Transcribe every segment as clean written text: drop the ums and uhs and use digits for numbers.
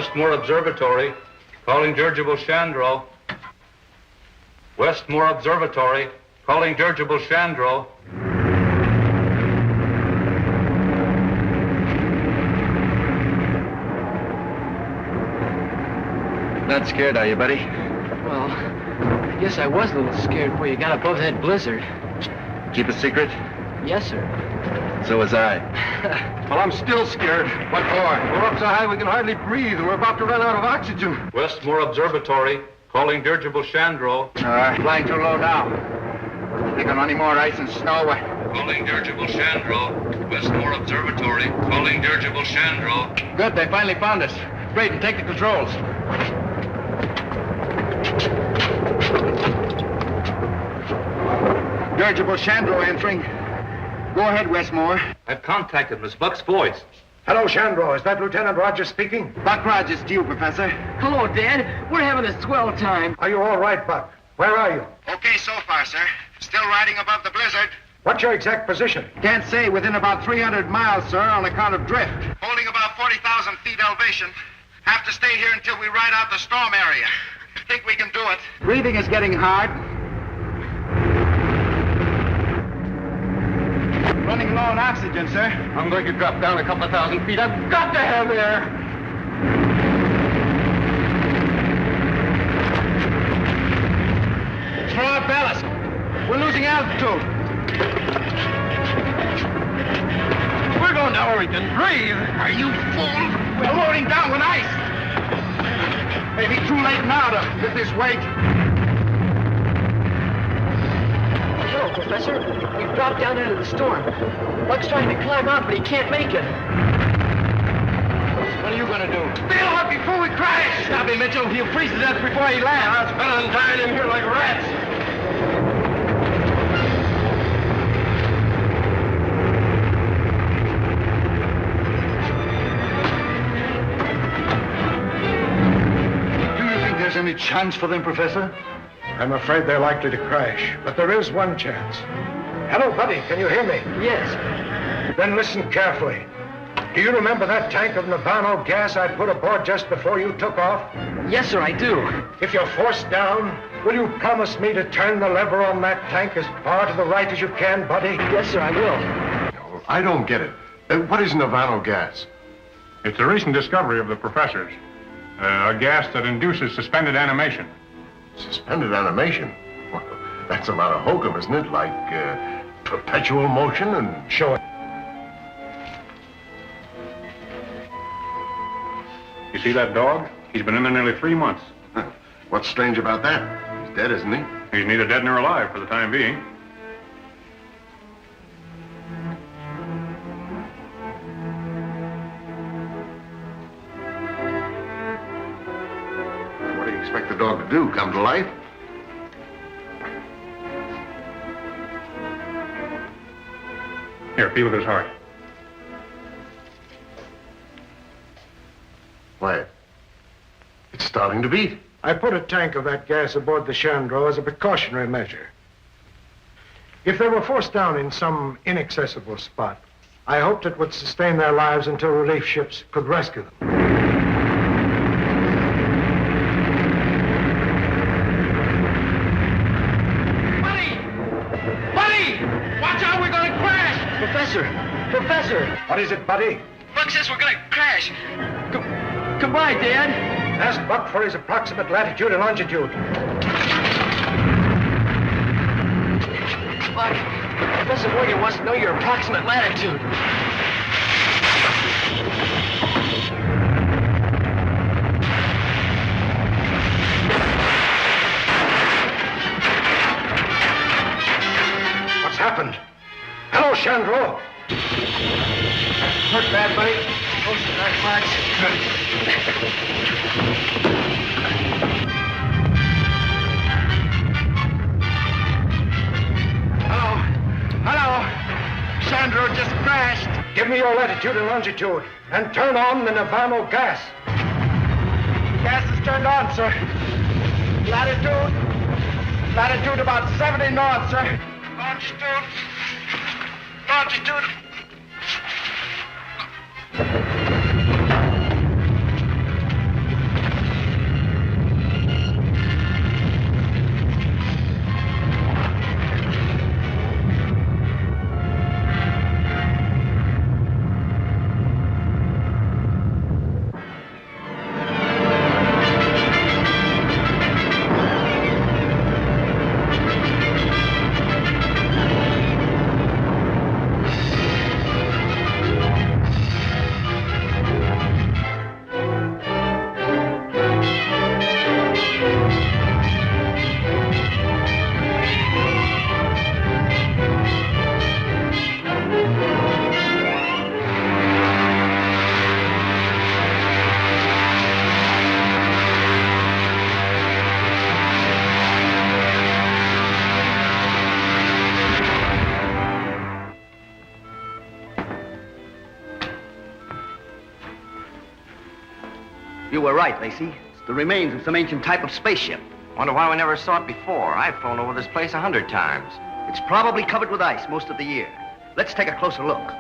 Westmore Observatory, calling dirigible Chandro. Westmore Observatory, calling dirigible Chandro. Not scared, are you, buddy? Well, I guess I was a little scared before you got above that blizzard. Keep a secret? Yes, sir. So was I. Well, I'm still scared. What for? We're up so high we can hardly breathe, and we're about to run out of oxygen. Westmore Observatory, calling dirigible Chandro. Flying too low now. Think on any more ice and snow. Calling dirigible Chandro. Westmore Observatory, calling dirigible Chandro. Good, they finally found us. Brayden, take the controls. Dirigible Chandro answering. Go ahead, Westmore. I've contacted Miss Buck's voice. Hello, Chandro. Is that Lieutenant Rogers speaking? Buck Rogers to you, Professor. Hello, Dad. We're having a swell time. Are you all right, Buck? Where are you? Okay so far, sir. Still riding above the blizzard. What's your exact position? Can't say. Within about 300 miles, sir, on account of drift. Holding about 40,000 feet elevation. Have to stay here until we ride out the storm area. Think we can do it. Breathing is getting hard. Running low on oxygen, sir. I'm going to drop down a couple of thousand feet. I've got to have air. Throw out ballast. We're losing altitude. We're going down where we can breathe. Are you fool? We're loading down with ice. Maybe too late now to lift this weight. No, Professor. We've dropped down into the storm. Buck's trying to climb out, but he can't make it. What are you going to do? Bail up before we crash. Stop him, Mitchell. He'll freeze to death before he lands. It's better than dying in here like rats. Any chance for them, Professor? I'm afraid they're likely to crash, but there is one chance. Hello, buddy. Can you hear me? Yes. Then listen carefully. Do you remember that tank of Navano gas I put aboard just before you took off? Yes, sir, I do. If you're forced down, will you promise me to turn the lever on that tank as far to the right as you can, buddy? Yes, sir, I will. No, I don't get it. What is Navano gas? It's a recent discovery of the professor's. A gas that induces suspended animation. Suspended animation? Well, that's a lot of hokum, isn't it? Like perpetual motion and... Show it. You see that dog? He's been in there nearly 3 months. What's strange about that? He's dead, isn't he? He's neither dead nor alive for the time being. What do you expect the dog to do? Come to life? Here, feel of his heart. Why, it's starting to beat. I put a tank of that gas aboard the Chandro as a precautionary measure. If they were forced down in some inaccessible spot, I hoped it would sustain their lives until relief ships could rescue them. Professor! What is it, buddy? Buck says we're gonna crash. Goodbye, Dad. Ask Buck for his approximate latitude and longitude. Buck, Professor Morgan wants to know your approximate latitude. What's happened? Hello, Chandro. Hurt bad, buddy? Oh, not much. Hello. Chandro just crashed. Give me your latitude and longitude, and turn on the Navano gas. Gas is turned on, sir. Latitude about 70 north, sir. Longitude. You were right, Lacey. It's the remains of some ancient type of spaceship. Wonder why we never saw it before. I've flown over this place 100 times. It's probably covered with ice most of the year. Let's take a closer look.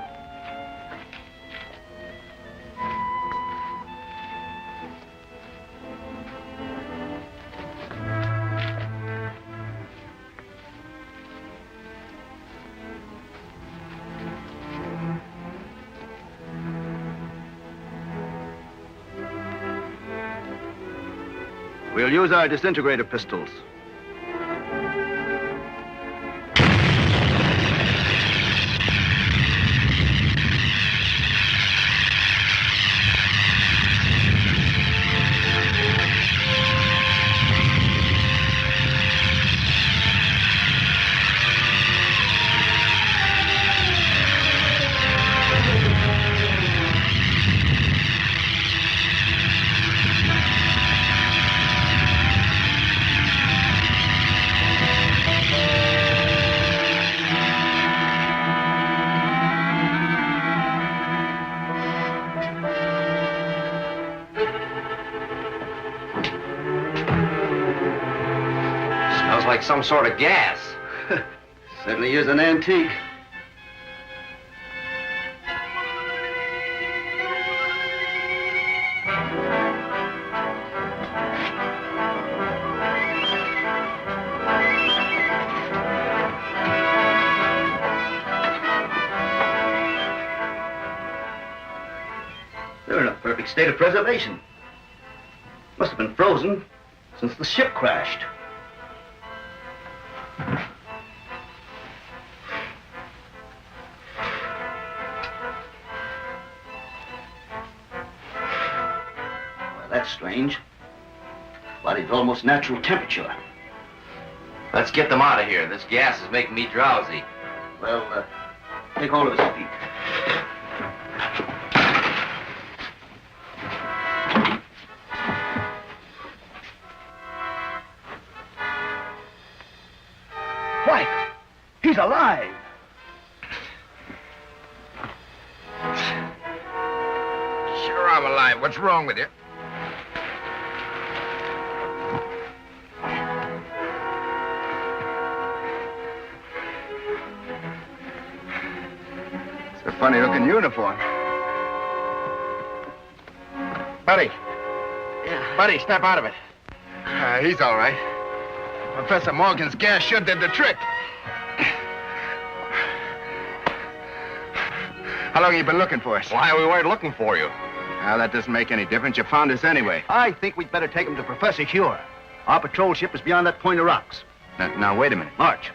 We'll use our disintegrator pistols. Smells like some sort of gas. Certainly is an antique. They're in a perfect state of preservation. Must have been frozen since the ship crashed. Well, that's strange. Body's almost natural temperature. Let's get them out of here. This gas is making me drowsy. Well, take hold of his feet. Why, he's alive. Sure I'm alive. What's wrong with you? It's a funny-looking uniform. Buddy. Yeah. Buddy, snap out of it. He's all right. Professor Morgan's gas sure did the trick. How long have you been looking for us? Why, we weren't looking for you. Well, that doesn't make any difference. You found us anyway. I think we'd better take him to Professor Huer. Our patrol ship is beyond that point of rocks. Now, wait a minute. March.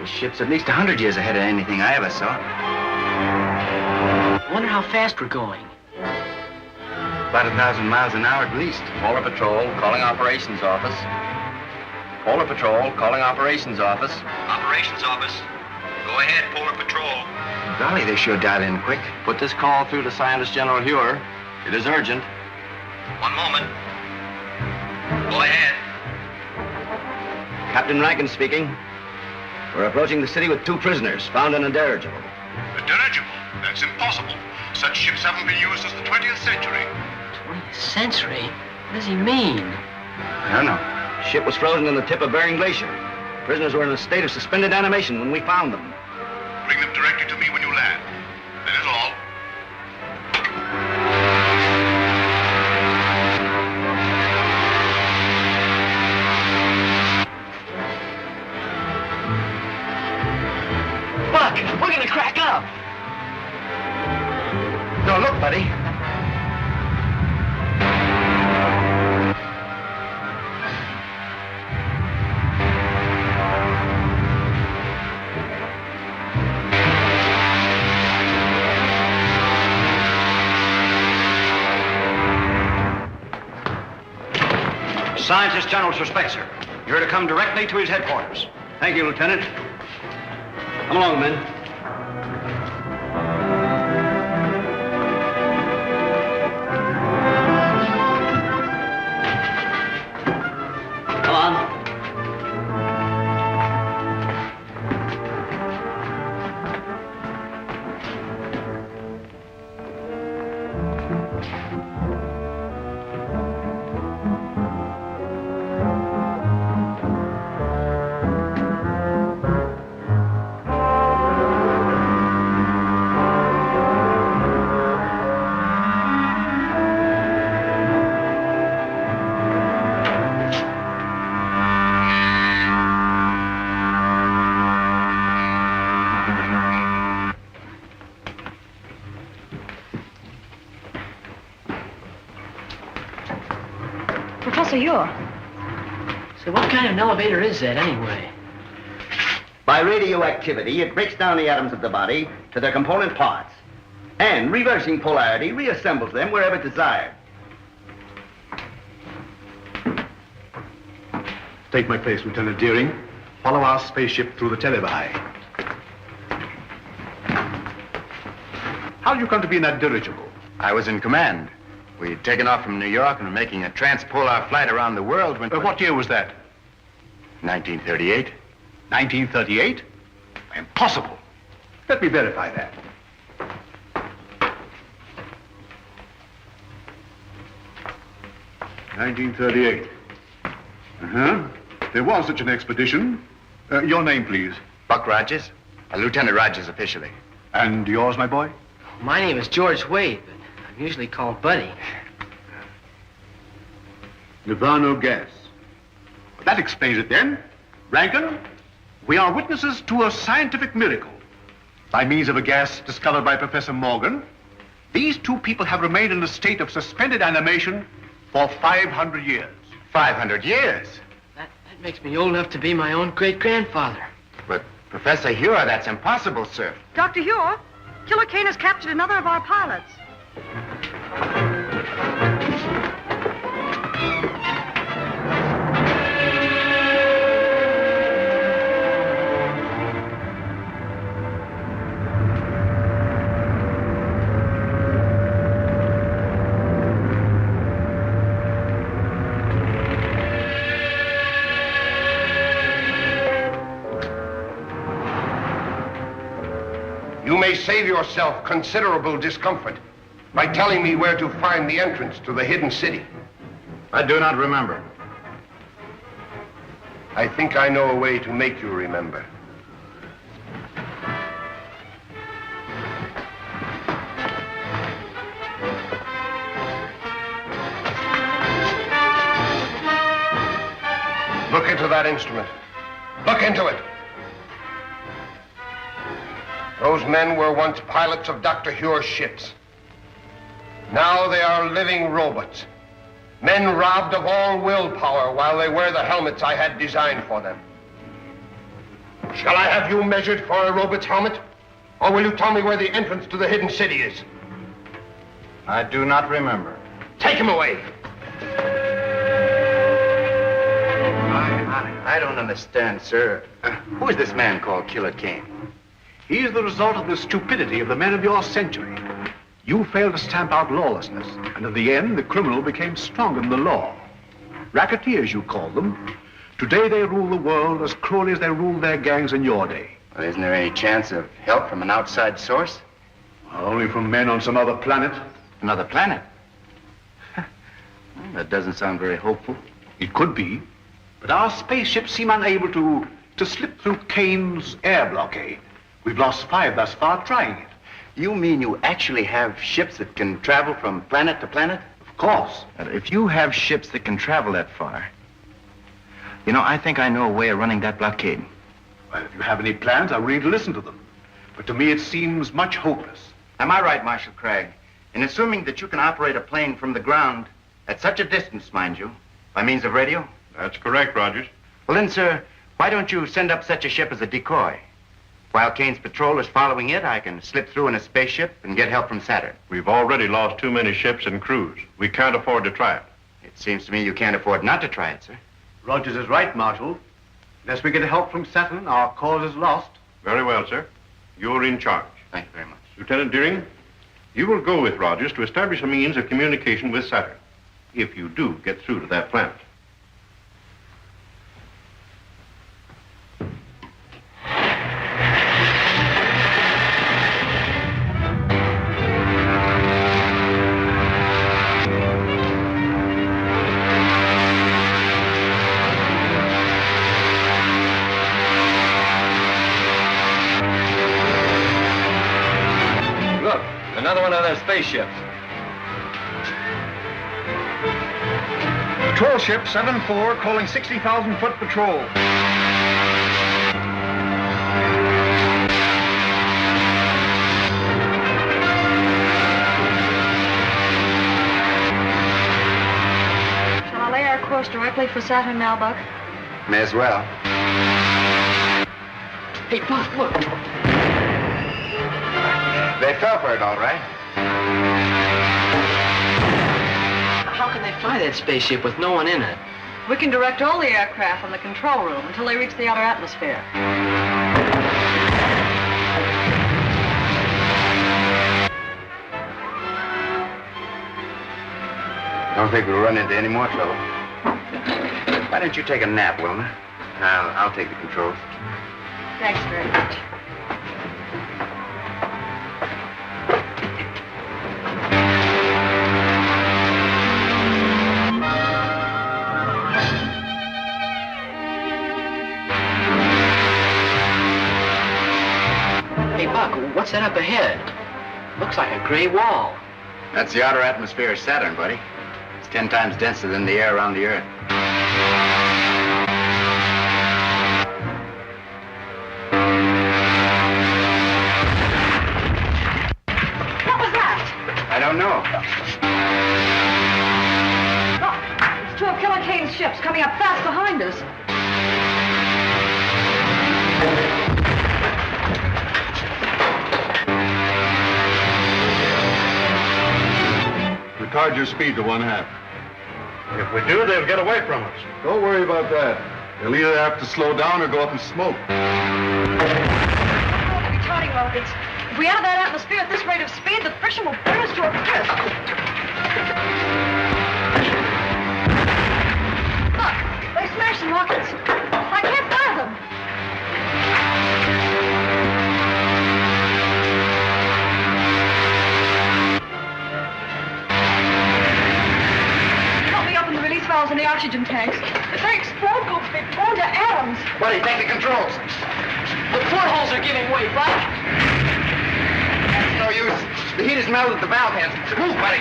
Ship's at least 100 years ahead of anything I ever saw. I wonder how fast we're going. About 1,000 miles an hour at least. Polar Patrol, calling operations office. Polar Patrol, calling operations office. Operations office. Go ahead, Polar Patrol. Golly, they sure dialed in quick. Put this call through to Scientist General Huer. It is urgent. One moment. Go ahead. Captain Rankin speaking. We're approaching the city with 2 prisoners, found in a dirigible. A dirigible? That's impossible. Such ships haven't been used since the 20th century. 20th century? What does he mean? I don't know. Ship was frozen in the tip of Bering Glacier. Prisoners were in a state of suspended animation when we found them. Bring them directly to me when you land. That is all. Buck, we're gonna crack up. No, look, buddy. Scientist General suspects her. You're to come directly to his headquarters. Thank you, Lieutenant. Come along, men. Come on. Professor Huer. So what kind of an elevator is that, anyway? By radioactivity, it breaks down the atoms of the body to their component parts, and reversing polarity reassembles them wherever desired. Take my place, Lieutenant Deering. Follow our spaceship through the telebi. How did you come to be in that dirigible? I was in command. We'd taken off from New York and were making a transpolar flight around the world when... What year was that? 1938. 1938? Impossible. Let me verify that. (1938). There was such an expedition. Your name, please. Buck Rogers. Lieutenant Rogers officially. And yours, my boy? My name is George Wade, but I'm usually called Buddy. Nirvana gas. That explains it then. Rankin, we are witnesses to a scientific miracle. By means of a gas discovered by Professor Morgan, these two people have remained in a state of suspended animation for 500 years. 500 years? That makes me old enough to be my own great-grandfather. But, Professor Huer, that's impossible, sir. Dr. Huer, Killer Kane has captured another of our pilots. You may save yourself considerable discomfort by telling me where to find the entrance to the hidden city. I do not remember. I think I know a way to make you remember. Look into that instrument. Look into it. Those men were once pilots of Dr. Huer's ships. Now they are living robots. Men robbed of all willpower while they wear the helmets I had designed for them. Shall I have you measured for a robot's helmet? Or will you tell me where the entrance to the hidden city is? I do not remember. Take him away. I don't understand, sir. Who is this man called Killer Kane? He is the result of the stupidity of the men of your century. You failed to stamp out lawlessness, and in the end, the criminal became stronger than the law. Racketeers, you call them. Today, they rule the world as cruelly as they ruled their gangs in your day. Well, isn't there any chance of help from an outside source? Only from men on some other planet. Another planet? Well, that doesn't sound very hopeful. It could be, but our spaceships seem unable to slip through Kane's air blockade. We've lost 5 thus far trying it. You mean you actually have ships that can travel from planet to planet? Of course. If you have ships that can travel that far, you know, I think I know a way of running that blockade. Well, if you have any plans, I'm ready to listen to them. But to me, it seems much hopeless. Am I right, Marshal Cragg, in assuming that you can operate a plane from the ground at such a distance, mind you, by means of radio? That's correct, Rogers. Well, then, sir, why don't you send up such a ship as a decoy? While Kane's patrol is following it, I can slip through in a spaceship and get help from Saturn. We've already lost too many ships and crews. We can't afford to try it. It seems to me you can't afford not to try it, sir. Rogers is right, Marshal. Unless we get help from Saturn, our cause is lost. Very well, sir. You're in charge. Thank you very much. Lieutenant Deering, you will go with Rogers to establish a means of communication with Saturn, if you do get through to that planet. Look, another one of those spaceships. Patrol ship 7-4 calling 60,000-foot patrol. Shall I lay our course directly for Saturn now, Buck? May as well. Hey, Buck, look. They fell for it, all right. How can they fly that spaceship with no one in it? We can direct all the aircraft from the control room until they reach the outer atmosphere. Don't think we'll run into any more trouble. Why don't you take a nap, Wilma? I'll take the controls. Thanks very much. Hey, Buck, what's that up ahead? Looks like a gray wall. That's the outer atmosphere of Saturn, buddy. It's 10 times denser than the air around the Earth. What was that? I don't know. Look, it's two of Killer Kane's ships coming up fast behind us. Retard your speed to 1/2. If we do, they'll get away from us. Don't worry about that. They'll either have to slow down or go up in smoke. Retarding rockets. If we enter that atmosphere at this rate of speed, the friction will bring us to a crisp. Look, they smashed some rockets. I can't fire them. Help me open the release valves in the oxygen tanks. If they explode, we'll be blown to atoms. Buddy, take the controls. The portholes are giving way, Buck. That's no use. The heat has melted the valve heads. Move, buddy.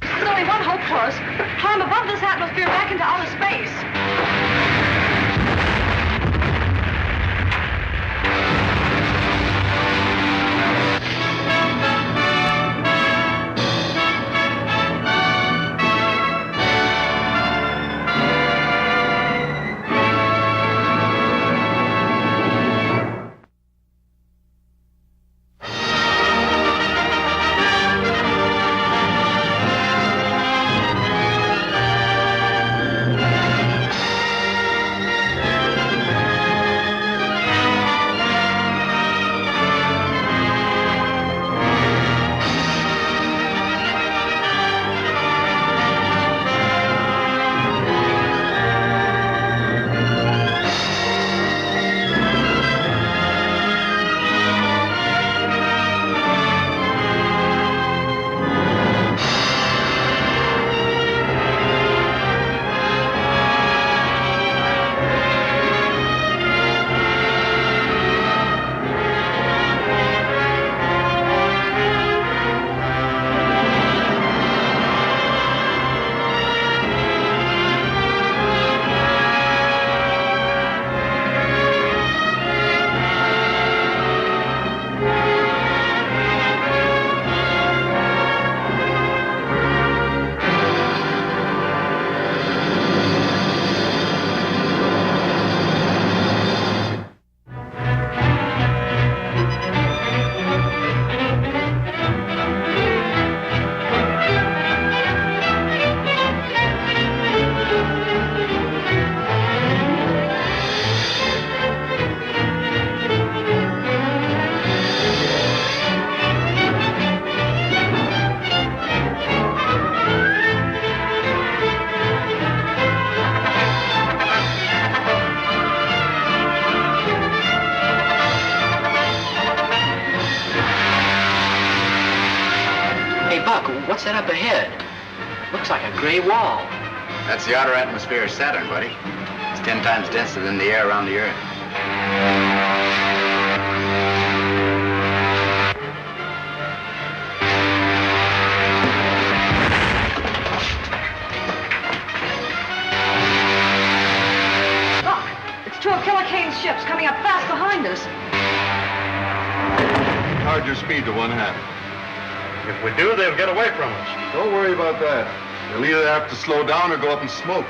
There's only one hope for us. Climb above this atmosphere back into outer space. what's that up ahead? Looks like a gray wall. That's the outer atmosphere of Saturn, buddy. It's 10 times denser than the air around the Earth. Look, it's two of Killer Kane's ships coming up fast behind us. Hard your speed to 1/2. If we do, they'll get away from us. Don't worry about that. They'll either have to slow down or go up in smoke.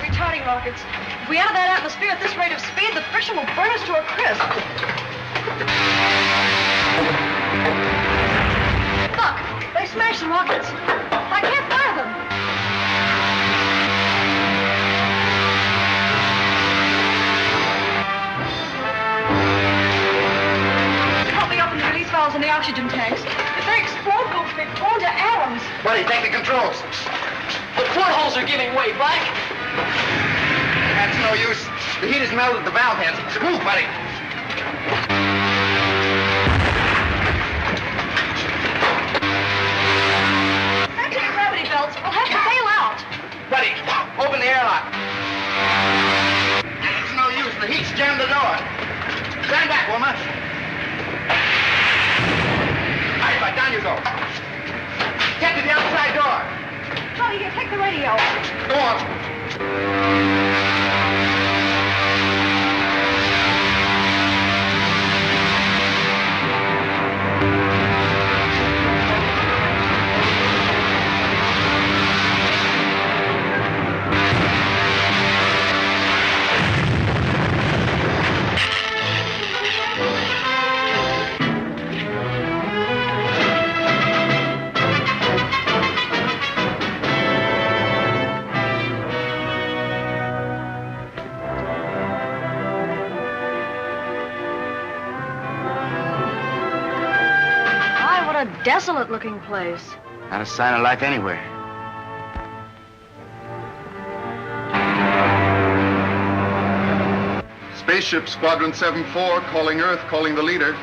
Retarding rockets. If we enter that atmosphere at this rate of speed, the friction will burn us to a crisp. Look, they smashed the rockets. I can't fire them. Help me open the release valves in the oxygen tanks. If they explode, we'll be torn to atoms. Buddy, take the controls. The portholes are giving way, Black. That's no use. The heat has melted the valve heads. Move, buddy. Anti-gravity belts will have to bail out. Buddy, open the airlock. It's no use. The heat's jammed the door. Stand back, Wilma. All right, down you go. Get to the outside door. Johnny, you take the radio. Go on. A desolate-looking place. Not a sign of life anywhere. Spaceship Squadron 7-4, calling Earth, calling the leader.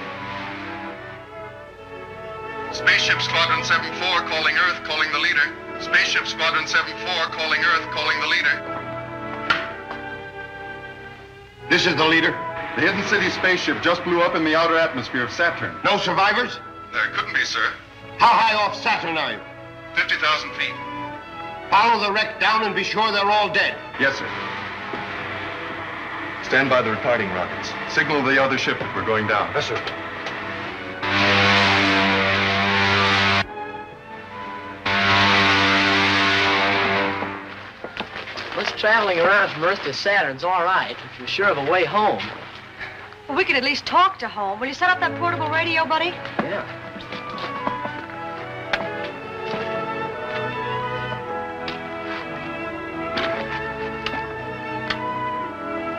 Spaceship Squadron 7-4, calling Earth, calling the leader. Spaceship Squadron 7-4, calling Earth, calling the leader. This is the leader. The Hidden City spaceship just blew up in the outer atmosphere of Saturn. No survivors? There couldn't be, sir. How high off Saturn are you? 50,000 feet. Follow the wreck down and be sure they're all dead. Yes, sir. Stand by the retarding rockets. Signal the other ship that we're going down. Yes, sir. Us traveling around from Earth to Saturn's all right, if you're sure of a way home. Well, we could at least talk to home. Will you set up that portable radio, buddy? Yeah.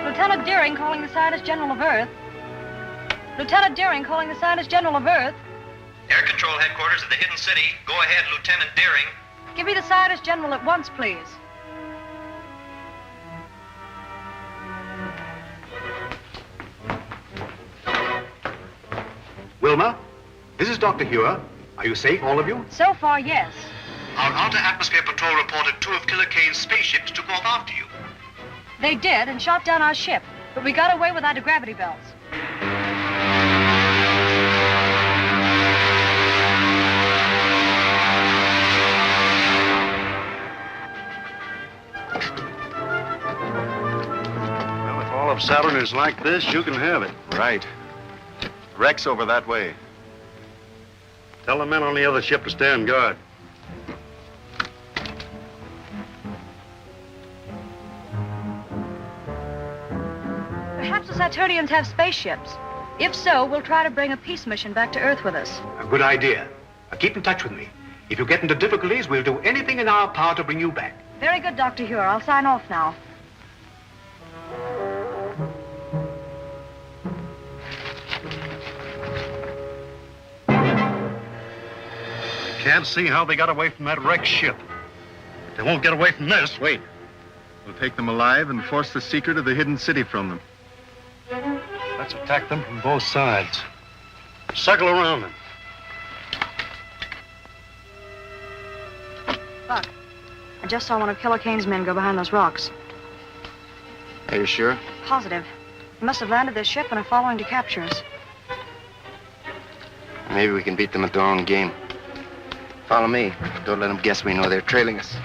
Lieutenant Deering calling the Scientist General of Earth. Lieutenant Deering calling the Scientist General of Earth. Air Control Headquarters of the Hidden City. Go ahead, Lieutenant Deering. Give me the Scientist General at once, please. Wilma, this is Dr. Huer. Are you safe, all of you? So far, yes. Our Outer Atmosphere Patrol reported two of Killer Kane's spaceships took off after you. They did and shot down our ship, but we got away without the gravity belts. Well, if all of Saturn is like this, you can have it. Right. Wreck's over that way. Tell the men on the other ship to stand guard. Perhaps the Saturnians have spaceships. If so, we'll try to bring a peace mission back to Earth with us. A good idea. Keep in touch with me. If you get into difficulties, we'll do anything in our power to bring you back. Very good, Dr. Huer. I'll sign off now. Can't see how they got away from that wrecked ship. But they won't get away from this. Wait. We'll take them alive and force the secret of the Hidden City from them. Let's attack them from both sides. Circle around them. Buck, I just saw one of Killer Kane's men go behind those rocks. Are you sure? Positive. They must have landed their ship and are following to capture us. Maybe we can beat them at their own game. Follow me. Don't let them guess we know they're trailing us.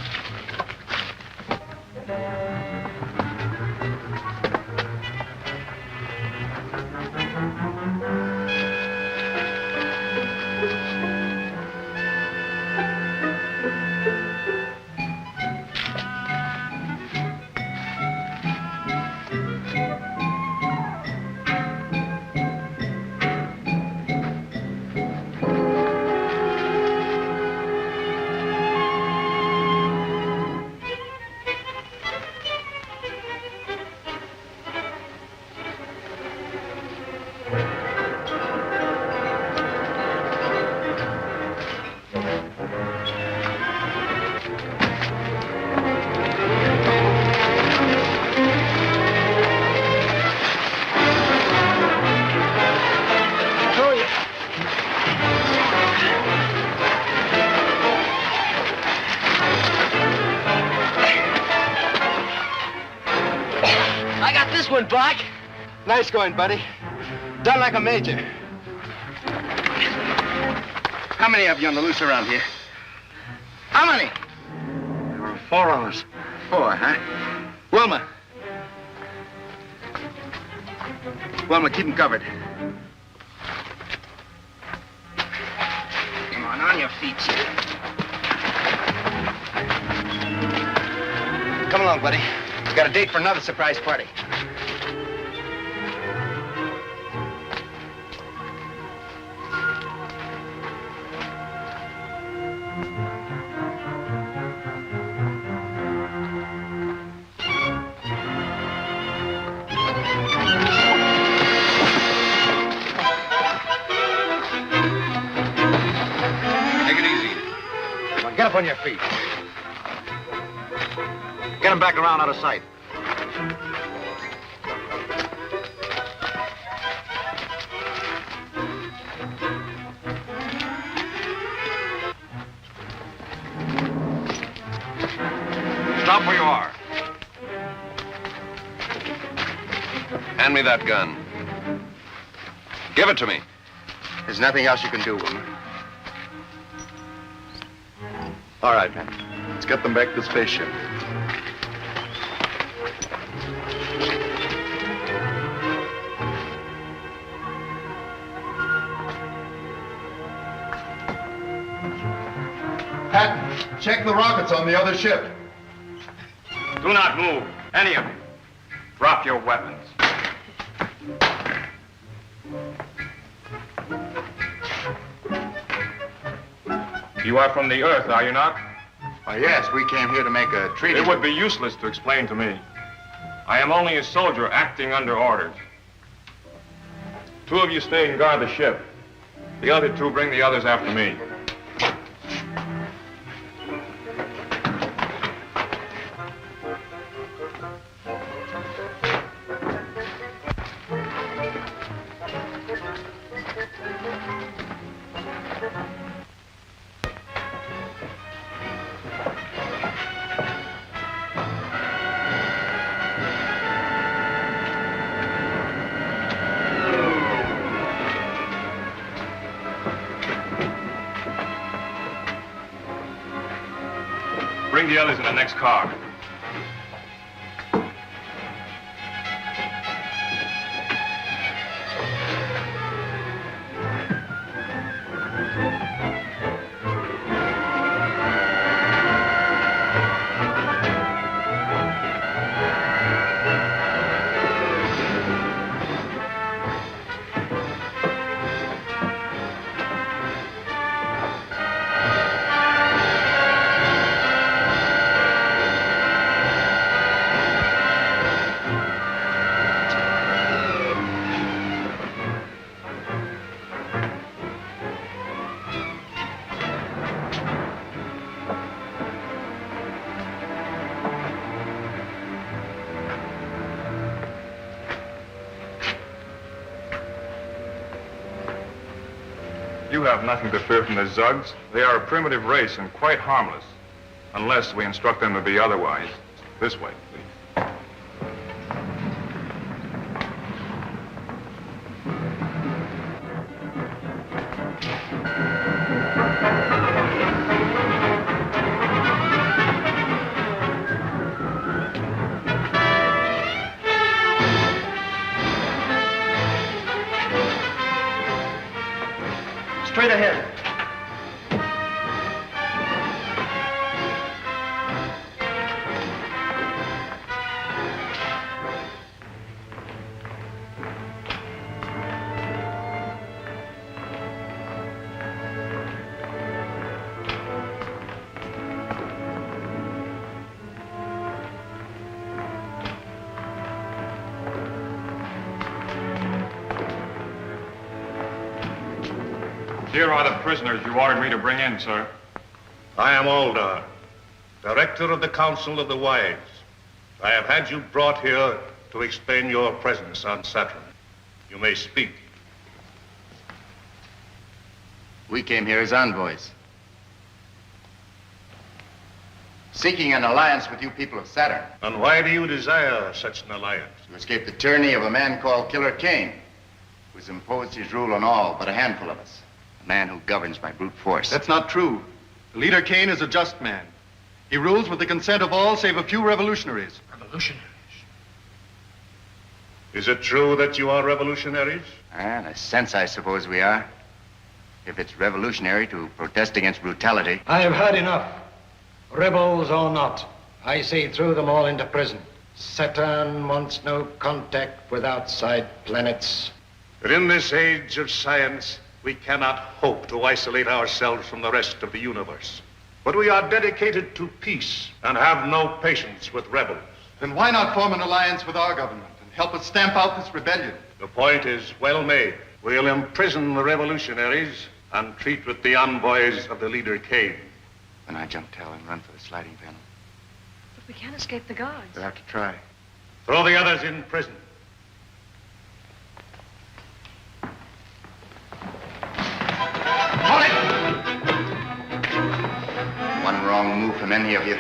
Buck. Nice going, buddy. Done like a major. How many of you on the loose around here? How many? There were 4 of us. 4, huh? Wilma. Wilma, keep them covered. Come on your feet. Come along, buddy. We got a date for another surprise party. Get up on your feet. Get him back around out of sight. Stop where you are. Hand me that gun. Give it to me. There's nothing else you can do, Wilma. All right, man. Let's get them back to the spaceship. Patton, check the rockets on the other ship. Do not move, any of you. Drop your weapons. You are from the Earth, are you not? Why, yes, we came here to make a treaty. It would be useless to explain to me. I am only a soldier acting under orders. 2 of you stay and guard the ship. The other 2 bring the others after me. Bring the others in the next car. You have nothing to fear from the Zugs. They are a primitive race and quite harmless. Unless we instruct them to be otherwise. This way, please. Straight ahead. Here are the prisoners you ordered me to bring in, sir. I am Aldar, director of the Council of the Wise. I have had you brought here to explain your presence on Saturn. You may speak. We came here as envoys, seeking an alliance with you people of Saturn. And why do you desire such an alliance? To escape the tyranny of a man called Killer Kane, who's imposed his rule on all but a handful of us. A man who governs by brute force. That's not true. The leader Kane is a just man. He rules with the consent of all save a few revolutionaries. Revolutionaries? Is it true that you are revolutionaries? In a sense, I suppose we are. If it's revolutionary to protest against brutality. I have had enough. Rebels or not, I say throw them all into prison. Saturn wants no contact with outside planets. But in this age of science, we cannot hope to isolate ourselves from the rest of the universe. But we are dedicated to peace and have no patience with rebels. Then why not form an alliance with our government and help us stamp out this rebellion? The point is well made. We'll imprison the revolutionaries and treat with the envoys of the leader Kane. When I jump tail and run for the sliding panel. But we can't escape the guards. We'll have to try. Throw the others in prison. One wrong move from any of you,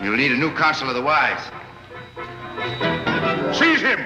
you'll need a new Council of the Wise. Seize him!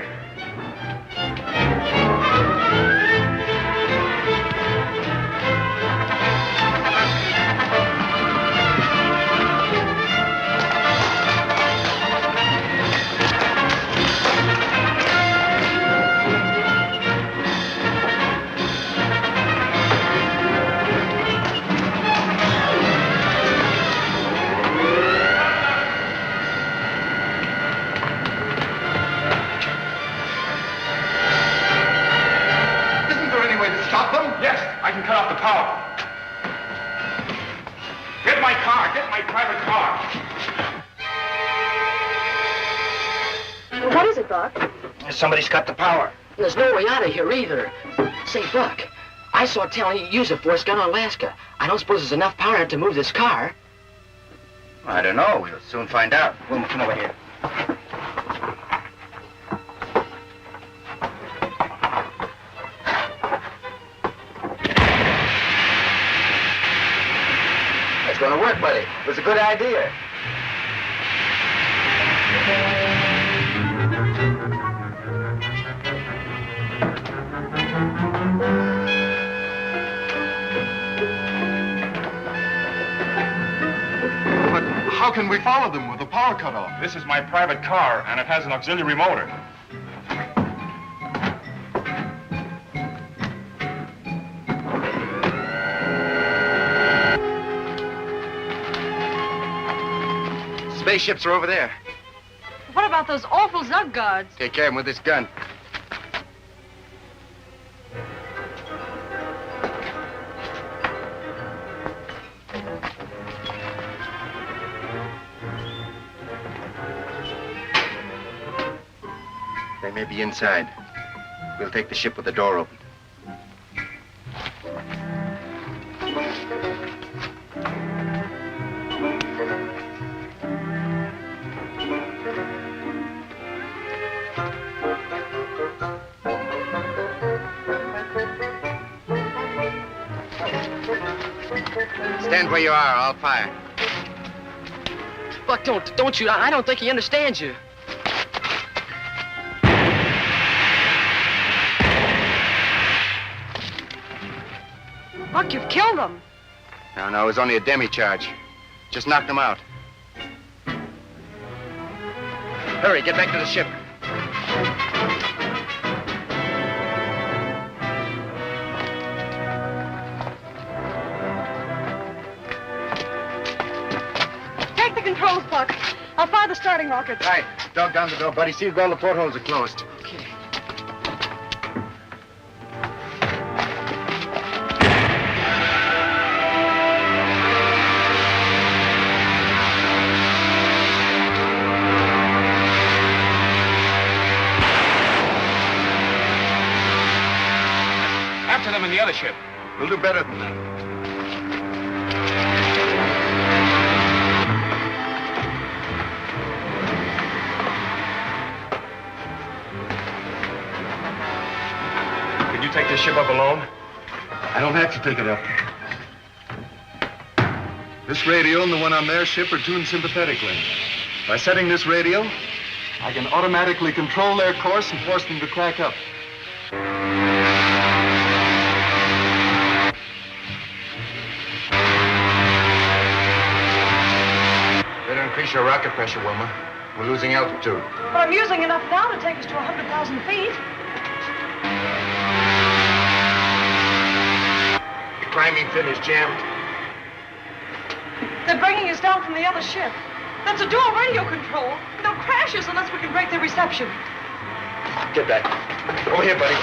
Yes, I can cut off the power. Get my car. Get my private car. What is it, Buck? Somebody's cut the power. There's no way out of here either. Say, Buck, I saw Tally use a force gun on Alaska. I don't suppose there's enough power to move this car. I don't know. We'll soon find out. Wilma, come over here. It's gonna work, buddy. It was a good idea. But how can we follow them with the power cut off? This is my private car, and it has an auxiliary motor. Spaceships are over there. What about those awful Zug guards? Take care of them with this gun. They may be inside. We'll take the ship with the door open. Stand where you are. I'll fire. Buck, don't shoot. I don't think he understands you. Buck, you've killed him. No, it was only a demi-charge. Just knocked him out. Hurry, get back to the ship. Take the controls, Buck. I'll fire the starting rockets. Right. Dog down the door, buddy. See if all the portholes are closed. Okay. After them in the other ship. We'll do better than that. Can you take this ship up alone? I don't have to take it up. This radio and the one on their ship are tuned sympathetically. By setting this radio, I can automatically control their course and force them to crack up. Better increase your rocket pressure, Wilma. We're losing altitude. But I'm using enough now to take us to 100,000 feet. The climbing fin is jammed. They're bringing us down from the other ship. That's a dual radio control. They'll crash us unless we can break their reception. Get back. Over here, buddy.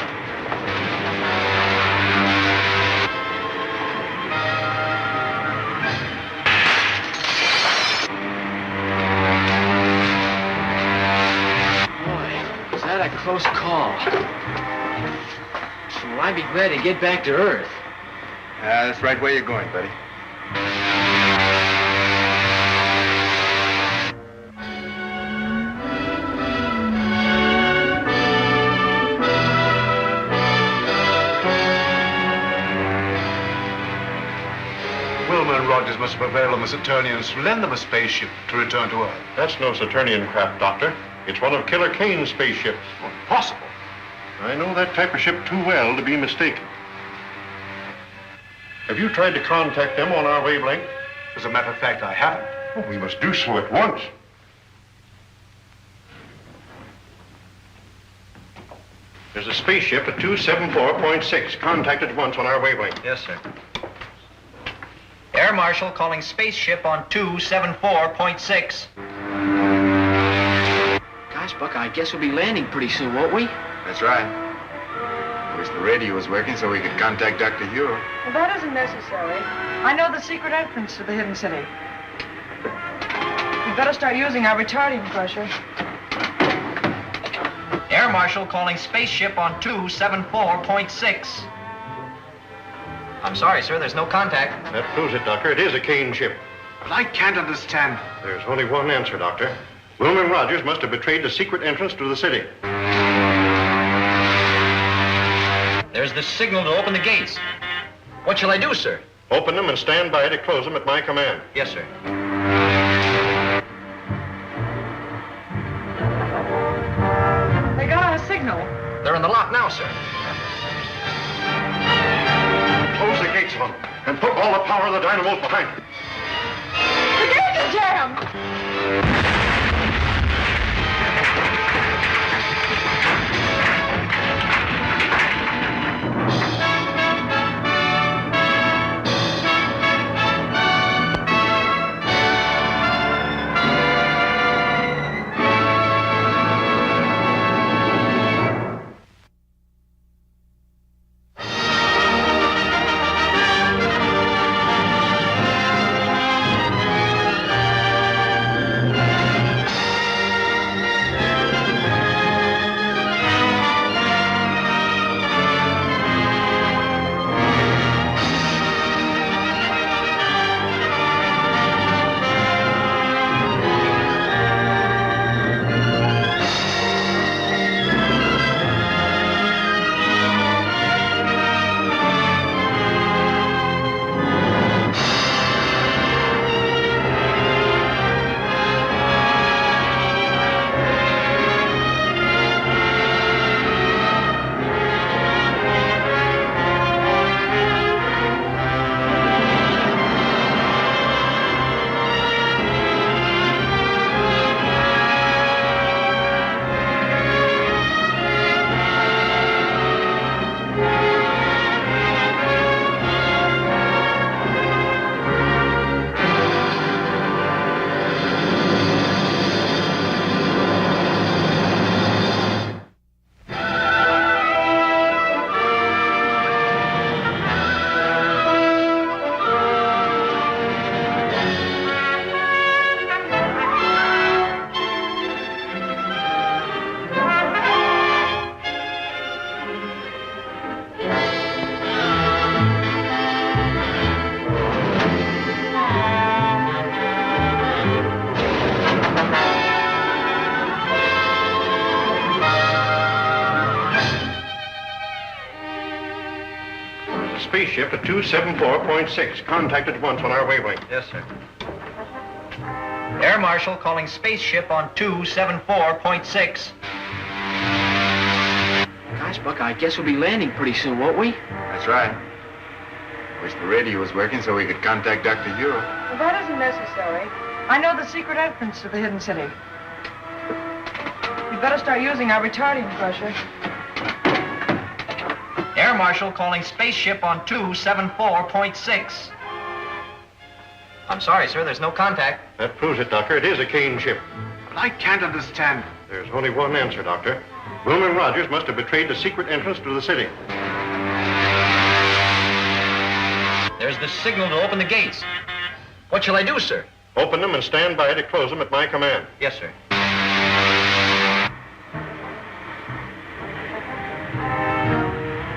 Boy, was that a close call. Well, I'd be glad to get back to Earth. That's the right way you're going, buddy. Wilma and Rogers must prevail on the Saturnians to lend them a spaceship to return to Earth. That's no Saturnian craft, Doctor. It's one of Killer Kane's spaceships. Possible. I know that type of ship too well to be mistaken. Have you tried to contact them on our wavelength? As a matter of fact, I haven't. Oh, we must do so at once. There's a spaceship at 274.6. Contact at once on our wavelength. Yes, sir. Air Marshal calling spaceship on 274.6. Gosh, Buck, I guess we'll be landing pretty soon, won't we? That's right. Wish the radio was working so we could contact Dr. Huer. Well, that isn't necessary. I know the secret entrance to the hidden city. We'd better start using our retarding pressure. Air Marshal calling spaceship on 274.6. I'm sorry, sir, there's no contact. That proves it, Doctor. It is a Kane ship. But I can't understand. There's only one answer, Doctor. Wilma and Rogers must have betrayed the secret entrance to the city. There's the signal to open the gates. What shall I do, sir? Open them and stand by to close them at my command. Yes, sir. They got our signal. They're in the lock now, sir. Close the gates on them and put all the power of the dynamos behind them. The gate is jammed! the spaceship at 274.6. Contact at once on our wavelength. Yes, sir. Air Marshal calling spaceship on 274.6. Gosh, Buck, I guess we'll be landing pretty soon, won't we? That's right. Wish the radio was working so we could contact Dr. Huer. Well, that isn't necessary. I know the secret entrance to the hidden city. We'd better start using our retarding pressure. Air Marshal calling spaceship on 274.6. I'm sorry, sir, there's no contact. That proves it, Doctor. It is a Kane ship. I can't understand. There's only one answer, Doctor. Wilma and Rogers must have betrayed the secret entrance to the city. There's the signal to open the gates. What shall I do, sir? Open them and stand by to close them at my command. Yes, sir.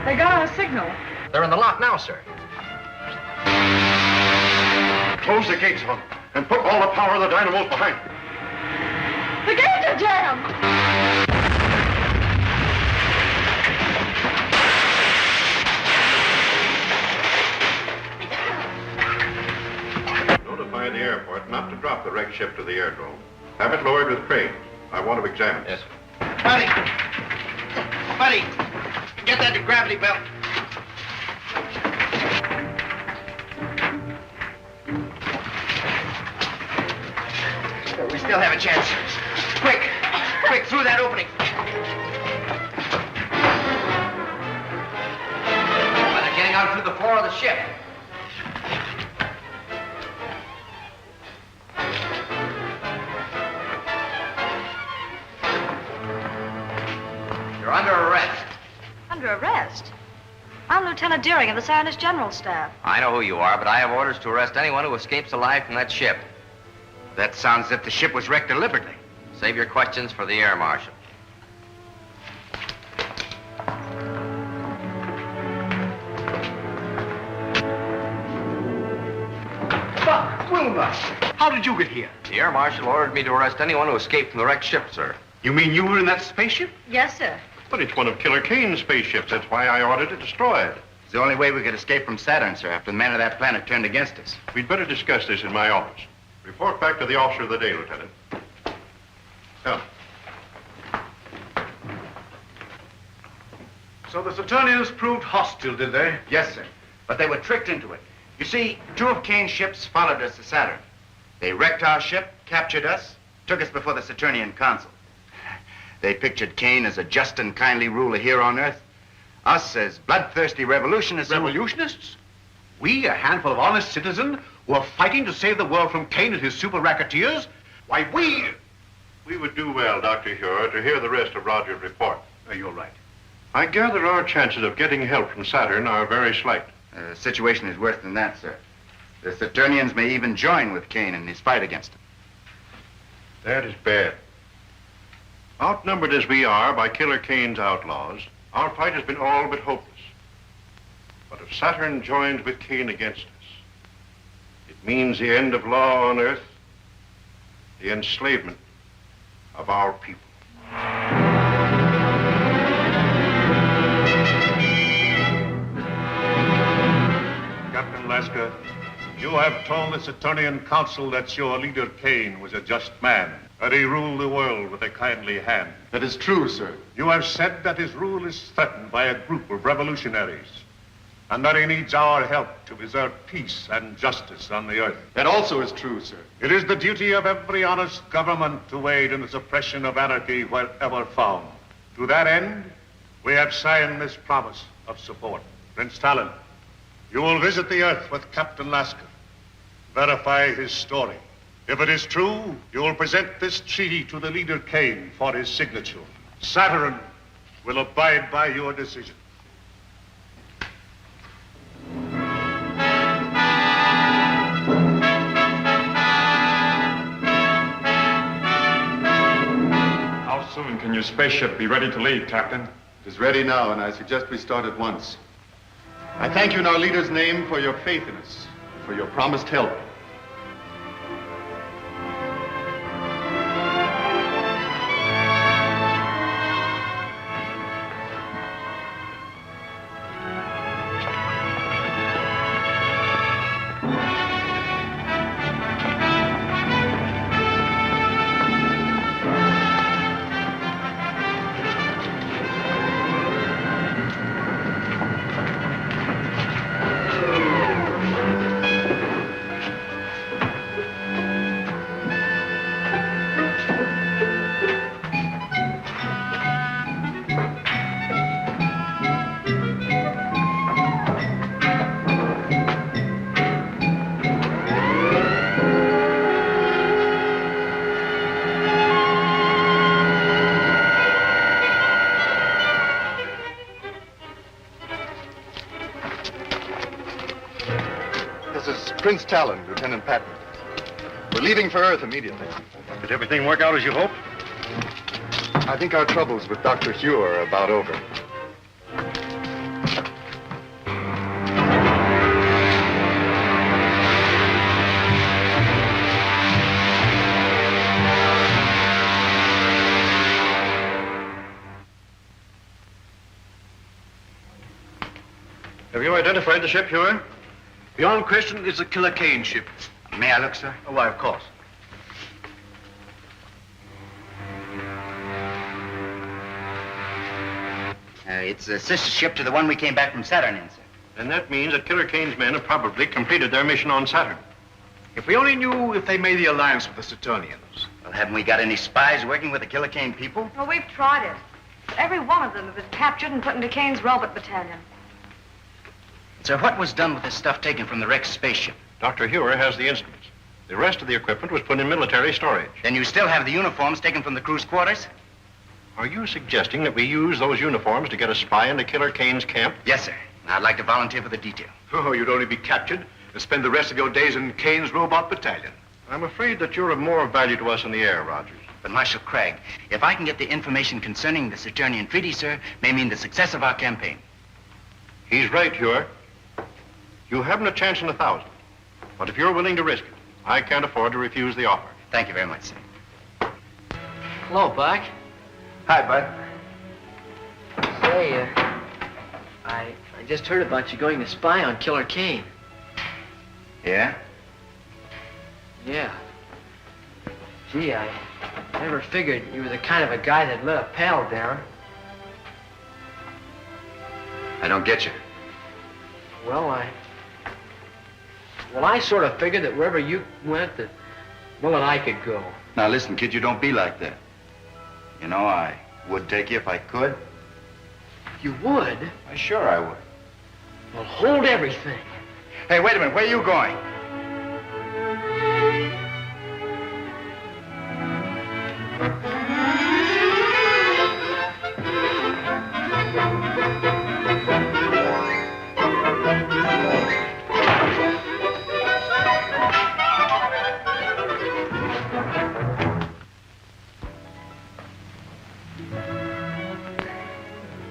They got our signal. They're in the lock now, sir. Close the gates on them and put all the power of the dynamos behind them. The gates are jammed! Notify the airport not to drop the wrecked ship to the airdrome. Have it lowered with cranes. I want to examine it. Yes. Buddy! Buddy! Get that gravity belt. We still have a chance. Quick! Quick, through that opening. Well, they're getting out through the floor of the ship. You're under arrest. Under arrest? I'm Lieutenant Deering of the Scientist General Staff. I know who you are, but I have orders to arrest anyone who escapes alive from that ship. That sounds as if the ship was wrecked deliberately. Save your questions for the Air Marshal. Buck, Wilma, how did you get here? The Air Marshal ordered me to arrest anyone who escaped from the wrecked ship, sir. You mean you were in that spaceship? Yes, sir. But it's one of Killer Kane's spaceships. That's why I ordered it destroyed. It's the only way we could escape from Saturn, sir, after the men of that planet turned against us. We'd better discuss this in my office. Report back to the officer of the day, Lieutenant. Come. So the Saturnians proved hostile, did they? Yes, sir. But they were tricked into it. You see, 2 of Kane's ships followed us to Saturn. They wrecked our ship, captured us, took us before the Saturnian consul. They pictured Kane as a just and kindly ruler here on Earth. Us as bloodthirsty revolutionists. Revolutionists? We, a handful of honest citizens, who are fighting to save the world from Kane and his super racketeers? Why, We would do well, Dr. Huer, to hear the rest of Rogers' report. You're right. I gather our chances of getting help from Saturn are very slight. The situation is worse than that, sir. The Saturnians may even join with Kane in his fight against him. That is bad. Outnumbered as we are by Killer Kane's outlaws, our fight has been all but hopeless. But if Saturn joins with Kane against us, it means the end of law on Earth, the enslavement of our people. Captain Lasker, you have told the Saturnian Council that your leader Kane was a just man, that he ruled the world with a kindly hand. That is true, sir. You have said that his rule is threatened by a group of revolutionaries, and that he needs our help to preserve peace and justice on the earth. That also is true, sir. It is the duty of every honest government to aid in the suppression of anarchy wherever found. To that end, we have signed this promise of support. Prince Talon, you will visit the earth with Captain Lasker. Verify his story. If it is true, you will present this treaty to the leader Kane for his signature. Saturn will abide by your decision. How soon can your spaceship be ready to leave, Captain? It is ready now, and I suggest we start at once. I thank you in our leader's name for your faith in us, for your promised help. This is Prince Talon, Lieutenant Patton. We're leaving for Earth immediately. Did everything work out as you hoped? I think our troubles with Dr. Huer are about over. Have you identified the ship, Huer? Beyond question, it's a Killer Kane ship. May I look, sir? Oh, why, of course. It's a sister ship to the one we came back from Saturn in, sir. And that means that Killer Kane's men have probably completed their mission on Saturn. If we only knew if they made the alliance with the Saturnians. Well, haven't we got any spies working with the Killer Kane people? Well, we've tried it. But every one of them have been captured and put into Kane's robot battalion. Sir, what was done with the stuff taken from the wrecked spaceship? Dr. Huer has the instruments. The rest of the equipment was put in military storage. Then you still have the uniforms taken from the crew's quarters? Are you suggesting that we use those uniforms to get a spy into Killer Kane's camp? Yes, sir. I'd like to volunteer for the detail. Oh, you'd only be captured and spend the rest of your days in Kane's robot battalion. I'm afraid that you're of more value to us in the air, Rogers. But, Marshal Craig, if I can get the information concerning the Saturnian treaty, sir, may mean the success of our campaign. He's right, Huer. You haven't a chance in 1,000. But if you're willing to risk it, I can't afford to refuse the offer. Thank you very much, sir. Hello, Buck. Hi, Bud. Say, I just heard about you going to spy on Killer Kane. Yeah? Yeah. Gee, I never figured you were the kind of a guy that let a pal down. I don't get you. Well, I sort of figured that wherever you went, that I could go. Now, listen, kid, you don't be like that. You know, I would take you if I could. You would? Why, sure I would. Well, hold everything. Hey, wait a minute. Where are you going?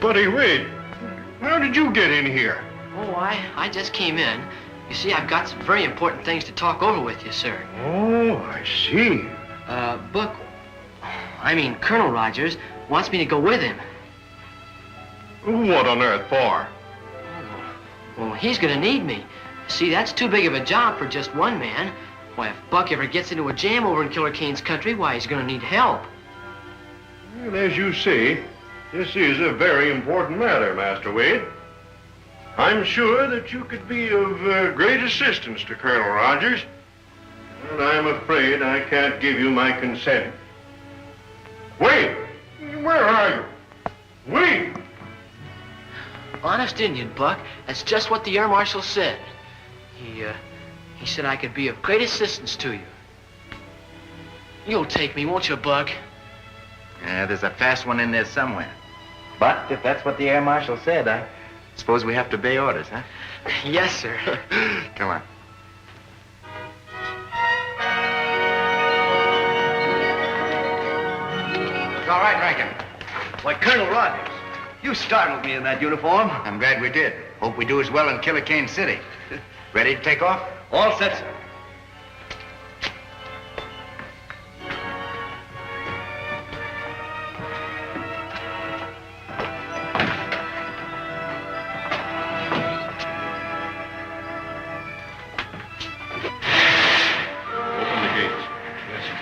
Buddy Wade, how did you get in here? Oh, I just came in. You see, I've got some very important things to talk over with you, sir. Oh, I see. Buck, Colonel Rogers wants me to go with him. What on earth for? Well, he's gonna need me. See, that's too big of a job for just one man. Why, if Buck ever gets into a jam over in Killer Kane's country, why, he's gonna need help. Well, as you see, this is a very important matter, Master Wade. I'm sure that you could be of great assistance to Colonel Rogers, and I'm afraid I can't give you my consent. Wade, where are you? Wade! Honest Indian, Buck. That's just what the Air Marshal said. He said I could be of great assistance to you. You'll take me, won't you, Buck? Yeah, there's a fast one in there somewhere. But if that's what the Air Marshal said, I suppose we have to obey orders, huh? Yes, sir. Come on. It's all right, Rankin. Why, Colonel Rogers, you startled me in that uniform. I'm glad we did. Hope we do as well in Killer Kane City. Ready to take off? All set, sir. Open the gates. Yes, sir.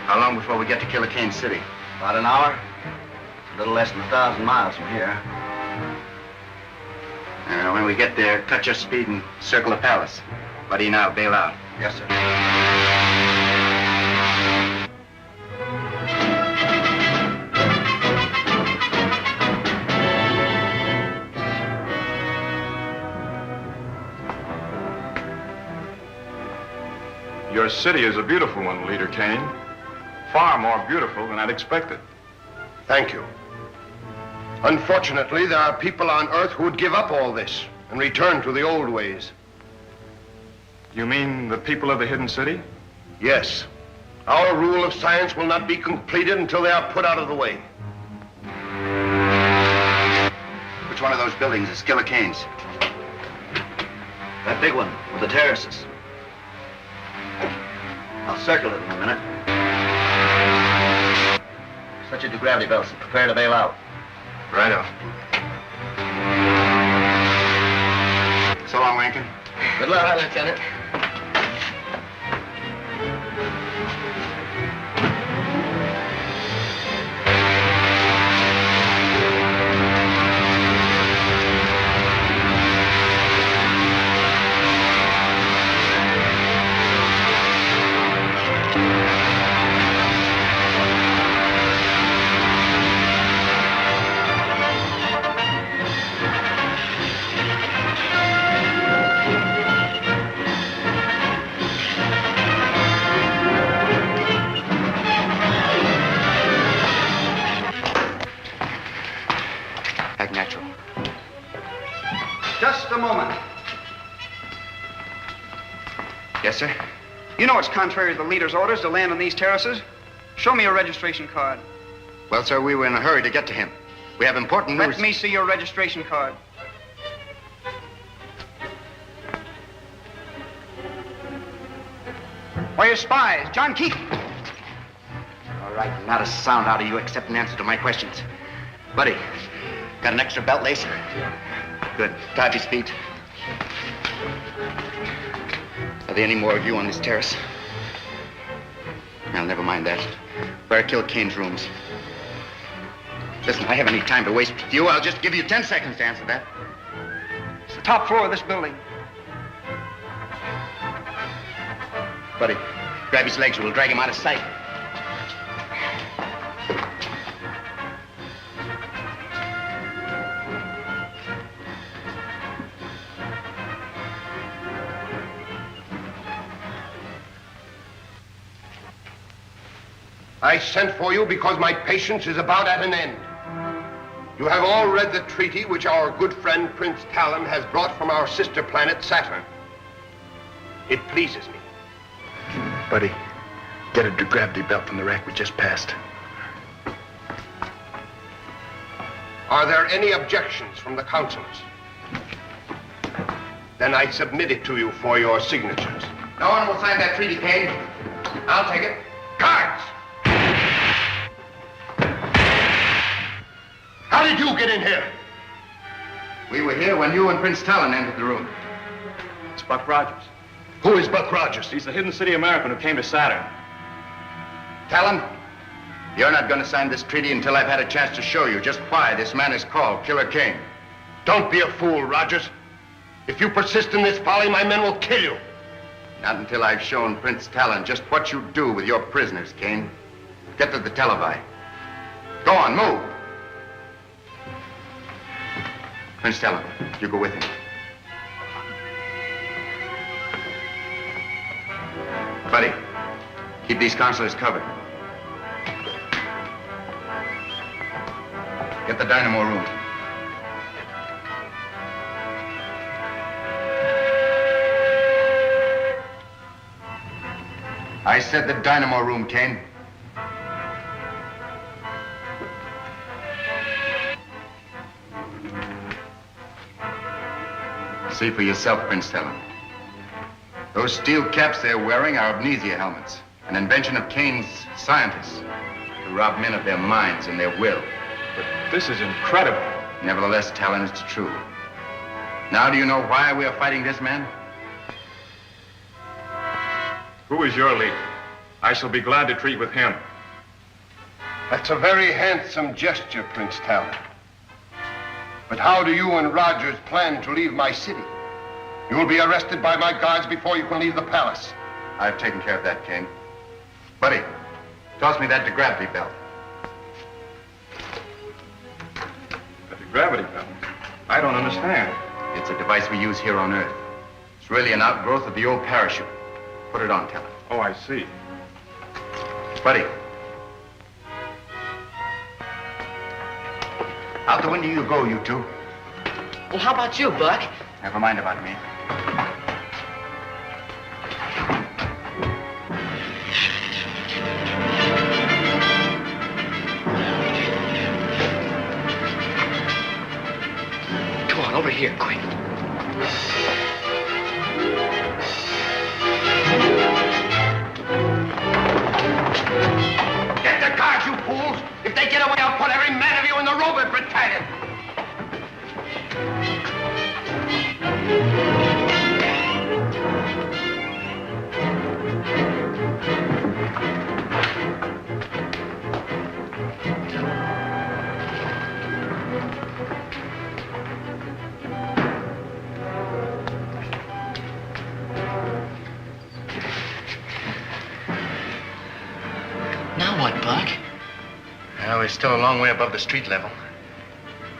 How long before we get to Killer Kane City? About an hour. A little less than 1,000 miles from here. When we get there, cut your speed and circle the palace. Buddy and I'll bail out. Yes, sir. Your city is a beautiful one, Leader Kane. Far more beautiful than I'd expected. Thank you. Unfortunately, there are people on Earth who would give up all this and return to the old ways. You mean the people of the hidden city? Yes. Our rule of science will not be completed until they are put out of the way. Which one of those buildings is Killer Kane's? That big one with the terraces. I'll circle it in a minute. Switch it to gravity belts and prepare to bail out. Righto. So long, Rankin. Good luck, Lieutenant. Natural. Just a moment. Yes, sir? You know it's contrary to the leader's orders to land on these terraces. Show me your registration card. Well, sir, we were in a hurry to get to him. We have important news. Let me see your registration card. Why, your spies, John Keaton. All right, not a sound out of you except an answer to my questions. Buddy, got an extra belt lace? Good. Tie up his feet. Are there any more of you on this terrace? Well, never mind that. Where are Killer Kane's rooms? Listen, I haven't any time to waste with you. I'll just give you 10 seconds to answer that. It's the top floor of this building. Buddy, grab his legs or we'll drag him out of sight. I sent for you because my patience is about at an end. You have all read the treaty which our good friend Prince Talon has brought from our sister planet Saturn. It pleases me. Buddy, get a gravity belt from the rack we just passed. Are there any objections from the councilors? Then I submit it to you for your signatures. No one will sign that treaty, Kane. I'll take it. Guards! How did you get in here? We were here when you and Prince Talon entered the room. It's Buck Rogers. Who is Buck Rogers? He's the hidden city American who came to Saturn. Talon, you're not going to sign this treaty until I've had a chance to show you just why this man is called Killer Kane. Don't be a fool, Rogers. If you persist in this folly, my men will kill you. Not until I've shown Prince Talon just what you do with your prisoners, Kane. Get to the televi. Go on, move. Prince Talon, you go with him. Buddy, keep these counselors covered. Get the dynamo room. I said the dynamo room, Kane. See for yourself, Prince Talon. Those steel caps they're wearing are amnesia helmets, an invention of Kane's scientists to rob men of their minds and their will. But this is incredible. Nevertheless, Talon, it's true. Now do you know why we are fighting this man? Who is your leader? I shall be glad to treat with him. That's a very handsome gesture, Prince Talon. But how do you and Rogers plan to leave my city? You will be arrested by my guards before you can leave the palace. I've taken care of that, Kane. Buddy, toss me that gravity belt. The gravity belt? I don't understand. It's a device we use here on Earth. It's really an outgrowth of the old parachute. Put it on, Talon. Oh, I see. Buddy. Out the window you go, you two. Well, how about you, Buck? Never mind about me. Come on, over here, quick. Get the guards, you fools! If they get away, I'll put every man of you in the robot battalion! Now what, Buck? Well, we're still a long way above the street level.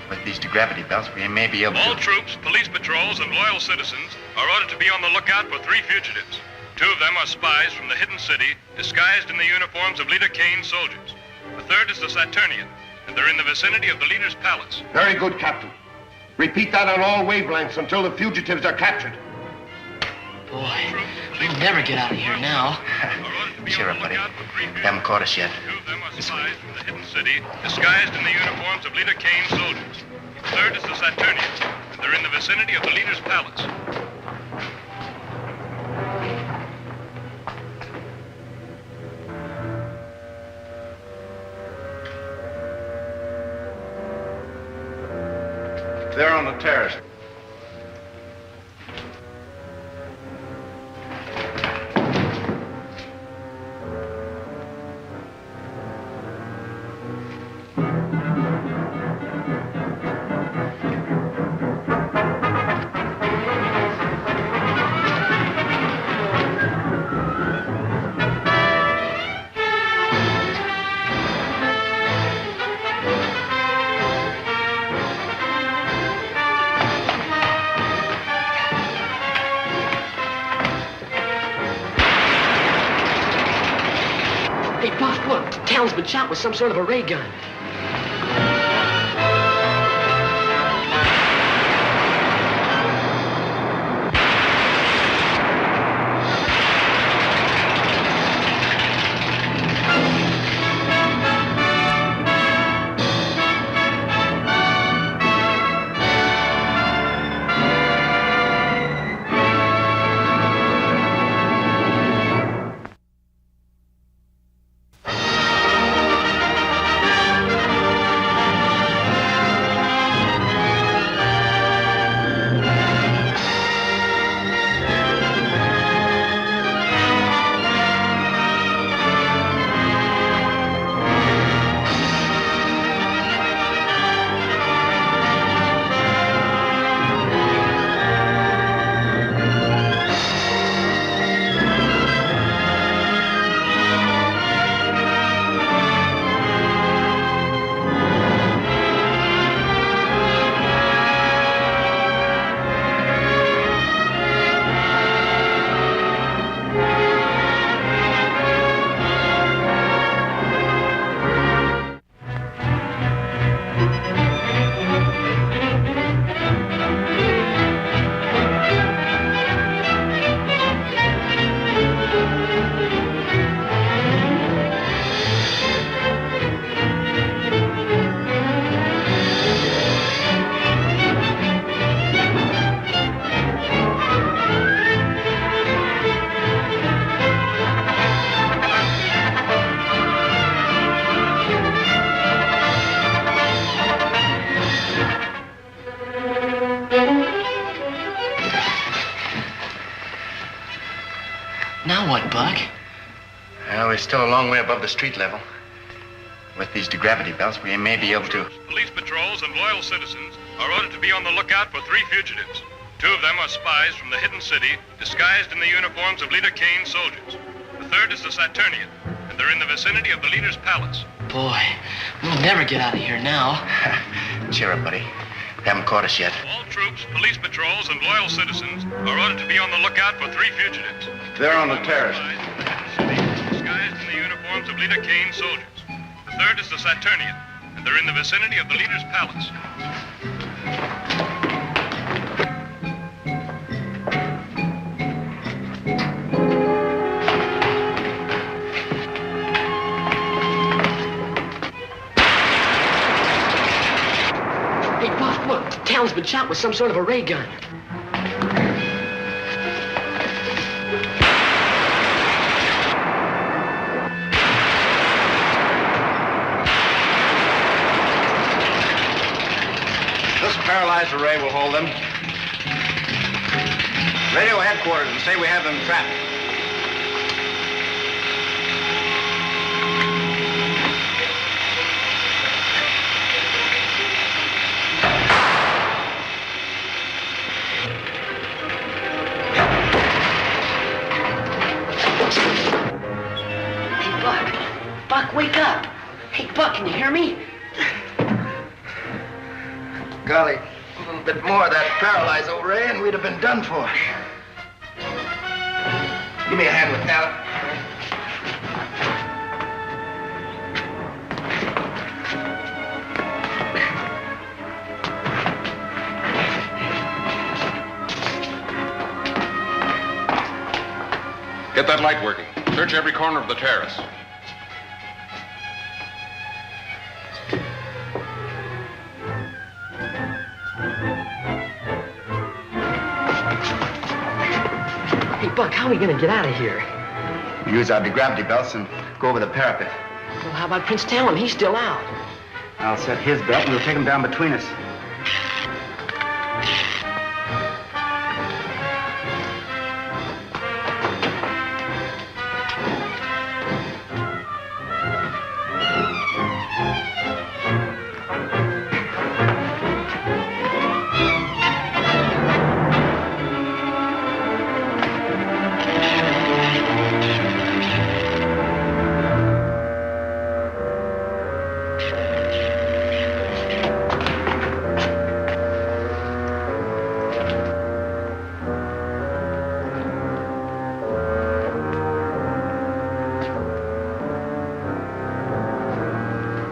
With these gravity belts, we may be able to... All troops, police patrols, and loyal citizens are ordered to be on the lookout for 3 fugitives. 2 of them are spies from the hidden city, disguised in the uniforms of Leader Kane's soldiers. The 3rd is the Saturnian, and they're in the vicinity of the leader's palace. Very good, Captain. Repeat that on all wavelengths until the fugitives are captured. Boy, we'll never get out of here now. Cheer up, buddy. They haven't caught us yet. 2 of them are spies from the hidden city, disguised in the uniforms of Leader Kane's soldiers. The 3rd is the Saturnian, and they're in the vicinity of the leader's palace. They're on the terrace. Hey, Buck, look. Town's been shot with some sort of a ray gun. Now what, Buck? Well, we're still a long way above the street level. With these gravity belts, we may be able to... Police patrols and loyal citizens are ordered to be on the lookout for 3 fugitives. 2 of them are spies from the hidden city, disguised in the uniforms of Leader Kane's soldiers. The 3rd is the Saturnian, and they're in the vicinity of the leader's palace. Boy, we'll never get out of here now. Cheer up, buddy. They haven't caught us yet. All troops, police patrols, and loyal citizens are ordered to be on the lookout for 3 fugitives. They're on the terrace. Leader Kane's soldiers. The third is the Saturnian, and they're in the vicinity of the leader's palace. Hey, Buck, look. Talon's been shot with some sort of a ray gun. This paralyzed array will hold them. Radio headquarters and say we have them trapped. Hey, Buck. Buck, wake up. Hey, Buck, can you hear me? Golly, a little bit more of that paralyzed old ray and we'd have been done for. Give me a hand with that. Get that light working. Search every corner of the terrace. Hey, Buck, how are we gonna get out of here? Use our gravity belts and go over the parapet. Well, how about Prince Talon? He's still out. I'll set his belt and we'll take him down between us.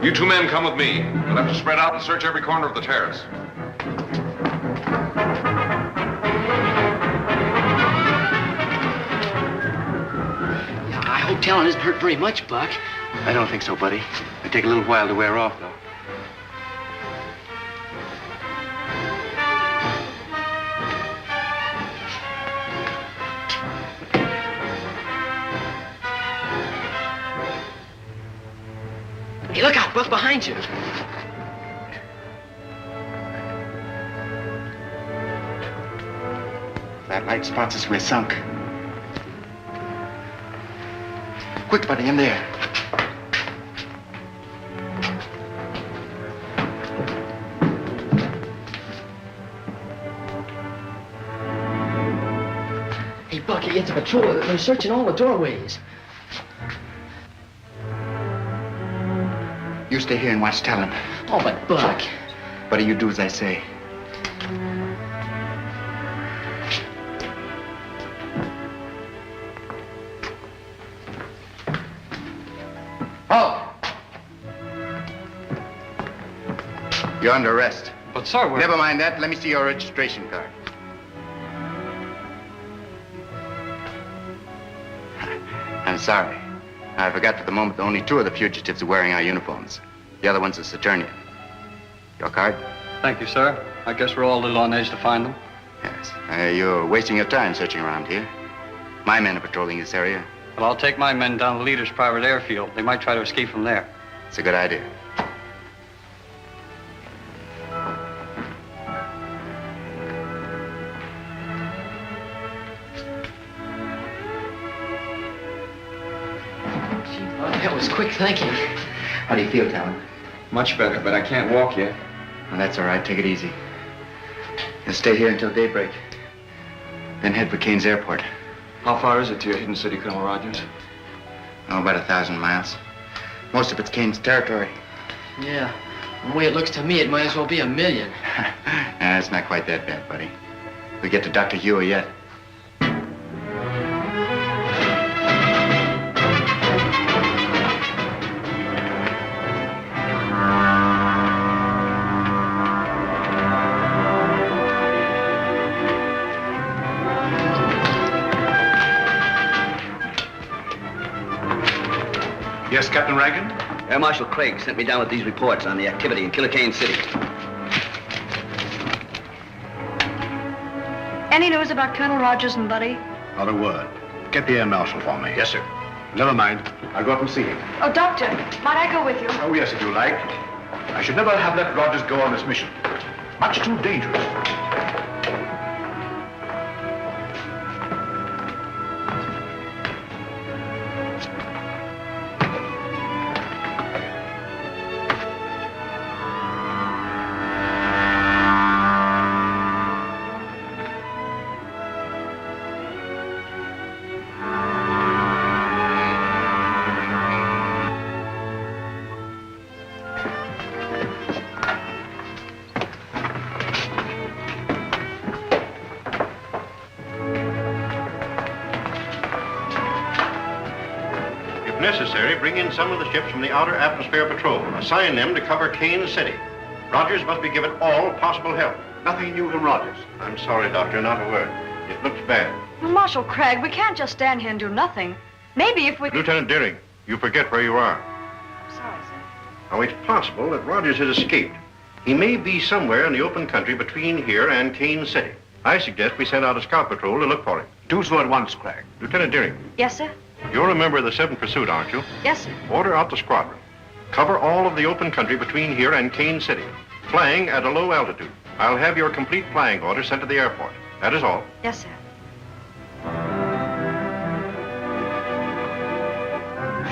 You two men come with me. We'll have to spread out and search every corner of the terrace. Yeah, I hope Talon isn't hurt very much, Buck. I don't think so, buddy. It'll take a little while to wear off, though. Hey, look out, Buck, behind you. That light spots us, we're sunk. Quick, buddy, in there. Hey, Buck, it's a patrol. They're searching all the doorways. You stay here and watch Talon. Oh, but Buck. Buddy, you do as I say. Oh! You're under arrest. But, sir, we're... Never mind that. Let me see your registration card. I'm sorry. I forgot for the moment that only two of the fugitives are wearing our uniforms. The other one's a Saturnian. Your card? Thank you, sir. I guess we're all a little on edge to find them. Yes. You're wasting your time searching around here. My men are patrolling this area. Well, I'll take my men down to the leader's private airfield. They might try to escape from there. It's a good idea. That was quick thinking. How do you feel, Talon? Much better, but I can't walk yet. Well, that's all right. Take it easy. You'll stay here until daybreak. Then head for Kane's airport. How far is it to your hidden city, Colonel Rogers? Oh, about 1,000 miles. Most of it's Kane's territory. Yeah. The way it looks to me, it might as well be 1,000,000. Nah, it's not quite that bad, buddy. We'll get to Dr. Huer yet. Yes, Captain Rankin? Air Marshal Craig sent me down with these reports on the activity in Killer Kane City. Any news about Colonel Rogers and Buddy? Not a word. Get the Air Marshal for me. Yes, sir. Never mind. I'll go up and see him. Oh, Doctor, might I go with you? Oh, yes, if you like. I should never have let Rogers go on this mission. Much too dangerous. Necessary, bring in some of the ships from the Outer Atmosphere Patrol. Assign them to cover Kane City. Rogers must be given all possible help. Nothing new from Rogers. I'm sorry, Doctor, not a word. It looks bad. Well, Marshal Craig, we can't just stand here and do nothing. Maybe if we could... Lieutenant Deering, you forget where you are. Sorry, sir. Now, it's possible that Rogers has escaped. He may be somewhere in the open country between here and Kane City. I suggest we send out a scout patrol to look for him. Do so at once, Craig. Lieutenant Deering, Yes, sir? you're a member of the 7th Pursuit, aren't you? Yes, sir. Order out the squadron. Cover all of the open country between here and Kane City. Flying at a low altitude. I'll have your complete flying order sent to the airport. That is all. Yes, sir.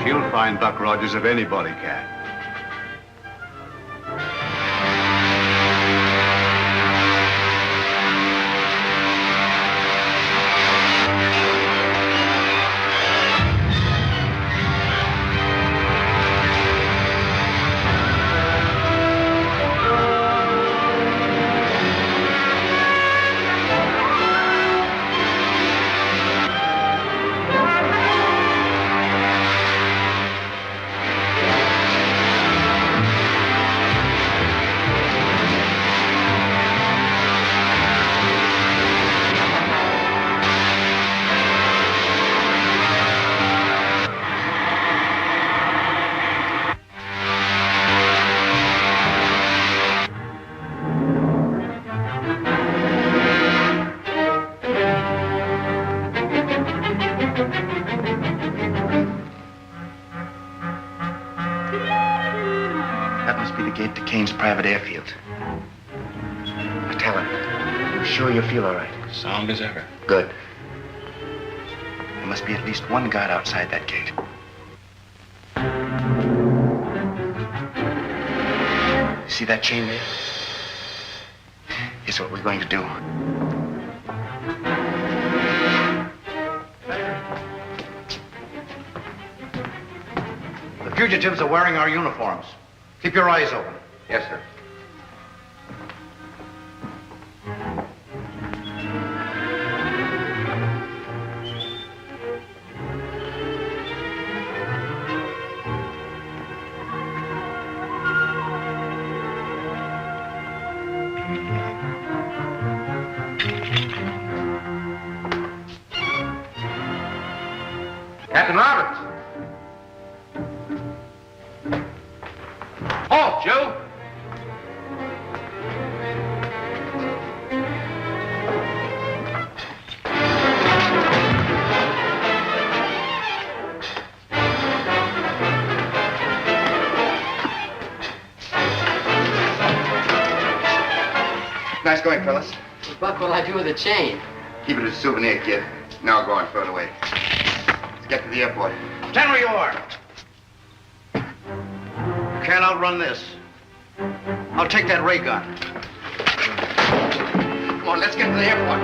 She'll find Buck Rogers if anybody can. Private airfield. Now, tell him. You sure you feel all right? Sound as ever. Good. There must be at least one guard outside that gate. See that chain there? Here's what we're going to do. The fugitives are wearing our uniforms. Keep your eyes open. Yes, sir. Captain Roberts. Halt, Joe! Nice going, fellas. Buck, what'll I do with the chain? Keep it as a souvenir, kid. Now go on, throw it away. Let's get to the airport. Stand where you are. You can't outrun this. I'll take that ray gun. Come on, let's get to the airport.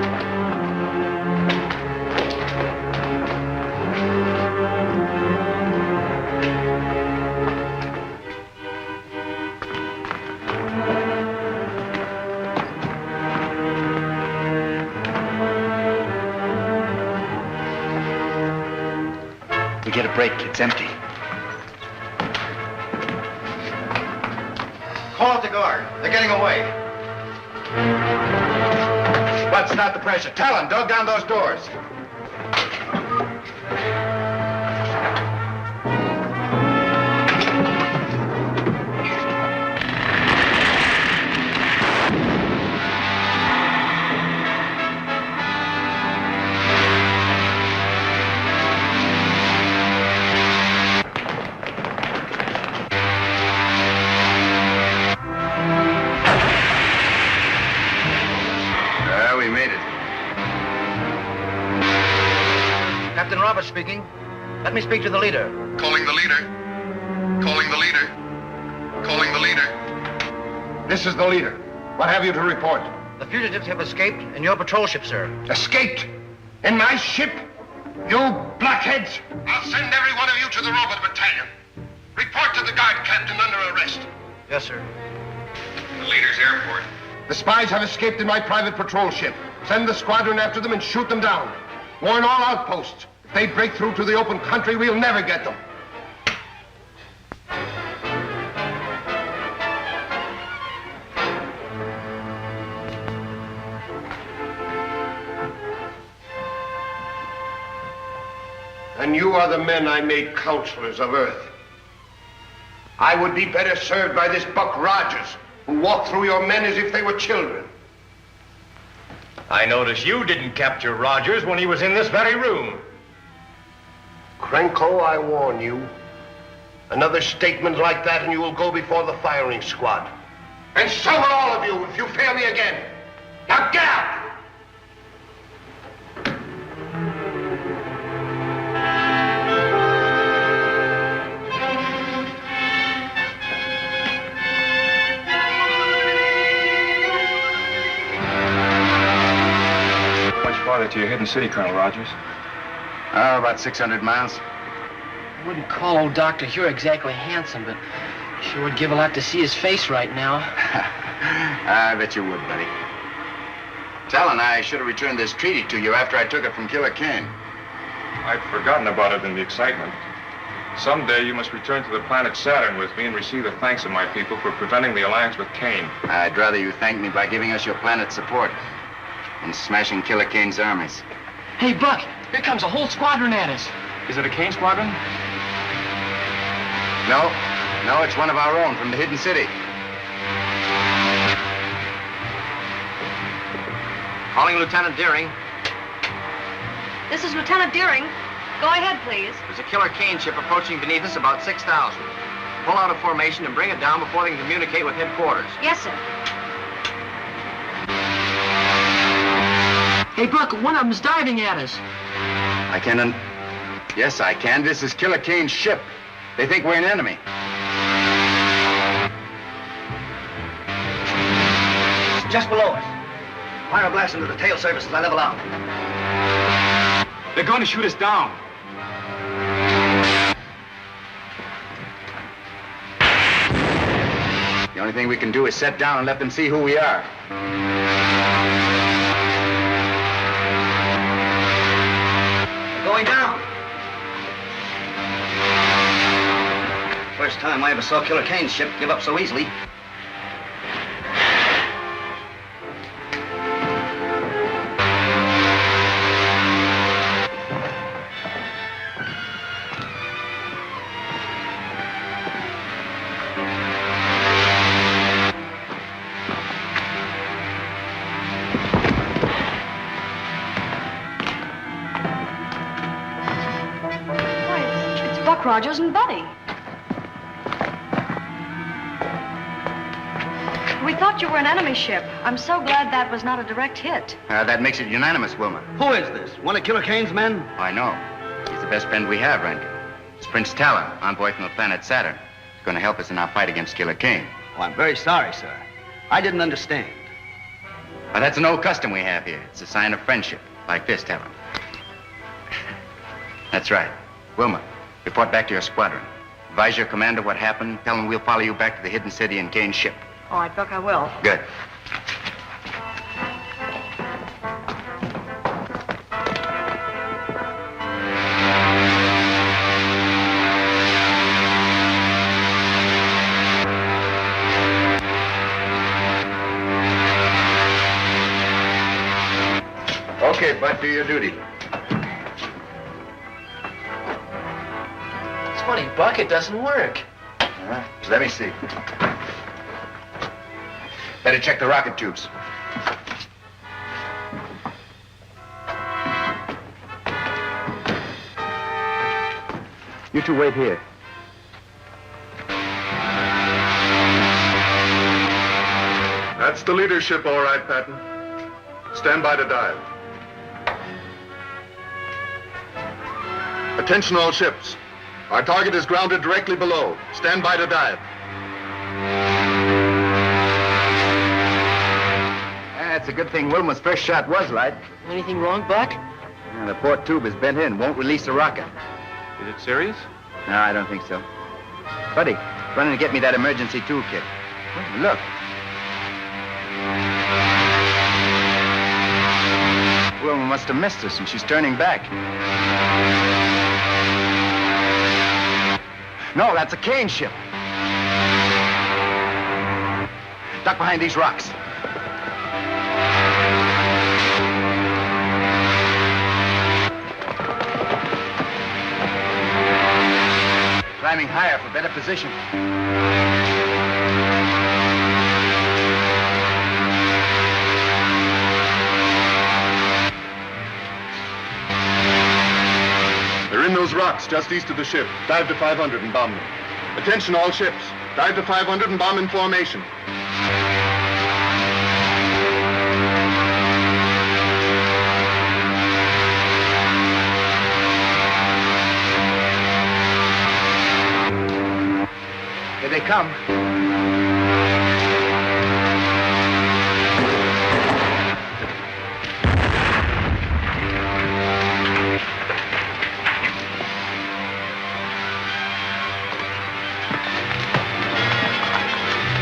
We get a break, it's empty. Call out the guard. They're getting away. Bud, start the pressure. Tell them, dug down those doors. speaking. Let me speak to the leader. Calling the leader. Calling the leader. Calling the leader. This is the leader. What have you to report? The fugitives have escaped in your patrol ship, sir. Escaped? In my ship? You blockheads! I'll send every one of you to the robot battalion. Report to the guard captain under arrest. Yes, sir. The leader's airport. The spies have escaped in my private patrol ship. Send the squadron after them and shoot them down. Warn all outposts. If they break through to the open country, we'll never get them. And you are the men I made counselors of Earth. I would be better served by this Buck Rogers, who walked through your men as if they were children. I notice you didn't capture Rogers when he was in this very room. Krenko, I warn you. Another statement like that and you will go before the firing squad. And so will all of you if you fail me again. Now get out! Farther to your hidden city, Colonel Rogers. Oh, about 600 miles. I wouldn't call old Dr. Huer exactly handsome, but sure would give a lot to see his face right now. I bet you would, buddy. Talon, I should have returned this treaty to you after I took it from Killer Kane. I'd forgotten about it in the excitement. Someday you must return to the planet Saturn with me and receive the thanks of my people for preventing the alliance with Kane. I'd rather you thank me by giving us your planet's support and smashing Killer Kane's armies. Hey, Buck, here comes a whole squadron at us. Is it a Kane squadron? No, it's one of our own from the hidden city. Calling Lieutenant Deering. This is Lieutenant Deering. Go ahead, please. There's a Killer Kane ship approaching beneath us about 6,000. Pull out a formation and bring it down before they can communicate with headquarters. Yes, sir. Hey, Buck, one of them's diving at us. I can. Yes, I can. This is Killer Kane's ship. They think we're an enemy. It's just below us. Fire a blast into the tail service as I level out. They're going to shoot us down. The only thing we can do is set down and let them see who we are. Going down. First time I ever saw Killer Kane's ship give up so easily. Rogers and Buddy. We thought you were an enemy ship. I'm so glad that was not a direct hit. That makes it unanimous, Wilma. Who is this? One of Killer Kane's men? I know. He's the best friend we have, Rankin. It's Prince Talon, envoy from the planet Saturn. He's going to help us in our fight against Killer Kane. Oh, I'm very sorry, sir. I didn't understand. Well, that's an old custom we have here. It's a sign of friendship, like this, Talon. That's right. Wilma, report back to your squadron. Advise your commander what happened. Tell him we'll follow you back to the hidden city in Kane's ship. All right, Buck, I will. Good. Okay, Bud, do your duty. It's funny, Buck, it doesn't work. Let me see. Better check the rocket tubes. You two wait here. That's the leadership, all right, Patton. Stand by to dive. Attention all ships. Our target is grounded directly below. Stand by to dive. It's a good thing Wilma's first shot was light. Anything wrong, Buck? The port tube is bent in, won't release the rocket. Is it serious? No, I don't think so. Buddy, run and get me that emergency toolkit. Look. Wilma must have missed us, and she's turning back. No, that's a Kane ship. Duck behind these rocks. Climbing higher for better position. They're in those rocks just east of the ship. Dive to 500 and bomb them. Attention all ships. Dive to 500 and bomb in formation. Here they come.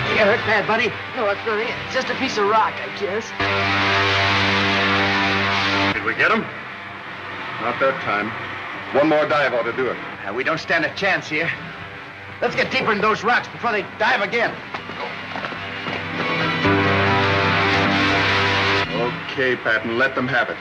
You got hurt bad, buddy? No, it's nothing. It's just a piece of rock, I guess. Did we get him? Not that time. One more dive ought to do it. We don't stand a chance here. Let's get deeper in those rocks before they dive again. Okay, Patton, let them have it.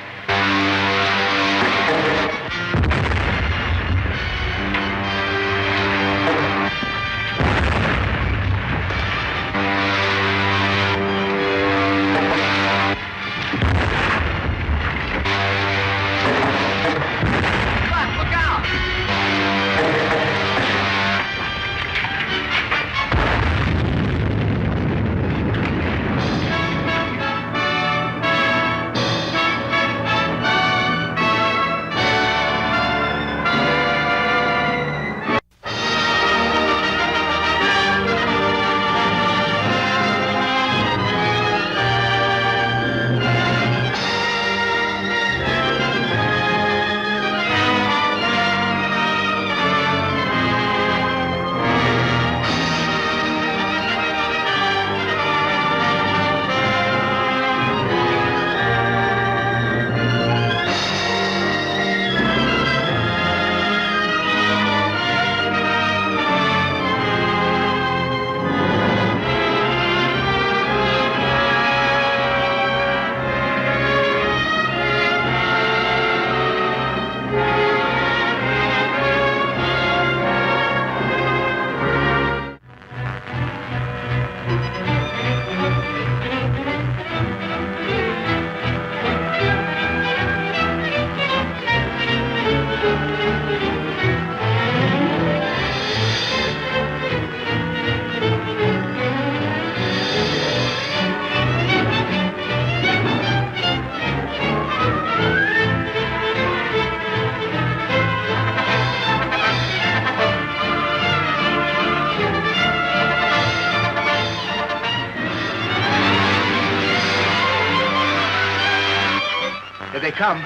Here they come.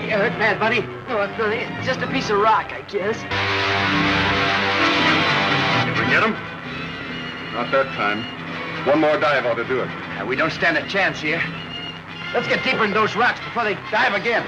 You hurt bad, buddy? No, it's nothing. It's just a piece of rock, I guess. Did we get him? Not that time. One more dive ought to do it. We don't stand a chance here. Let's get deeper in those rocks before they dive again.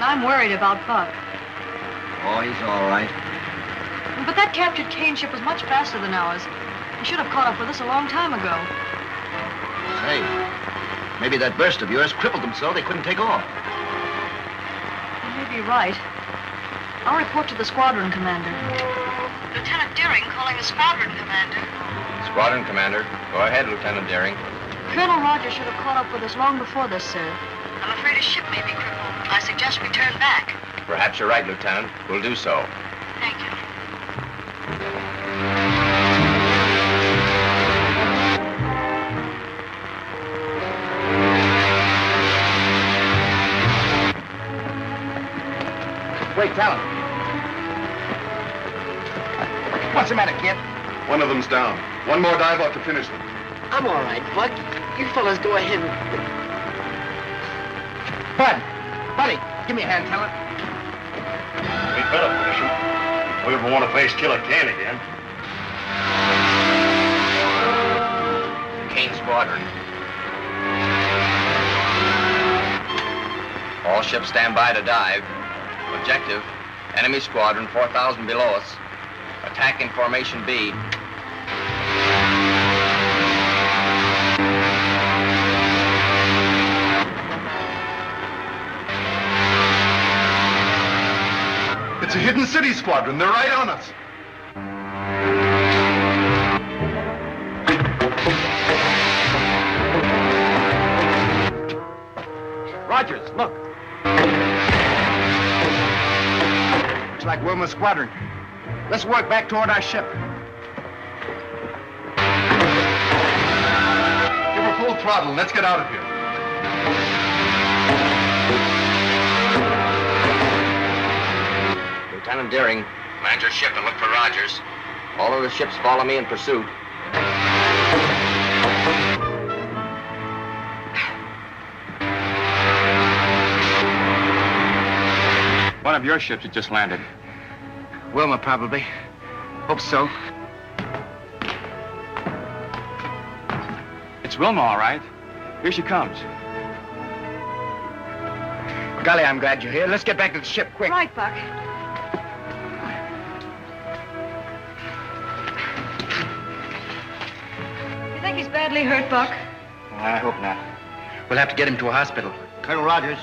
I'm worried about Buck. Oh, he's all right. But that captured Kane ship was much faster than ours. He should have caught up with us a long time ago. Say, maybe that burst of yours crippled them so they couldn't take off. Maybe be right. I'll report to the squadron commander. Lieutenant Deering calling the squadron commander. Squadron commander. Go ahead, Lieutenant Deering. Colonel Rogers should have caught up with us long before this, sir. I'm afraid his ship may be crippled. I suggest we turn back. Perhaps you're right, Lieutenant. We'll do so. Thank you. Wait, Talon. What's the matter, kid? One of them's down. One more dive ought to finish them. I'm all right, Buck. You fellas go ahead and... Buddy, give me a hand, Talon. We better finish him. We ever want to face Killer Kane again. Kane Squadron. All ships stand by to dive. Objective, enemy squadron 4,000 below us. Attack in formation B. It's a hidden city squadron. They're right on us. Rogers, look. Looks like Wilma's squadron. Let's work back toward our ship. Give her full throttle and let's get out of here. Lieutenant Deering, land your ship and look for Rogers. All of the ships follow me in pursuit. One of your ships had just landed. Wilma, probably. Hope so. It's Wilma, all right. Here she comes. Golly, I'm glad you're here. Let's get back to the ship, quick. Right, Buck. You think he's badly hurt, Buck? I hope not. We'll have to get him to a hospital. Colonel Rogers,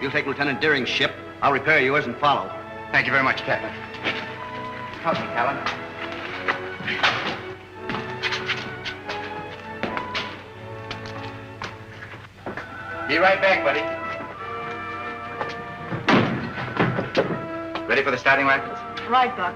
you'll take Lieutenant Deering's ship. I'll repair yours and follow. Thank you very much, Captain. Help me, Talon. Be right back, buddy. Ready for the starting rifles? Right, Buck.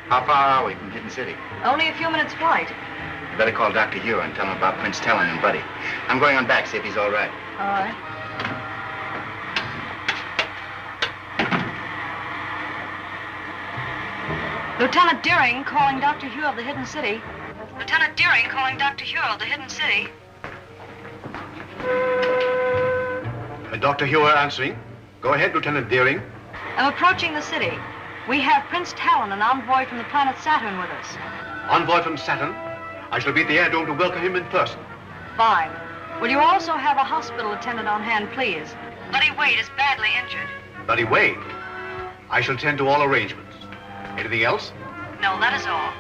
How far are we from Hidden City? Only a few minutes' flight. You better call Dr. Huer and tell him about Prince Talon and Buddy. I'm going on back, see if he's all right. All right. Lieutenant Deering calling Dr. Huer of the Hidden City. Lieutenant Deering calling Dr. Huer of the Hidden City. Dr. Huer answering. Go ahead, Lieutenant Deering. I'm approaching the city. We have Prince Talon, an envoy from the planet Saturn, with us. Envoy from Saturn. I shall be at the Airdrome to welcome him in person. Fine. Will you also have a hospital attendant on hand, please? Buddy Wade is badly injured. Buddy Wade. I shall tend to all arrangements. Anything else? No, that is all.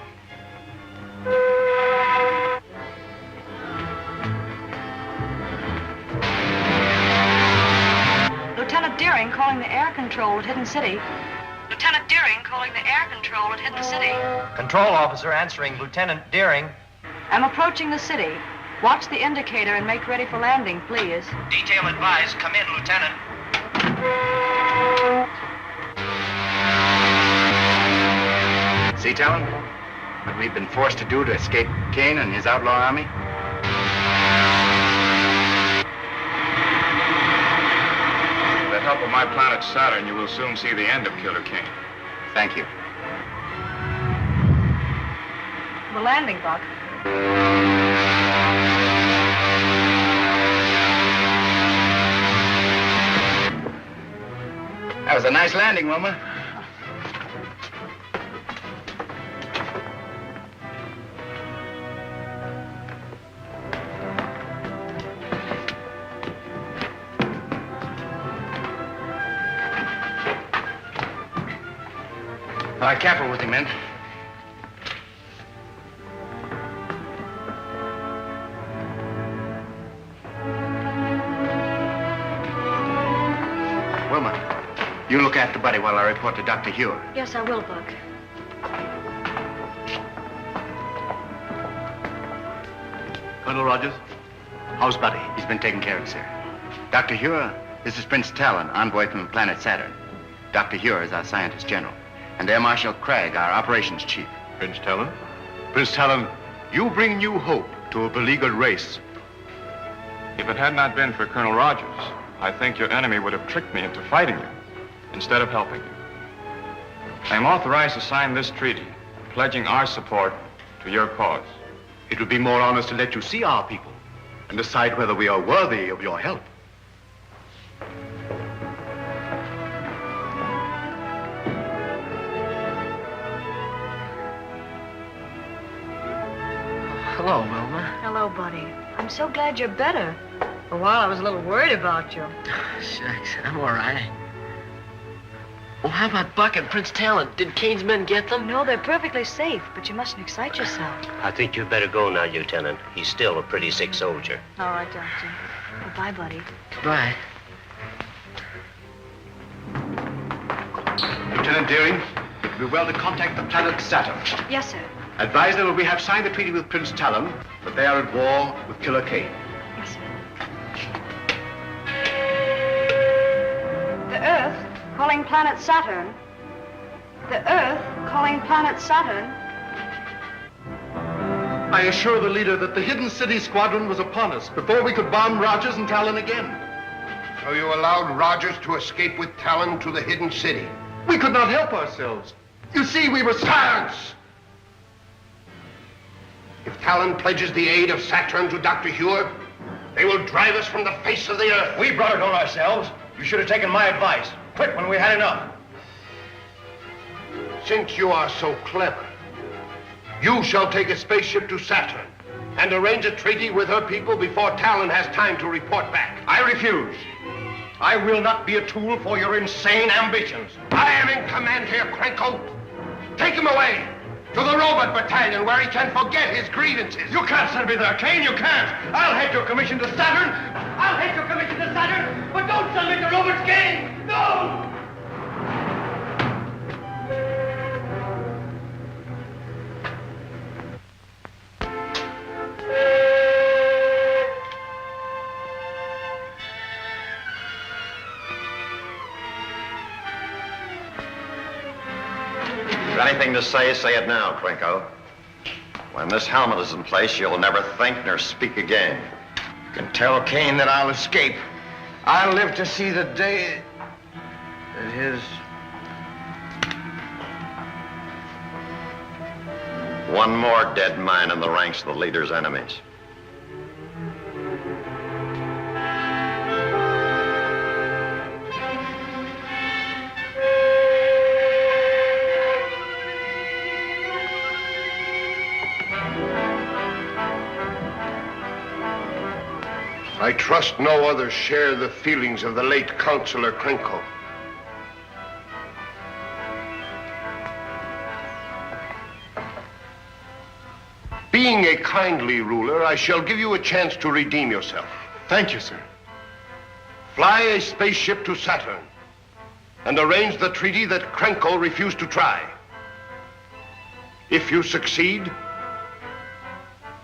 Lieutenant Deering calling the air control at Hidden City. Lieutenant Deering calling the air control at Hidden City. Control officer answering Lieutenant Deering. I'm approaching the city. Watch the indicator and make ready for landing, please. Detail advised. Come in, Lieutenant. See, Talon? What we've been forced to do to escape Kane and his outlaw army? With the help of my planet Saturn, you will soon see the end of Killer Kane. Thank you. We're landing, Buck. That was a nice landing, Wilma. All right, careful with him, men. Wilma, you look after Buddy while I report to Dr. Huer. Yes, I will, Buck. Colonel Rogers, how's Buddy? He's been taken care of, sir. Dr. Huer, this is Prince Talon, envoy from the planet Saturn. Dr. Huer is our scientist general, and Air Marshal Cragg, our operations chief. Prince Talon? Prince Talon, you bring new hope to a beleaguered race. If it had not been for Colonel Rogers, I think your enemy would have tricked me into fighting you instead of helping you. I am authorized to sign this treaty, pledging our support to your cause. It would be more honest to let you see our people and decide whether we are worthy of your help. Hello, Wilma. Hello, buddy. I'm so glad you're better. For a while, I was a little worried about you. Shucks, I'm all right. Well, how about Buck and Prince Talon? Did Kane's men get them? No, they're perfectly safe, but you mustn't excite yourself. I think you'd better go now, Lieutenant. He's still a pretty sick soldier. All right, Doctor. Goodbye, buddy. Goodbye. Lieutenant Deering, it would be well to contact the planet Saturn. Yes, sir. Advise them that we have signed the treaty with Prince Talon, but they are at war with Killer Kane. Yes, sir. The Earth calling planet Saturn. The Earth calling planet Saturn. I assure the leader that the Hidden City Squadron was upon us before we could bomb Rogers and Talon again. So you allowed Rogers to escape with Talon to the Hidden City? We could not help ourselves. You see, we were... Silence! If Talon pledges the aid of Saturn to Dr. Huer, they will drive us from the face of the earth. We brought it on ourselves. You should have taken my advice. Quit when we had enough. Since you are so clever, you shall take a spaceship to Saturn and arrange a treaty with her people before Talon has time to report back. I refuse. I will not be a tool for your insane ambitions. I am in command here, Krenko. Take him away to the robot battalion where he can forget his grievances. You can't send me there, Kane. You can't. I'll head your commission to Saturn. I'll head your commission to Saturn. But don't send me to Robert's Kane. No! Anything to say it now, Krenko. When this helmet is in place, you'll never think nor speak again. You can tell Kane that I'll escape. I'll live to see the day that his... One more dead man in the ranks of the leader's enemies. I trust no others share the feelings of the late Counselor Krenko. Being a kindly ruler, I shall give you a chance to redeem yourself. Thank you, sir. Fly a spaceship to Saturn and arrange the treaty that Krenko refused to try. If you succeed,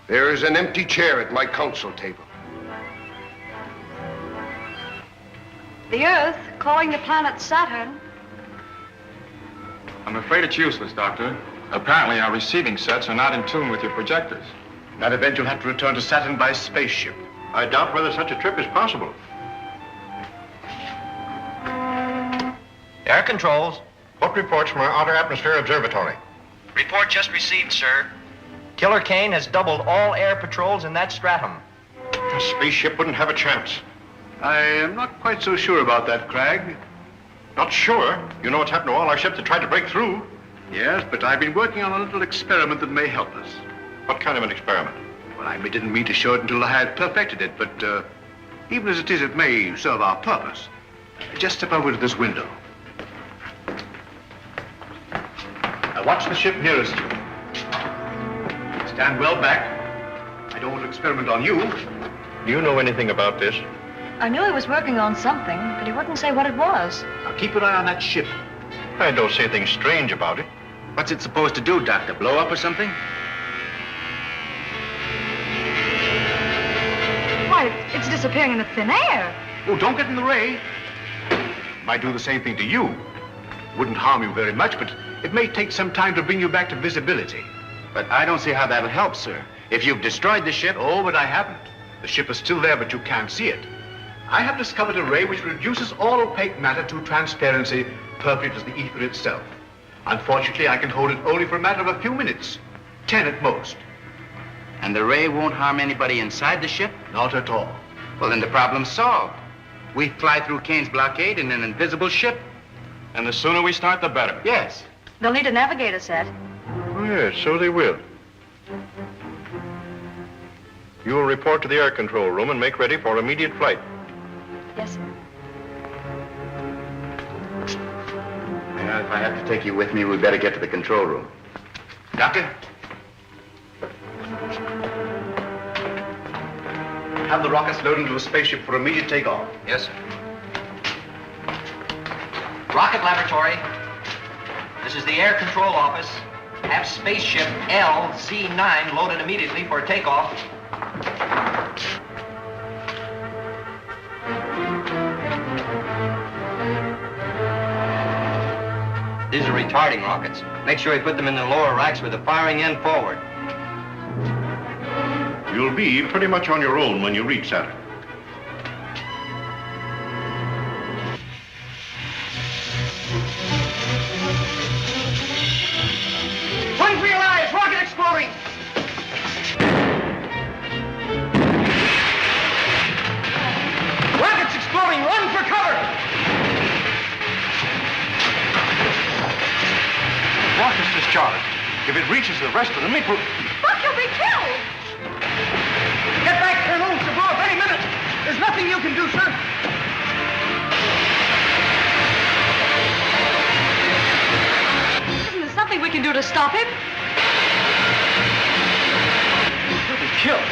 there is an empty chair at my council table. The Earth calling the planet Saturn. I'm afraid it's useless, Doctor. Apparently our receiving sets are not in tune with your projectors. In that event, you'll have to return to Saturn by spaceship. I doubt whether such a trip is possible. Air controls. What reports from our Outer Atmosphere Observatory? Report just received, sir. Killer Kane has doubled all air patrols in that stratum. A spaceship wouldn't have a chance. I am not quite so sure about that, Cragg. Not sure? You know what's happened to all our ships that tried to break through? Yes, but I've been working on a little experiment that may help us. What kind of an experiment? Well, I didn't mean to show it until I had perfected it, but even as it is, it may serve our purpose. Just step over to this window. Now watch the ship nearest you. Stand well back. I don't want to experiment on you. Do you know anything about this? I knew he was working on something, but he wouldn't say what it was. Now keep an eye on that ship. I don't see anything strange about it. What's it supposed to do, Doctor? Blow up or something? Why, it's disappearing in the thin air. Oh, don't get in the ray. Might do the same thing to you. Wouldn't harm you very much, but it may take some time to bring you back to visibility. But I don't see how that'll help, sir. If you've destroyed the ship... Oh, but I haven't. The ship is still there, but you can't see it. I have discovered a ray which reduces all opaque matter to transparency, perfect as the ether itself. Unfortunately, I can hold it only for a matter of a few minutes. 10 at most. And the ray won't harm anybody inside the ship? Not at all. Well, then the problem's solved. We fly through Kane's blockade in an invisible ship. And the sooner we start, the better. Yes. They'll need a navigator set. Oh, yes, so they will. You will report to the air control room and make ready for immediate flight. Yes, sir. Yeah, if I have to take you with me, we'd better get to the control room. Doctor? Have the rockets loaded into a spaceship for immediate takeoff. Yes, sir. Rocket laboratory. This is the air control office. Have spaceship LZ9 loaded immediately for takeoff. These are retarding rockets. Make sure you put them in the lower racks with the firing end forward. You'll be pretty much on your own when you reach Saturn. Run for your lives! Rocket exploding! Rockets exploding! Run for cover! Rocket's discharged. If it reaches the rest of them, it will... Buck, you'll be killed! Get back, Colonel! It's a blow up any minute! There's nothing you can do, sir! Isn't there something we can do to stop him? He'll be killed.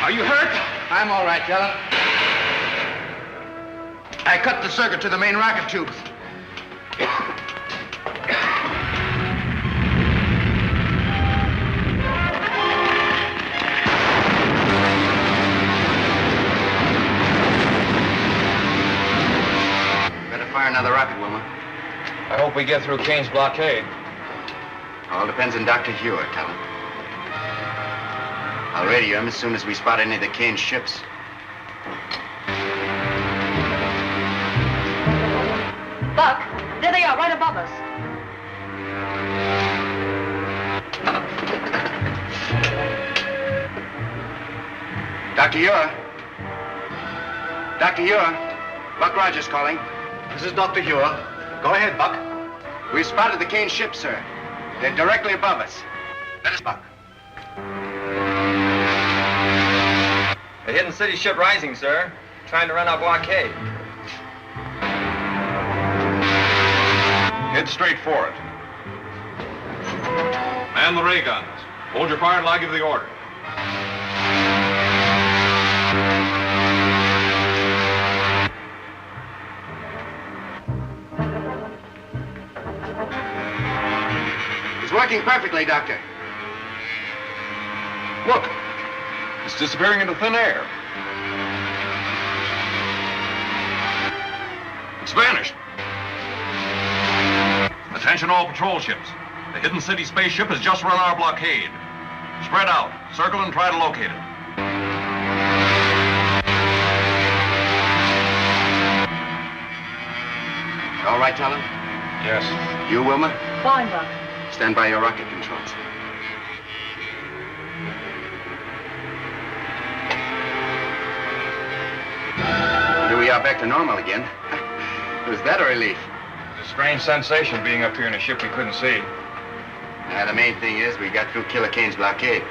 Are you hurt? I'm all right, Dillon. I cut the circuit to the main rocket tubes. Better fire another rocket, Wilma. I hope we get through Kane's blockade. All depends on Dr. Huer, Talon. I'll radio him as soon as we spot any of the Kane ships. Buck, there they are, right above us. Dr. Huer? Dr. Huer? Buck Rogers calling. This is Dr. Huer. Go ahead, Buck. We've spotted the Kane ships, sir. They're directly above us. That is Buck. A hidden city ship rising, sir. Trying to run our blockade. Head straight for it. Man the ray guns. Hold your fire until I give the order. It's working perfectly, Doctor. Look, it's disappearing into thin air. It's vanished. Attention all patrol ships. The hidden city spaceship has just run our blockade. Spread out, circle and try to locate it. All right, Talon? Yes. You, Wilma? Fine, Buck. Stand by your rocket controls. Here we are back to normal again. Was that a relief? It's a strange sensation being up here in a ship we couldn't see. The main thing is we got through Killer Kane's blockade.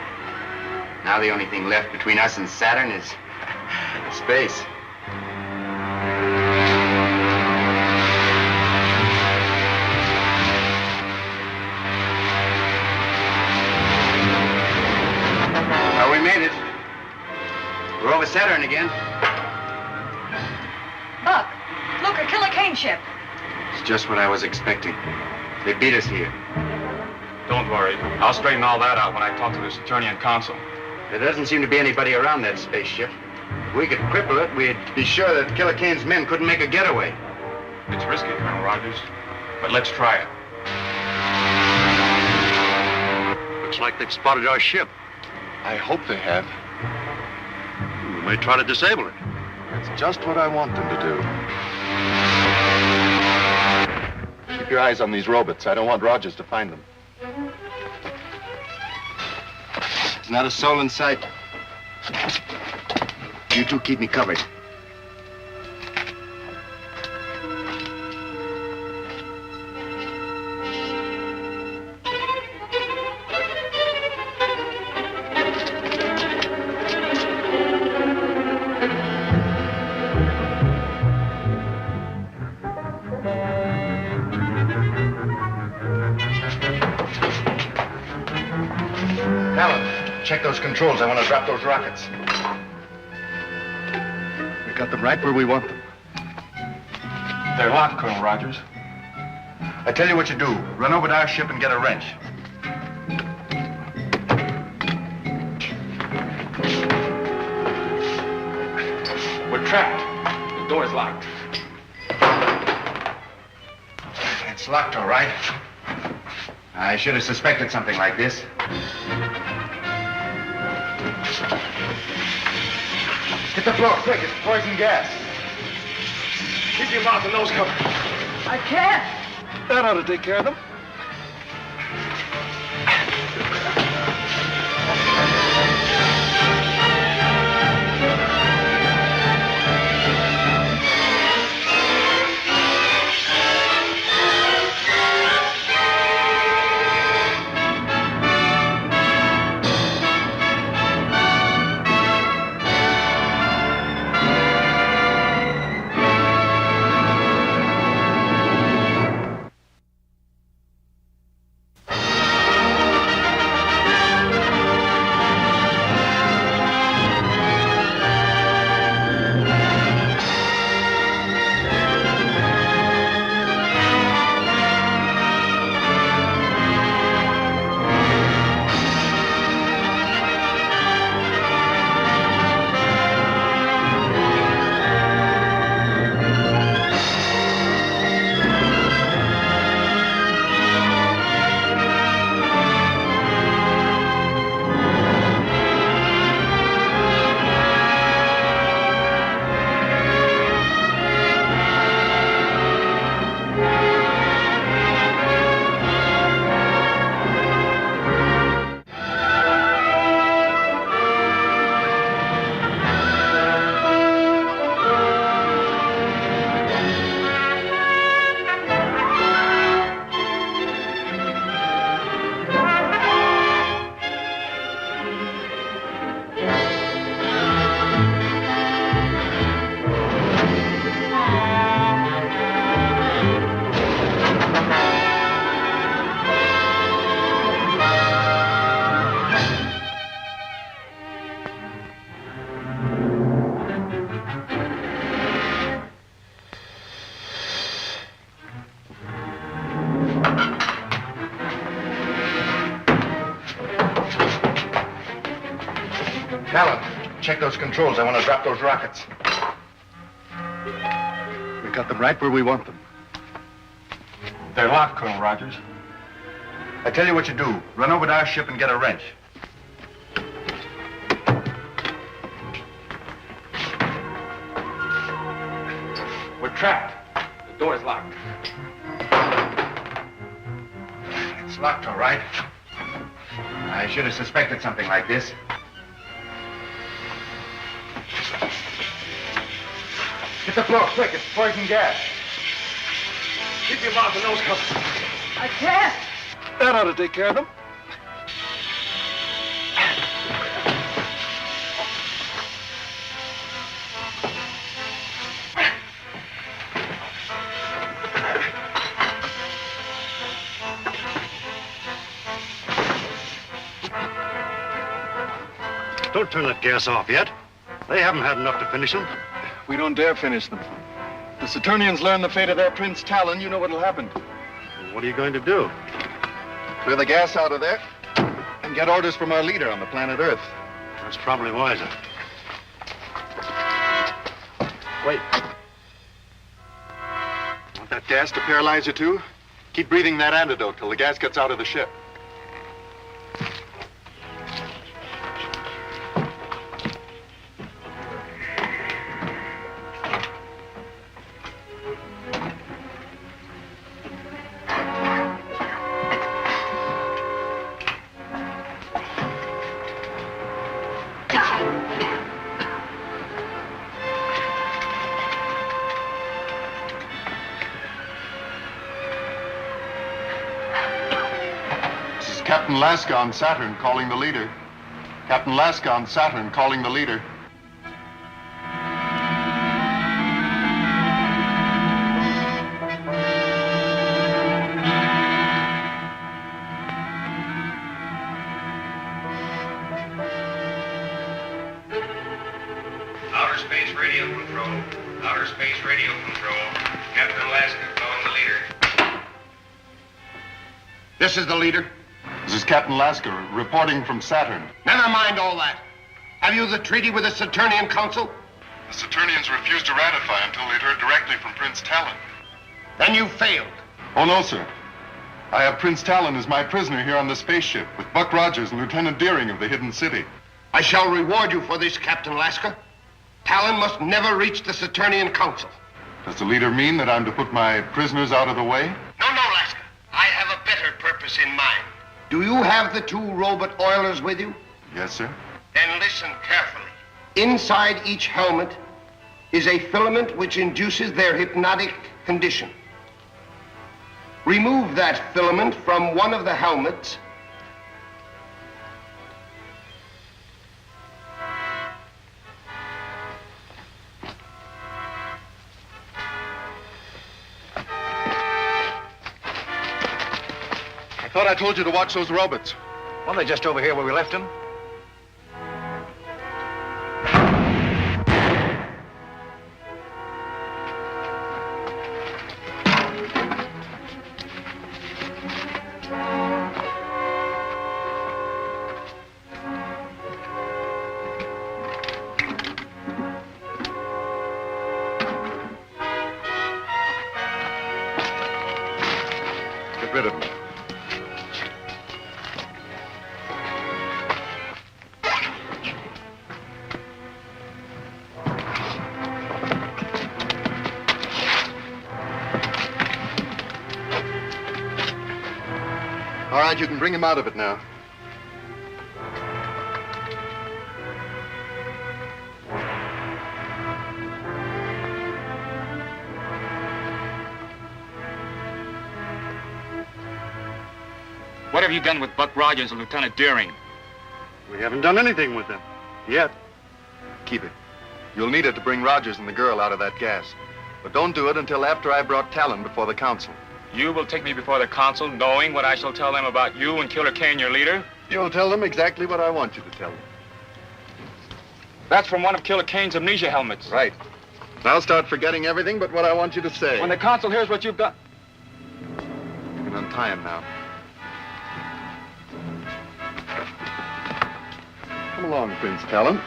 Now the only thing left between us and Saturn is space. Saturn again. Buck, look, a Killer Kane ship. It's just what I was expecting. They beat us here. Don't worry. I'll straighten all that out when I talk to the Saturnian consul. There doesn't seem to be anybody around that spaceship. If we could cripple it, we'd be sure that Killer Kane's men couldn't make a getaway. It's risky, Colonel Rogers, but let's try it. Looks like they've spotted our ship. I hope they have. We may try to disable it. That's just what I want them to do. Keep your eyes on these robots. I don't want Rogers to find them. There's not a soul in sight. You two keep me covered. Check those controls. I want to drop those rockets. We got them right where we want them. They're locked, Colonel Rogers. I tell you what you do. Run over to our ship and get a wrench. We're trapped. The door is locked. It's locked, all right. I should have suspected something like this. Hit the floor, quick. It's poison gas. Keep your mouth and nose covered. I can't. That ought to take care of them. Talon, check those controls. I want to drop those rockets. We got them right where we want them. They're locked, Colonel Rogers. I tell you what you do. Run over to our ship and get a wrench. We're trapped. The door is locked. It's locked, all right. I should have suspected something like this. Hit the floor, quick. It's poison gas. Keep your mouth and nose covered. I can't. That ought to take care of them. Don't turn that gas off yet. They haven't had enough to finish them. We don't dare finish them. The Saturnians learn the fate of their Prince Talon, you know what'll happen. What are you going to do? Clear the gas out of there and get orders from our leader on the planet Earth. That's probably wiser. Wait. Want that gas to paralyze you too? Keep breathing that antidote till the gas gets out of the ship. Captain Laska on Saturn calling the leader. Captain Laska on Saturn calling the leader. Outer Space Radio Control. Outer Space Radio Control. Captain Laska calling the leader. This is the leader. This is Captain Laska reporting from Saturn. Never mind all that. Have you the treaty with the Saturnian Council? The Saturnians refused to ratify until they'd heard directly from Prince Talon. Then you failed. Oh, no, sir. I have Prince Talon as my prisoner here on the spaceship with Buck Rogers and Lieutenant Deering of the Hidden City. I shall reward you for this, Captain Laska. Talon must never reach the Saturnian Council. Does the leader mean that I'm to put my prisoners out of the way? No, Laska. I have a better purpose in mind. Do you have the two robot oilers with you? Yes, sir. Then listen carefully. Inside each helmet is a filament which induces their hypnotic condition. Remove that filament from one of the helmets I thought I told you to watch those robots. Well, they're just over here where we left them. Get rid of them. All right, you can bring him out of it now. What have you done with Buck Rogers and Lieutenant Deering? We haven't done anything with them. Yet. Keep it. You'll need it to bring Rogers and the girl out of that gas. But don't do it until after I brought Talon before the council. You will take me before the council, knowing what I shall tell them about you and Killer Kane, your leader? You'll tell them exactly what I want you to tell them. That's from one of Killer Kane's amnesia helmets. Right. I'll start forgetting everything but what I want you to say. When the council hears what you've done... You can untie him now. Come along, Prince Talon.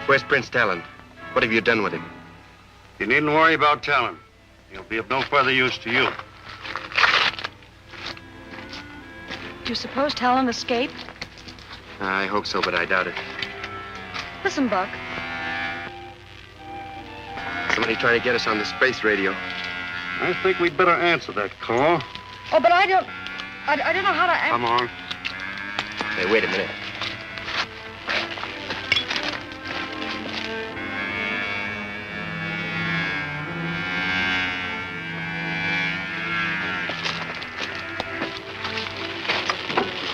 Where's Prince Talon? What have you done with him? You needn't worry about Talon. He'll be of no further use to you. Do you suppose Talon escaped? I hope so, but I doubt it. Listen, Buck. Somebody trying to get us on the space radio. I think we'd better answer that call. Oh, but I don't know how to... Come on. Hey, wait a minute.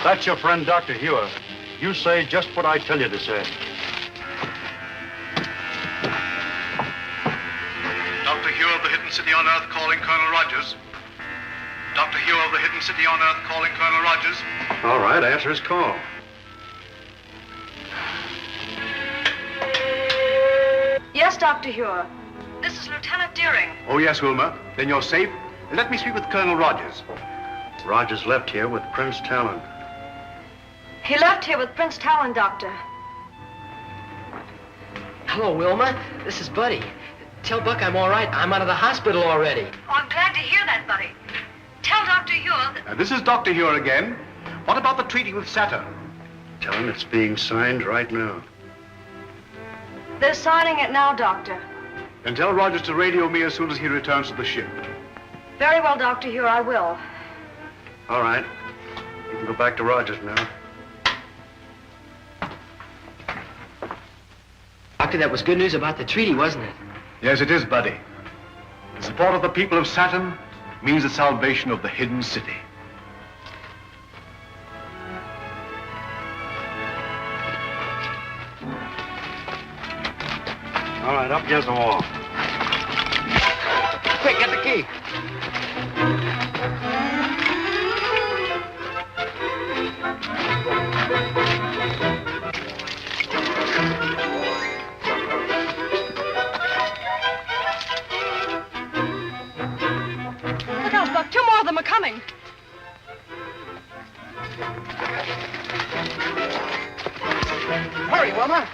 That's your friend, Dr. Huer. You say just what I tell you to say. Dr. Huer of the Hidden City on Earth calling Colonel Rogers. Dr. Huer of the Hidden City on Earth calling Colonel Rogers. All right, answer his call. Yes, Dr. Huer. This is Lieutenant Deering. Oh, yes, Wilma. Then you're safe. Let me speak with Colonel Rogers. Rogers left here with Prince Talon. He left here with Prince Talon, Doctor. Hello, Wilma. This is Buddy. Tell Buck I'm all right. I'm out of the hospital already. Oh, I'm glad to hear that, Buddy. Tell Dr. Huer that... This is Dr. Huer again. What about the treaty with Saturn? Tell him it's being signed right now. They're signing it now, Doctor. Then tell Rogers to radio me as soon as he returns to the ship. Very well, Dr. Huer, I will. All right. You can go back to Rogers now. Doctor, that was good news about the treaty, wasn't it? Yes, it is, Buddy. The support of the people of Saturn means the salvation of the Hidden City. All right, up against the wall. Quick, get the key. Look out, Buck. Two more of them are coming. Hurry, Wilma.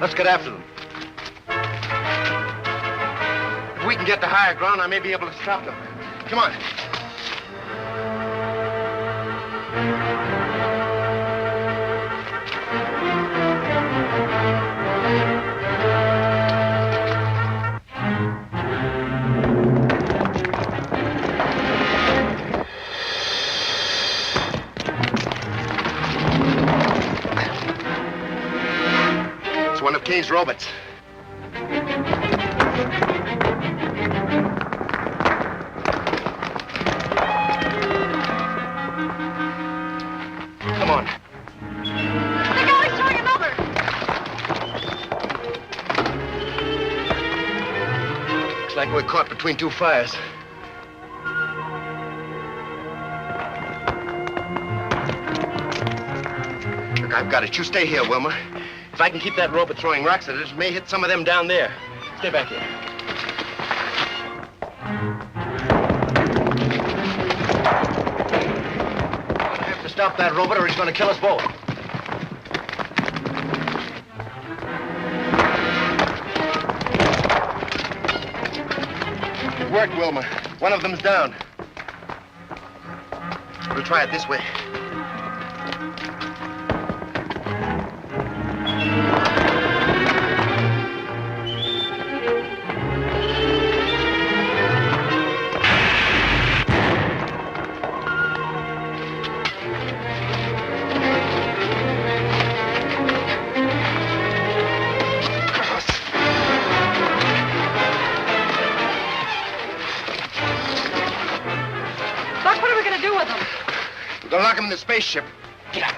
Let's get after them. If we can get to higher ground, I may be able to stop them. Come on. It's one of Kane's robots. Come on. The guy's throwing another. Looks like we're caught between two fires. Look, I've got it. You stay here, Wilma. If I can keep that robot throwing rocks at it, it may hit some of them down there. Stay back here. I have to stop that robot or he's going to kill us both. It worked, Wilma. One of them's down. We'll try it this way. Buck, what are we going to do with them? We're going to lock him in the spaceship. Get out.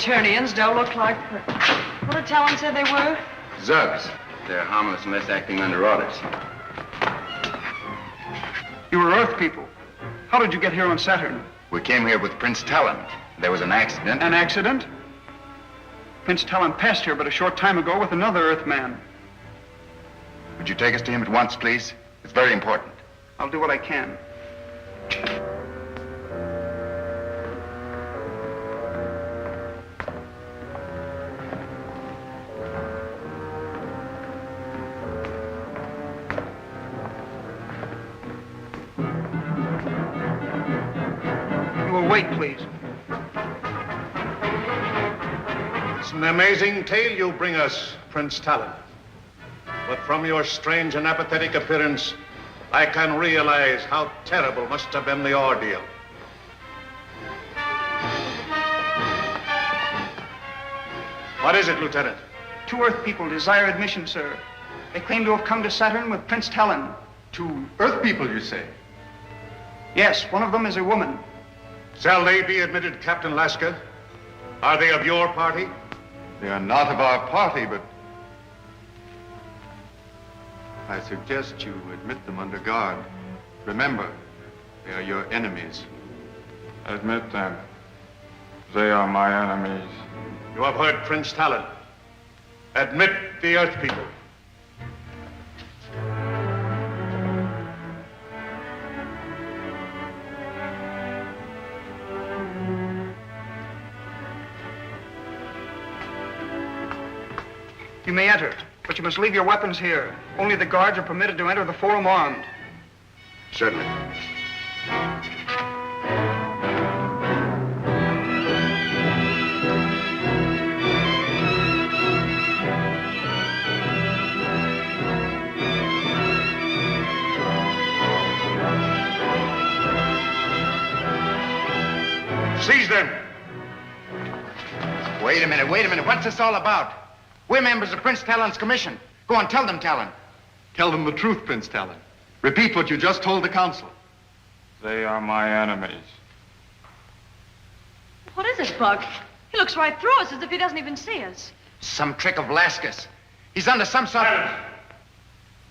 Saturnians don't look like... What did Talon say they were? Zugs. They're harmless unless acting under orders. You were Earth people. How did you get here on Saturn? We came here with Prince Talon. There was an accident. An accident? Prince Talon passed here but a short time ago with another Earthman. Would you take us to him at once, please? It's very important. I'll do what I can. You will wait, please. It's an amazing tale you bring us, Prince Talon. But from your strange and apathetic appearance, I can realize how terrible must have been the ordeal. What is it, Lieutenant? 2 Earth people desire admission, sir. They claim to have come to Saturn with Prince Talon. 2 Earth people, you say? Yes, one of them is a woman. Shall they be admitted, Captain Lasker? Are they of your party? They are not of our party, but I suggest you admit them under guard. Remember, they are your enemies. Admit them. They are my enemies. You have heard Prince Talon. Admit the Earth people. You may enter, but you must leave your weapons here. Only the guards are permitted to enter the forum armed. Certainly. Seize them! Wait a minute. What's this all about? We're members of Prince Talon's commission. Go on, tell them, Talon. Tell them the truth, Prince Talon. Repeat what you just told the council. They are my enemies. What is it, Buck? He looks right through us as if he doesn't even see us. Some trick of Lasker's. He's under some sort of...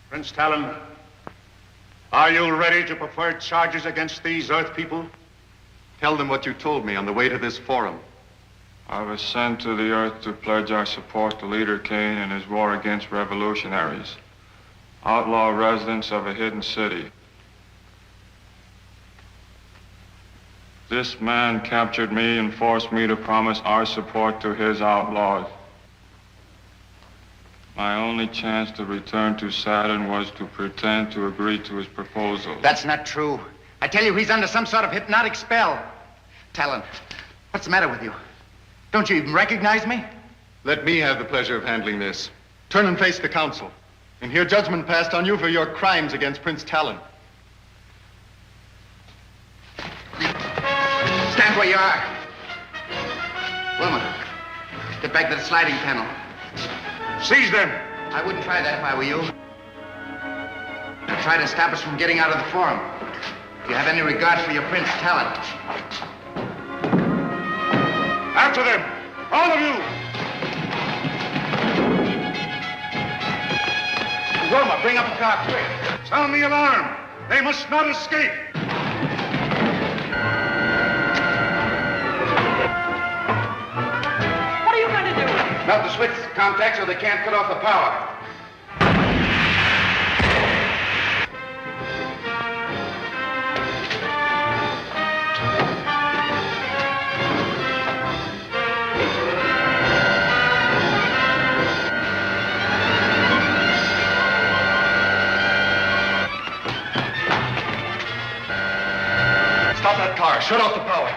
Prince Talon, are you ready to prefer charges against these Earth people? Tell them what you told me on the way to this forum. I was sent to the Earth to pledge our support to Leader Kane in his war against revolutionaries, outlaw residents of a hidden city. This man captured me and forced me to promise our support to his outlaws. My only chance to return to Saturn was to pretend to agree to his proposal. That's not true. I tell you, he's under some sort of hypnotic spell. Talon, what's the matter with you? Don't you even recognize me? Let me have the pleasure of handling this. Turn and face the council, and hear judgment passed on you for your crimes against Prince Talon. Stand where you are. Wilma, get back to the sliding panel. Seize them! I wouldn't try that if I were you. I'd try to stop us from getting out of the forum. If you have any regard for your Prince Talon. After them! All of you! Wilma, bring up a car, quick. Sound the alarm! They must not escape! What are you going to do? Melt the switch contact so they can't cut off the power. Stop that car. Shut off the power.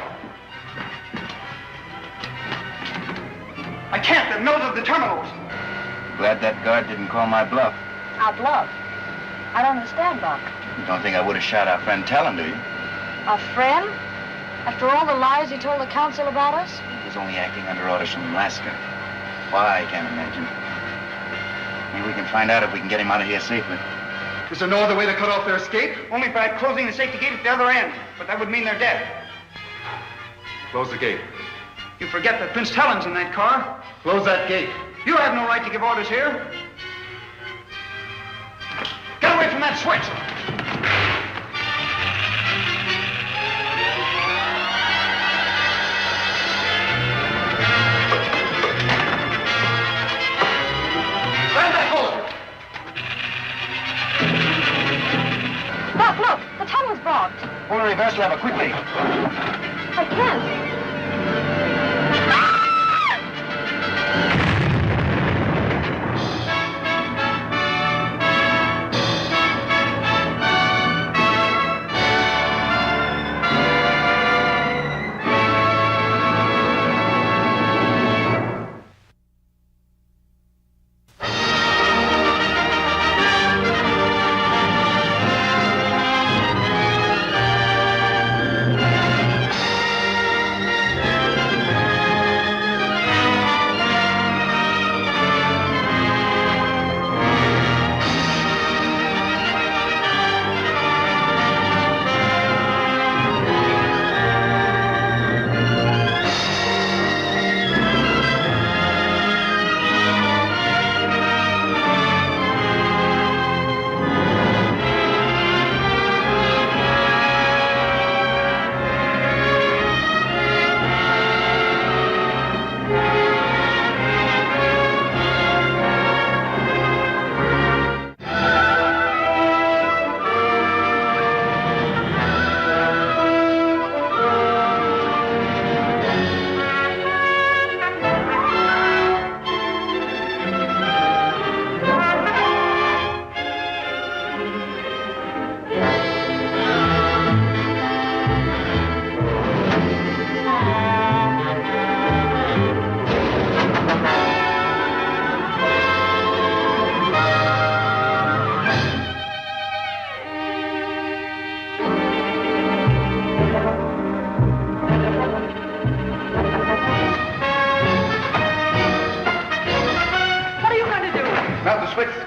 I can't. They've melted the terminals. Glad that guard didn't call my bluff. Our bluff? I don't understand, Buck. You don't think I would have shot our friend Talon, do you? Our friend? After all the lies he told the council about us? He was only acting under orders from Lasker. Why, I can't imagine. Maybe we can find out if we can get him out of here safely. Is there no other way to cut off their escape? Only by closing the safety gate at the other end. But that would mean they're dead. Close the gate. You forget that Prince Talon's in that car. Close that gate. You have no right to give orders here. Get away from that switch. Stand back, hold it. Doc, look, the tunnel's blocked. Pull the reverse lever, quickly. I can't.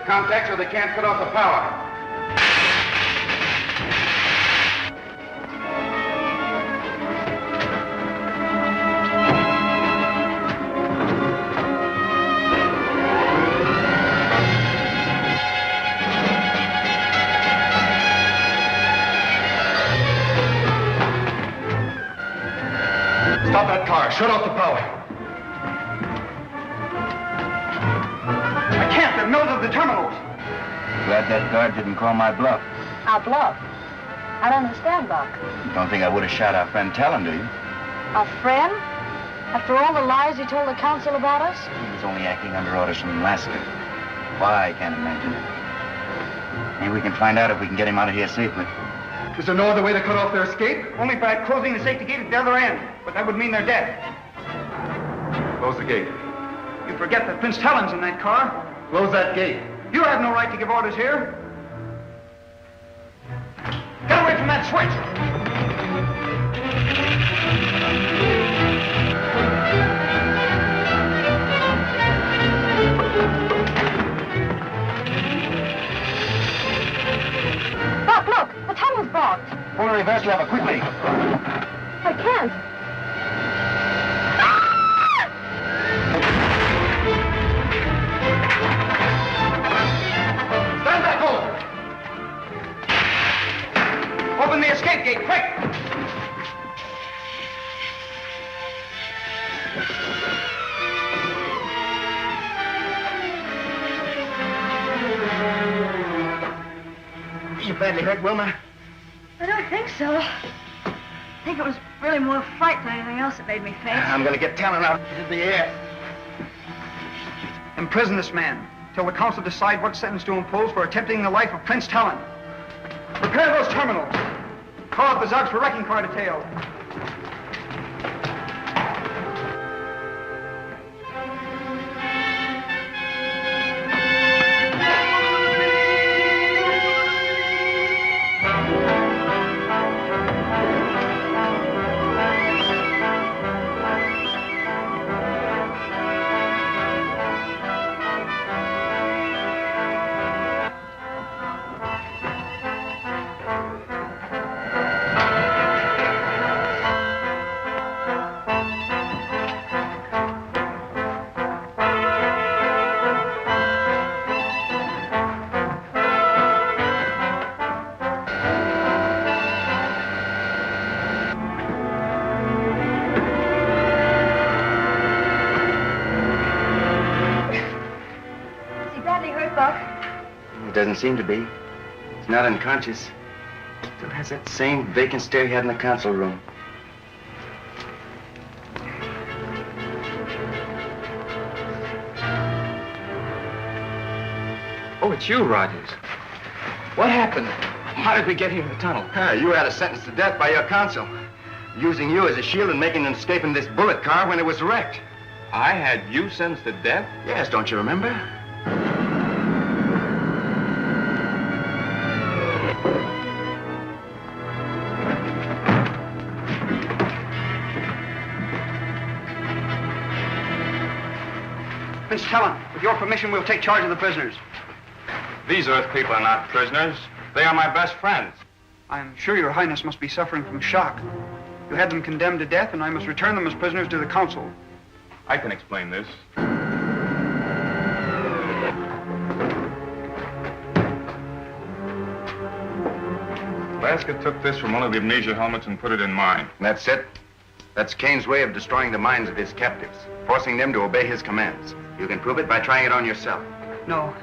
Contact so they can't cut off the power. Stop that car. Shut off the power. I can't. They're milled at the terminals. Glad that guard didn't call my bluff. Our bluff? I don't understand, Doc. You don't think I would have shot our friend Talon, do you? Our friend? After all the lies he told the council about us? He was only acting under orders from Alaska. Why, I can't imagine. Maybe we can find out if we can get him out of here safely. Is there no other way to cut off their escape? Only by closing the safety gate at the other end. But that would mean they're dead. Close the gate. You forget that Prince Talon's in that car. Close that gate. You have no right to give orders here. Get away from that switch. Doc, look, the tunnel's blocked. Pull the reverse lever, quickly. I can't. Stand back, hold. Open the escape gate, quick! You badly hurt, Wilma? I don't think so. I think it was really more fright than anything else that made me faint. I'm gonna get Talon out into the air. Imprison this man till the council decide what sentence to impose for attempting the life of Prince Talon. Prepare those terminals. Call up the Zogs for wrecking car detail. Buck? He doesn't seem to be. He's not unconscious. Still has that same vacant stare he had in the council room. Oh, it's you, Rogers. What happened? How did we get here in the tunnel? You had a sentence to death by your counsel. Using you as a shield and making an escape in this bullet car when it was wrecked. I had you sentenced to death? Yes, don't you remember? Prince Talon, with your permission, we'll take charge of the prisoners. These Earth people are not prisoners. They are my best friends. I'm sure your highness must be suffering from shock. You had them condemned to death, and I must return them as prisoners to the council. I can explain this. Alaska took this from one of the amnesia helmets and put it in mine. That's it. That's Kane's way of destroying the minds of his captives, forcing them to obey his commands. You can prove it by trying it on yourself. No.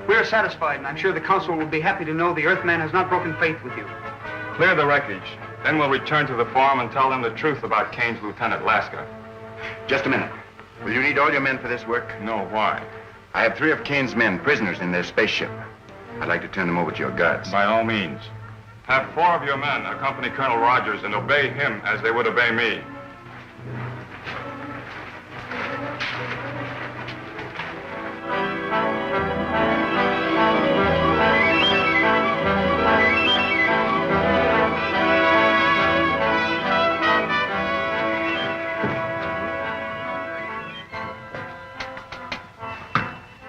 We're satisfied, and I'm sure the council will be happy to know the Earthman has not broken faith with you. Clear the wreckage. Then we'll return to the forum and tell them the truth about Kane's lieutenant, Laska. Just a minute. Will you need all your men for this work? No, why? I have 3 of Kane's men prisoners in their spaceship. I'd like to turn them over to your guards. By all means. Have 4 of your men accompany Colonel Rogers and obey him as they would obey me.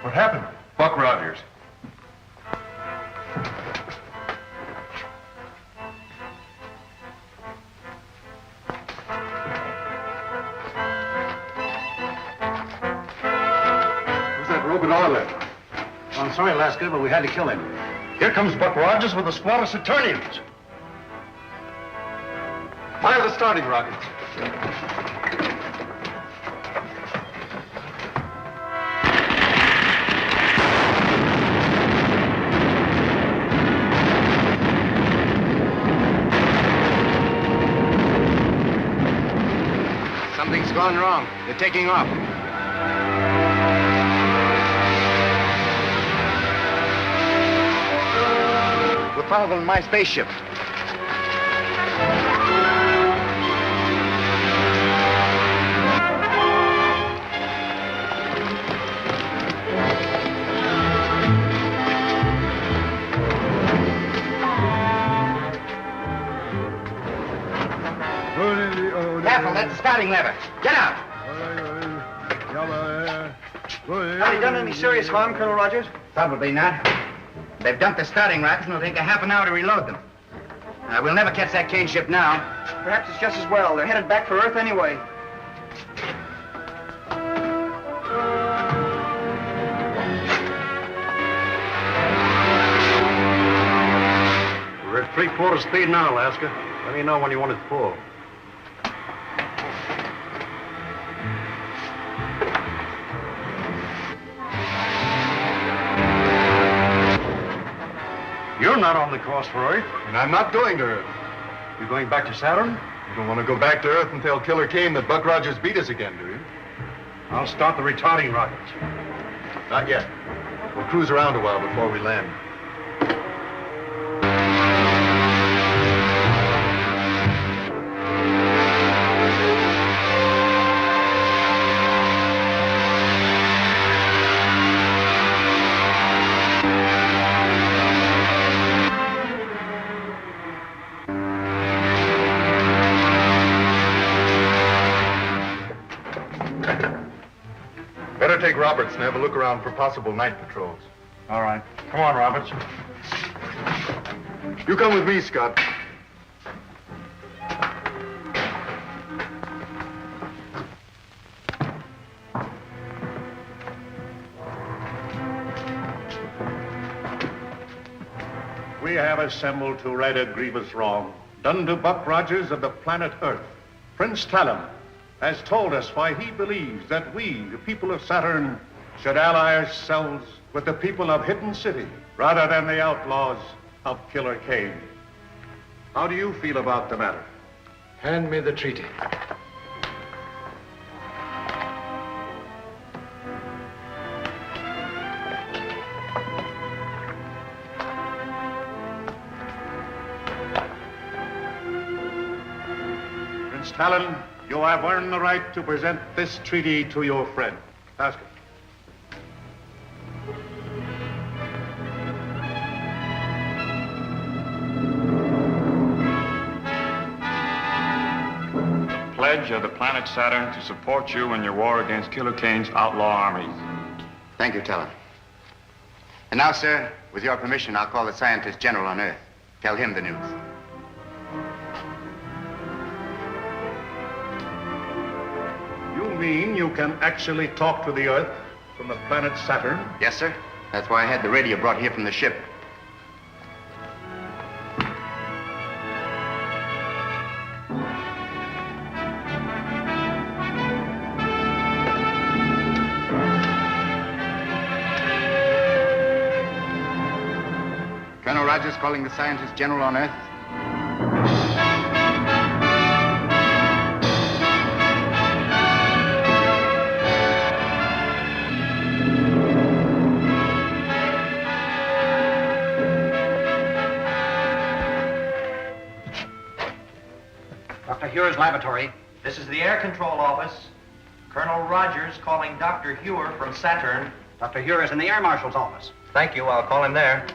What happened? Buck Rogers. Who's that robot Orlin? I'm sorry, Laska, but we had to kill him. Here comes Buck Rogers with a squad of Saturnians. Fire the starting rockets. Something's gone wrong. They're taking off. We'll follow them in my spaceship. Careful, that's the starting lever. Get out! Have they done any serious harm, Colonel Rogers? Probably not. They've dumped the starting rockets, and it'll take a half an hour to reload them. We'll never catch that Kane ship now. Perhaps it's just as well. They're headed back for Earth anyway. We're at 3/4 speed now, Alaska. Let me know when you want it full. You're not on the course for Earth. And I'm not going to Earth. You're going back to Saturn? You don't want to go back to Earth and tell Killer Kane that Buck Rogers beat us again, do you? I'll start the retarding rockets. Not yet. We'll cruise around a while before we land. Better take Roberts and have a look around for possible night patrols. All right. Come on, Roberts. You come with me, Scott. We have assembled to right a grievous wrong done to Buck Rogers of the planet Earth. Prince Talon has told us why he believes that we, the people of Saturn, should ally ourselves with the people of Hidden City rather than the outlaws of Killer Kane. How do you feel about the matter? Hand me the treaty. Prince Talon, you have earned the right to present this treaty to your friend. Ask him. Pledge of the planet Saturn to support you in your war against Killer Kane's outlaw armies. Thank you, Talon. And now, sir, with your permission, I'll call the scientist general on Earth. Tell him the news. You mean you can actually talk to the Earth from the planet Saturn? Yes, sir. That's why I had the radio brought here from the ship. Colonel Rogers calling the scientist general on Earth. Dr. Huer's laboratory. This is the air control office. Colonel Rogers calling Dr. Huer from Saturn. Dr. Huer is in the air marshal's office. Thank you. I'll call him there.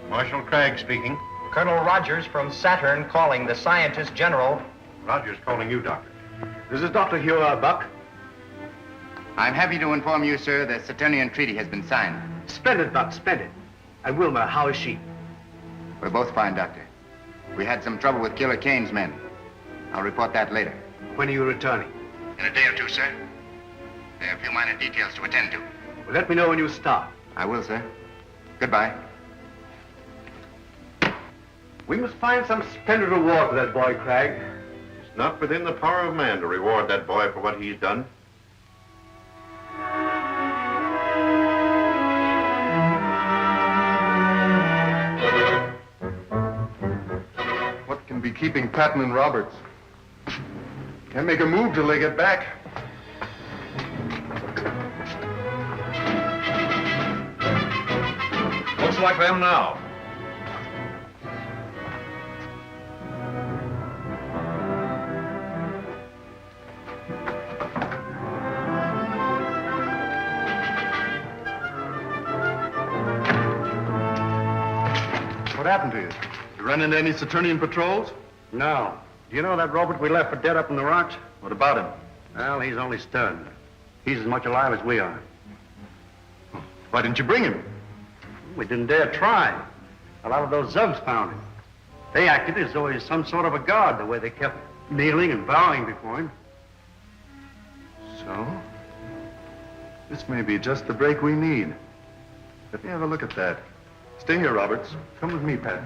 Marshal Cragg speaking. Colonel Rogers from Saturn calling the scientist general. Rogers calling you, Doctor. This is Dr. Huer, Buck. I'm happy to inform you, sir, the Saturnian Treaty has been signed. Splendid, Buck, splendid. And Wilma, how is she? We're both fine, Doctor. We had some trouble with Killer Kane's men. I'll report that later. When are you returning? In a day or two, sir. There are a few minor details to attend to. Well, let me know when you start. I will, sir. Goodbye. We must find some splendid reward for that boy, Cragg. It's not within the power of man to reward that boy for what he's done. What can be keeping Patton and Roberts? Can't make a move till they get back. Looks like them now. What happened to you? You run into any Saturnian patrols? No. Do you know that Robert we left for dead up in the rocks? What about him? Well, he's only stunned. He's as much alive as we are. Why didn't you bring him? We didn't dare try. A lot of those Zubs found him. They acted as though he's some sort of a god, the way they kept kneeling and bowing before him. So? This may be just the break we need. Let me have a look at that. Stay here, Roberts. Come with me, Pat.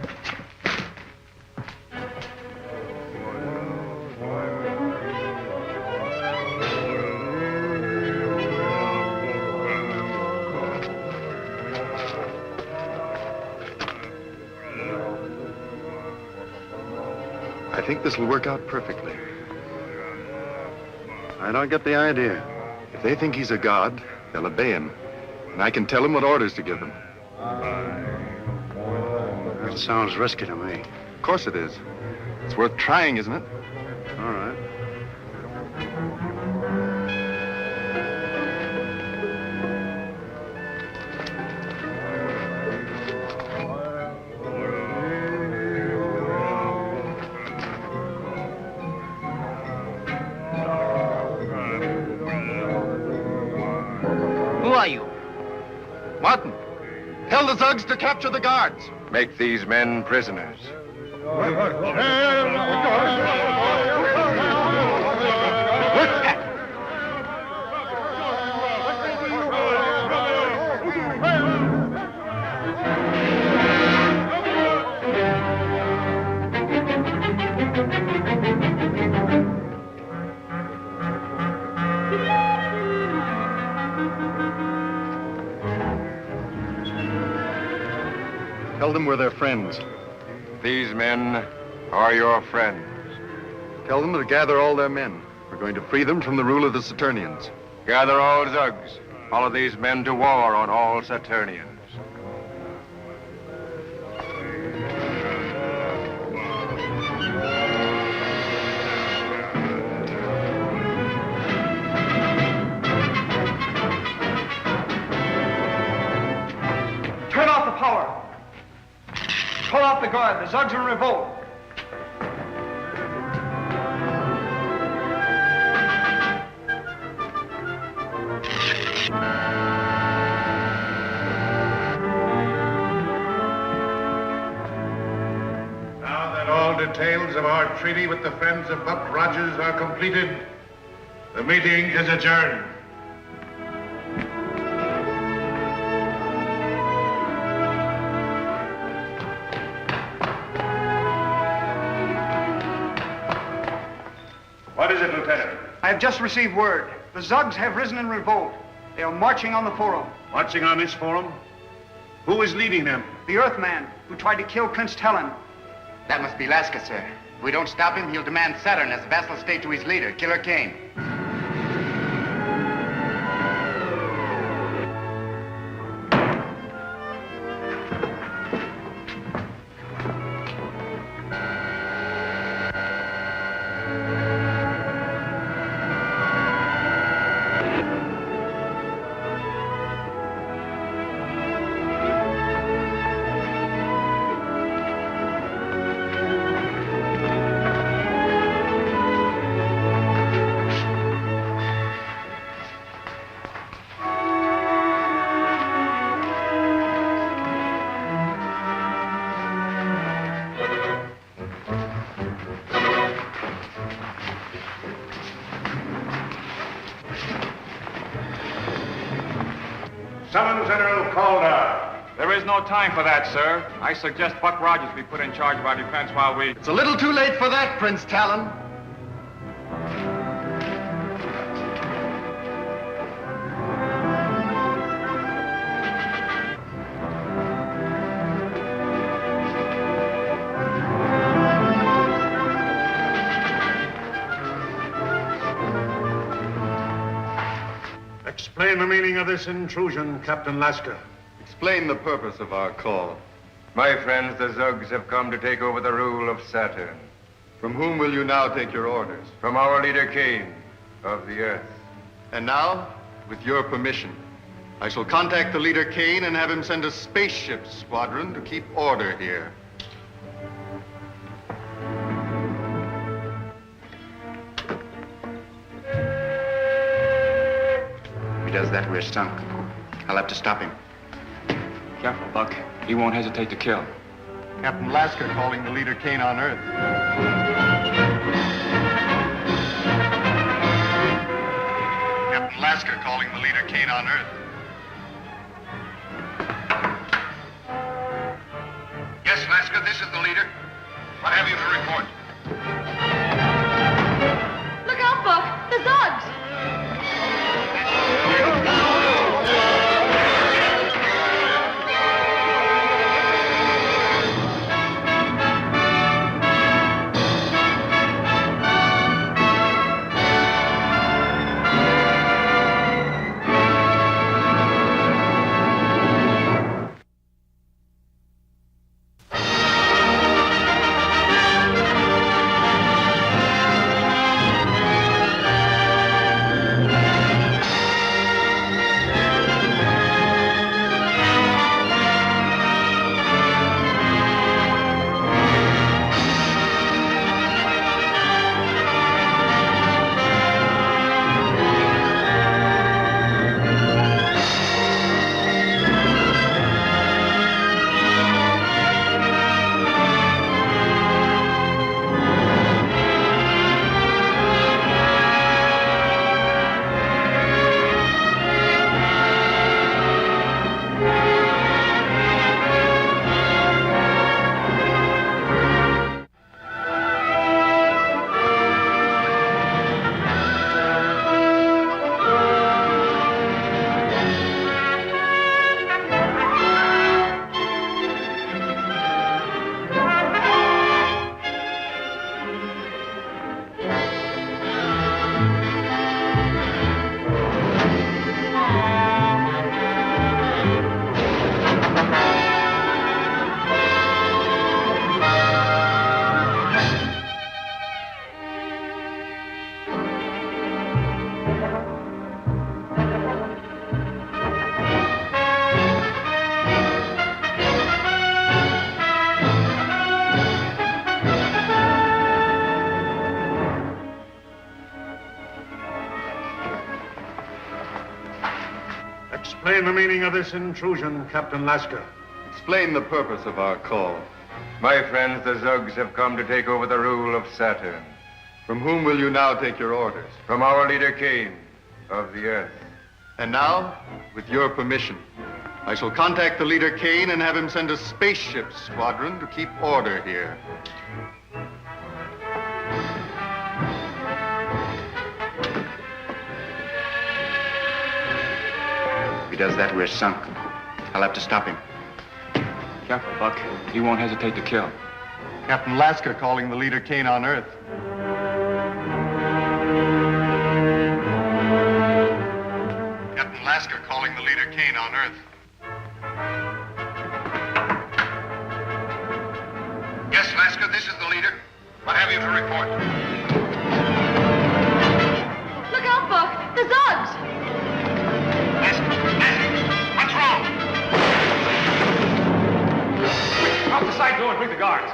I think this will work out perfectly. I don't get the idea. If they think he's a god, they'll obey him. And I can tell him what orders to give them. That sounds risky to me. Of course it is. It's worth trying, isn't it? All right. Who are you? Martin, tell the Zugs to capture the guards. Make these men prisoners. tell them we're their friends. These men are your friends. Tell them to gather all their men. We're going to free them from the rule of the Saturnians. Gather all Zugs. Follow these men to war on all Saturnians. Turn off the power. Call off the guard. The Zugs are in revolt. Now that all details of our treaty with the friends of Buck Rogers are completed, the meeting is adjourned. What is it, Lieutenant? I have just received word. The Zugs have risen in revolt. They are marching on the forum. Marching on this forum? Who is leading them? The Earthman, who tried to kill Prince Talon. That must be Laska, sir. If we don't stop him, he'll demand Saturn as a vassal state to his leader, Killer Kane. Summon General Calder. There is no time for that, sir. I suggest Buck Rogers be put in charge of our defense while we... It's a little too late for that, Prince Talon. Explain the meaning of this intrusion, Captain Laska. Explain the purpose of our call. My friends, the Zugs have come to take over the rule of Saturn. From whom will you now take your orders? From our leader, Kane, of the Earth. And now, with your permission, I shall contact the leader Kane and have him send a spaceship squadron to keep order here. If he does that, we're sunk. I'll have to stop him. Careful, Buck. He won't hesitate to kill. Captain Lasker calling the leader Kane on Earth. Captain Lasker calling the leader Kane on Earth. Yes, Laska, this is the leader. What have you to report? Look out, Buck! The Zugs! Explain the meaning of this intrusion, Captain Lasker. Explain the purpose of our call. My friends, the Zugs have come to take over the rule of Saturn. From whom will you now take your orders? From our leader, Kane, of the Earth. And now, with your permission, I shall contact the leader Kane and have him send a spaceship squadron to keep order here. If he does that, we're sunk. I'll have to stop him. Careful, Buck. He won't hesitate to kill. Captain Lasker calling the leader Kane on Earth. Captain Lasker calling the leader Kane on Earth. Yes, Lasker, this is the leader. What have you to report? Look out, Buck! The Zugs! What's wrong? Out the side door and bring the guards.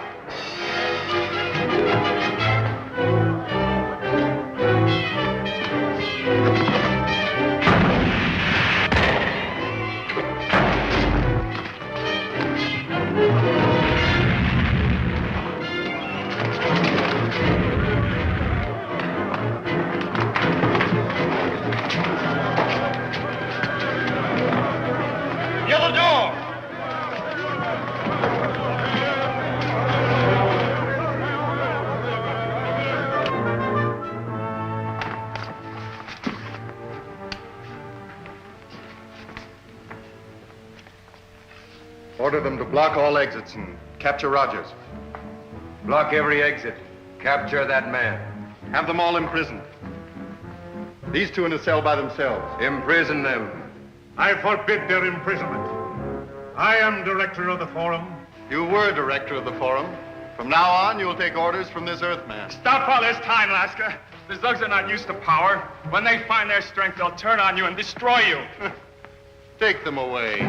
Yellow door! Order them to block all exits and capture Rogers. Block every exit. Capture that man. Have them all imprisoned. These two in a cell by themselves. Imprison them. I forbid their imprisonment. I am director of the Forum. You were director of the Forum. From now on, you'll take orders from this Earthman. Stop while there's time, Lasker. The Zugs are not used to power. When they find their strength, they'll turn on you and destroy you. Take them away.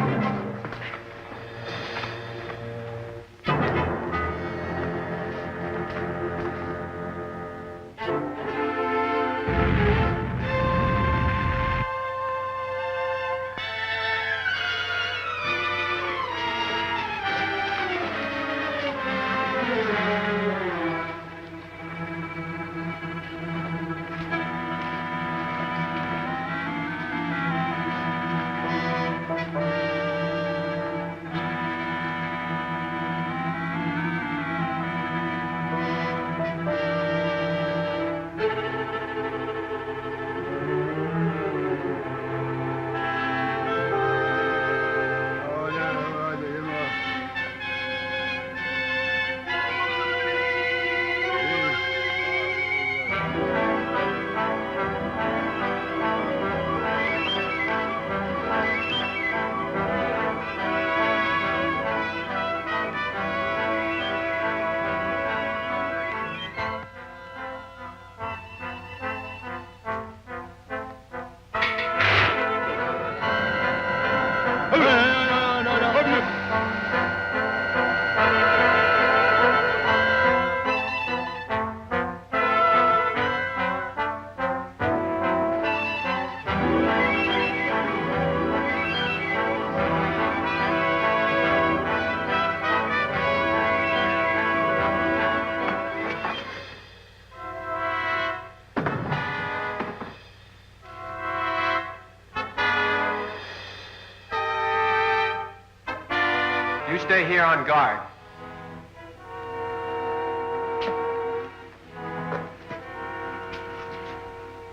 You stay here on guard.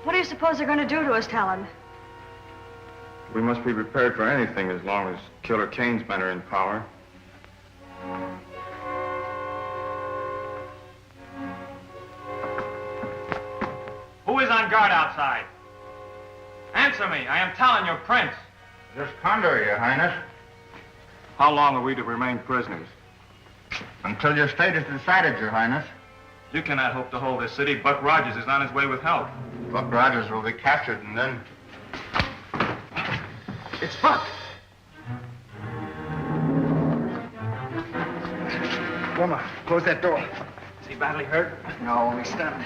What do you suppose they're going to do to us, Talon? We must be prepared for anything as long as Killer Kane's men are in power. Who is on guard outside? Answer me. I am Talon, your prince. Just Condor, Your Highness. How long are we to remain prisoners? Until your fate is decided, Your Highness. You cannot hope to hold this city. Buck Rogers is on his way with help. Buck Rogers will be captured and then... It's Buck. Wilma, close that door. Is he badly hurt? No, only stunned.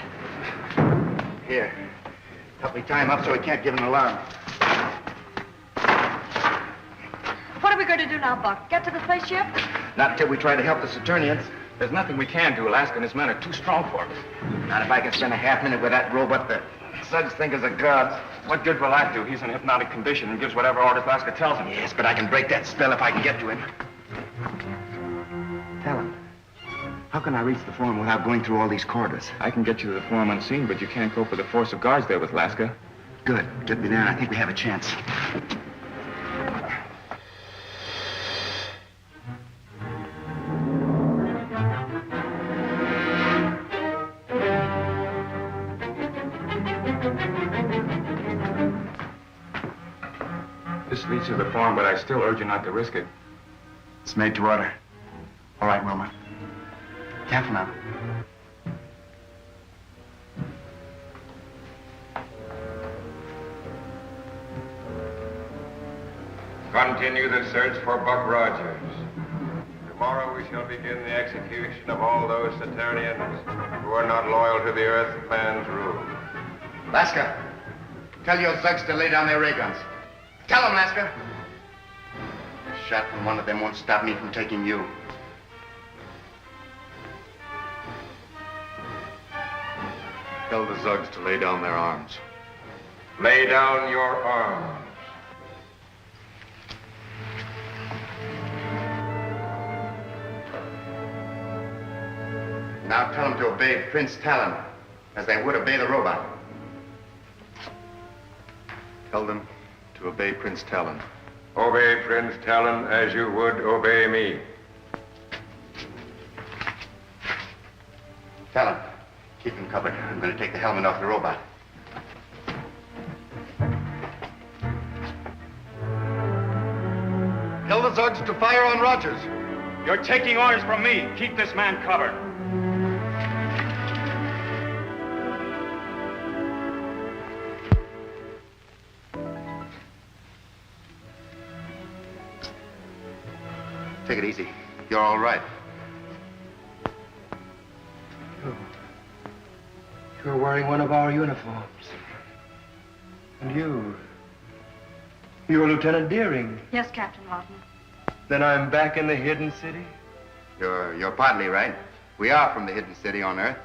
Here. Help me tie him up so he can't give an alarm. we going to do now, Buck? Get to the spaceship? Not until we try to help the Saturnians. There's nothing we can do. Alaska and his men are too strong for us. Not if I can spend a half minute with that robot that Suggs think is a god. What good will that do? He's in hypnotic condition and gives whatever orders Alaska tells him. Yes, but I can break that spell if I can get to him. Tell him. How can I reach the forum without going through all these corridors? I can get you to the forum unseen, but you can't cope with the force of guards there with Alaska. Good. Get me there, and I think we have a chance. This leads to the forum, but I still urge you not to risk it. It's made to order. All right, Wilma. Careful now. Continue the search for Buck Rogers. Tomorrow we shall begin the execution of all those Saturnians who are not loyal to the Earth Man's rule. Laska, tell your thugs to lay down their ray guns. Tell them, Laska. A shot from one of them won't stop me from taking you. Tell the Zugs to lay down their arms. Lay down your arms. Now tell them to obey Prince Talon, as they would obey the robot. Tell them to obey Prince Talon. Obey Prince Talon as you would obey me. Talon, keep him covered. I'm going to take the helmet off the robot. Tell the Zugs to fire on Rogers. You're taking orders from me. Keep this man covered. Take it easy. You're all right. You're wearing one of our uniforms. And you're Lieutenant Deering. Yes, Captain Lawton. Then I'm back in the hidden city? You're partly right. We are from the hidden city on Earth.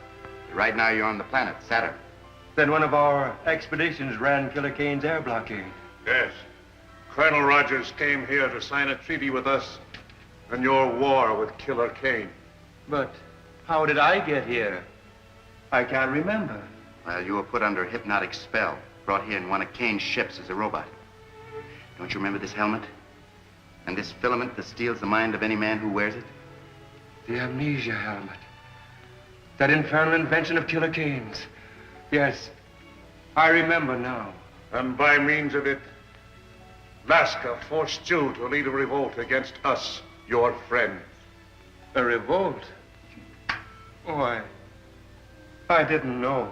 Right now you're on the planet, Saturn. Then one of our expeditions ran Killer Kane's air blockade. Yes. Colonel Rogers came here to sign a treaty with us in your war with Killer Kane. But how did I get here? I can't remember. Well, you were put under a hypnotic spell, brought here in one of Kane's ships as a robot. Don't you remember this helmet? And this filament that steals the mind of any man who wears it? The amnesia helmet. That infernal invention of Killer Kane's. Yes, I remember now. And by means of it, Laska forced you to lead a revolt against us, your friends. A revolt? Oh, I didn't know.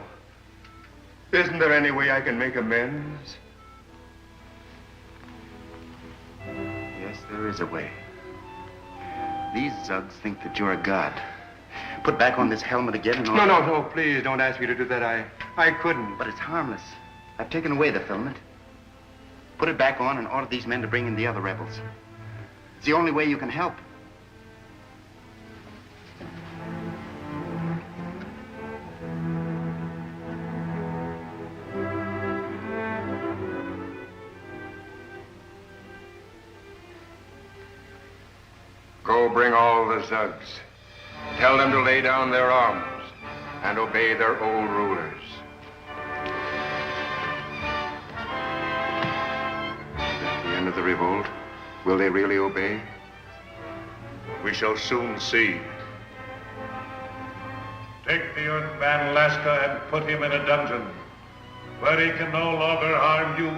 Isn't there any way I can make amends? Yes, there is a way. These Zugs think that you're a god. Put back on this helmet again and... No, please don't ask me to do that. I couldn't. But it's harmless. I've taken away the filament. Put it back on and order these men to bring in the other rebels. It's the only way you can help. Go bring all the Zugs. Tell them to lay down their arms and obey their old rulers. At the end of the revolt, will they really obey? We shall soon see. Take the Earthman Laska and put him in a dungeon where he can no longer harm you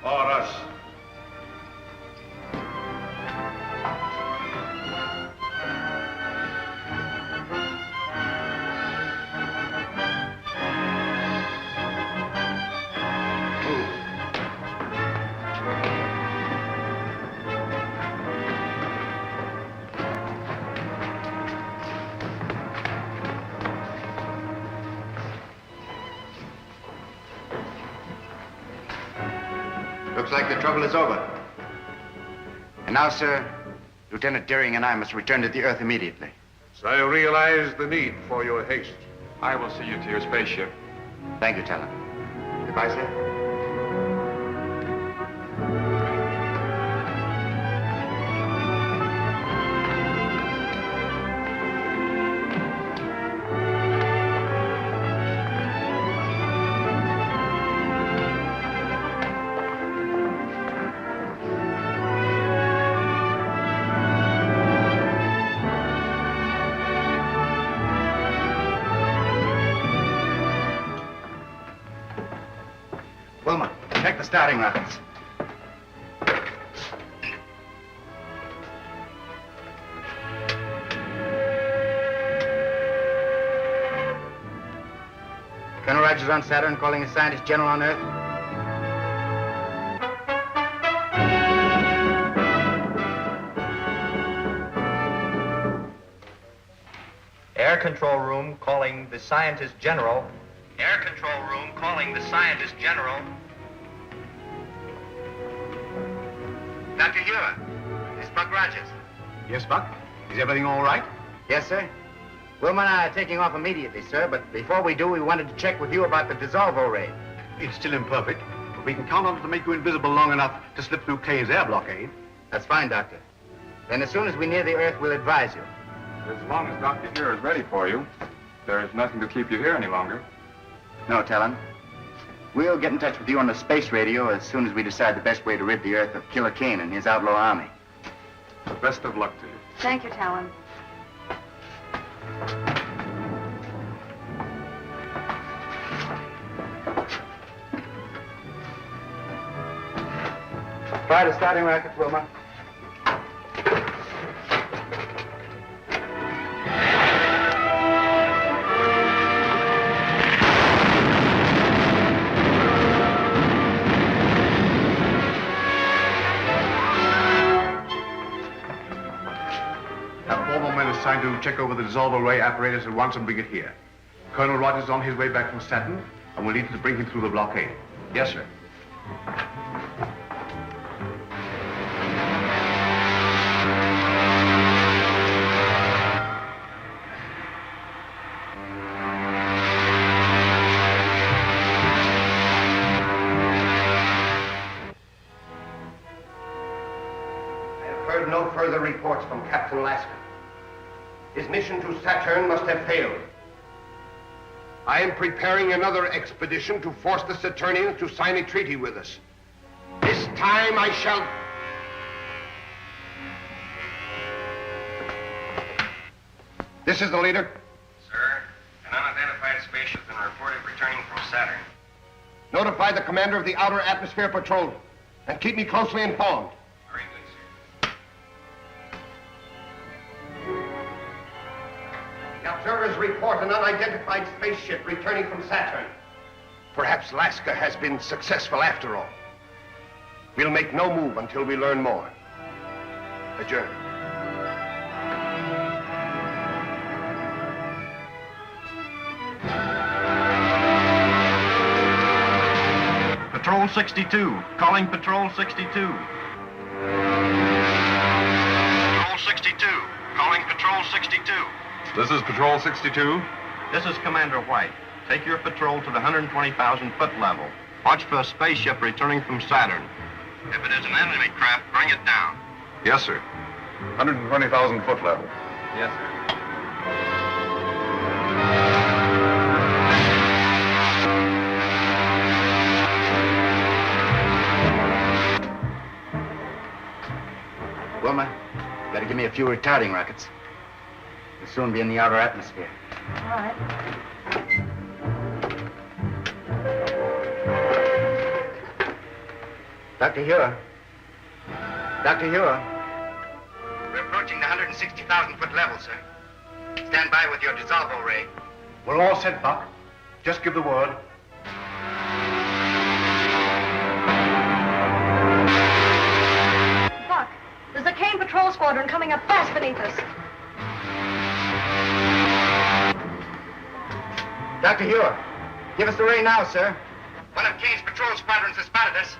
or us. Looks like the trouble is over. And now, sir, Lieutenant Deering and I must return to the Earth immediately. So I realize the need for your haste. I will see you to your spaceship. Thank you, Talon. Goodbye, sir. Wilma, check the starting rockets. Colonel Rogers on Saturn calling a scientist general on Earth. Air control room calling the scientist general. Air control room calling the scientist general. Dr. Huer, it's Buck Rogers. Yes, Buck? Is everything all right? Yes, sir. Wilma and I are taking off immediately, sir, but before we do, we wanted to check with you about the dissolvo ray. It's still imperfect, but we can count on it to make you invisible long enough to slip through Kane's air blockade. That's fine, Doctor. Then as soon as we near the Earth, we'll advise you. As long as Dr. Huer is ready for you, there's nothing to keep you here any longer. No, Talon. We'll get in touch with you on the space radio as soon as we decide the best way to rid the Earth of Killer Kane and his outlaw army. Best of luck to you. Thank you, Talon. Fire the starting rockets, Wilma. Assigned to check over the dissolver ray apparatus at once and bring it here. Colonel Rogers is on his way back from Saturn, and we'll need to bring him through the blockade. Yes, sir. I have heard no further reports from Captain Lasker. His mission to Saturn must have failed. I am preparing another expedition to force the Saturnians to sign a treaty with us. This time I shall... This is the leader. Sir, an unidentified spaceship has been reported returning from Saturn. Notify the commander of the Outer Atmosphere Patrol and keep me closely informed. Very good, sir. The observers report an unidentified spaceship returning from Saturn. Perhaps Lasker has been successful after all. We'll make no move until we learn more. Adjourn. Patrol 62. Calling Patrol 62. Patrol 62. Calling Patrol 62. This is Patrol 62. This is Commander White. Take your patrol to the 120,000-foot level. Watch for a spaceship returning from Saturn. If it is an enemy craft, bring it down. Yes, sir. 120,000 foot level. Yes, sir. Wilma, you gotta give me a few retarding rockets. We'll soon be in the outer atmosphere. All right. Dr. Huer. Dr. Huer. We're approaching the 160,000-foot level, sir. Stand by with your dissolvo ray. We're all set, Buck. Just give the word. Buck, there's a Kane patrol squadron coming up fast beneath us. Dr. Huer, give us the ray now, sir. One of Kane's patrol squadrons has spotted us.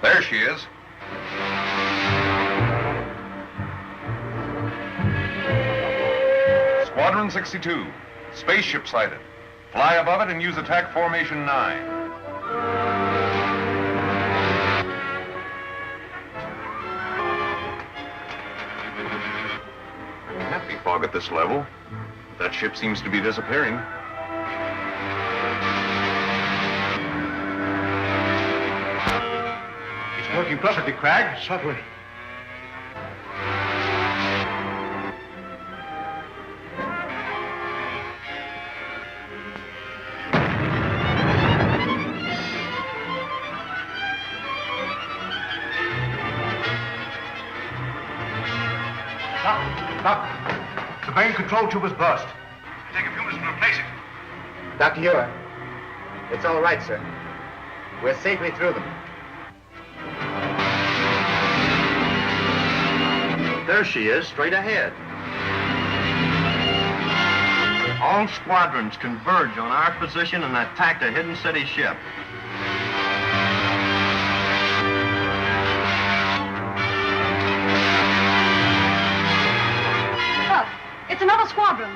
There she is. Squadron 62. Spaceship sighted. Fly above it and use attack formation 9. Can't be fog at this level. That ship seems to be disappearing. It's working perfectly, Cragg. Certainly. Doc, the main control tube has burst. It'll take a few minutes to replace it. Dr. Huer, it's all right, sir. We're safely through them. There she is, straight ahead. All squadrons converge on our position and attack the hidden city ship. Look, it's another squadron.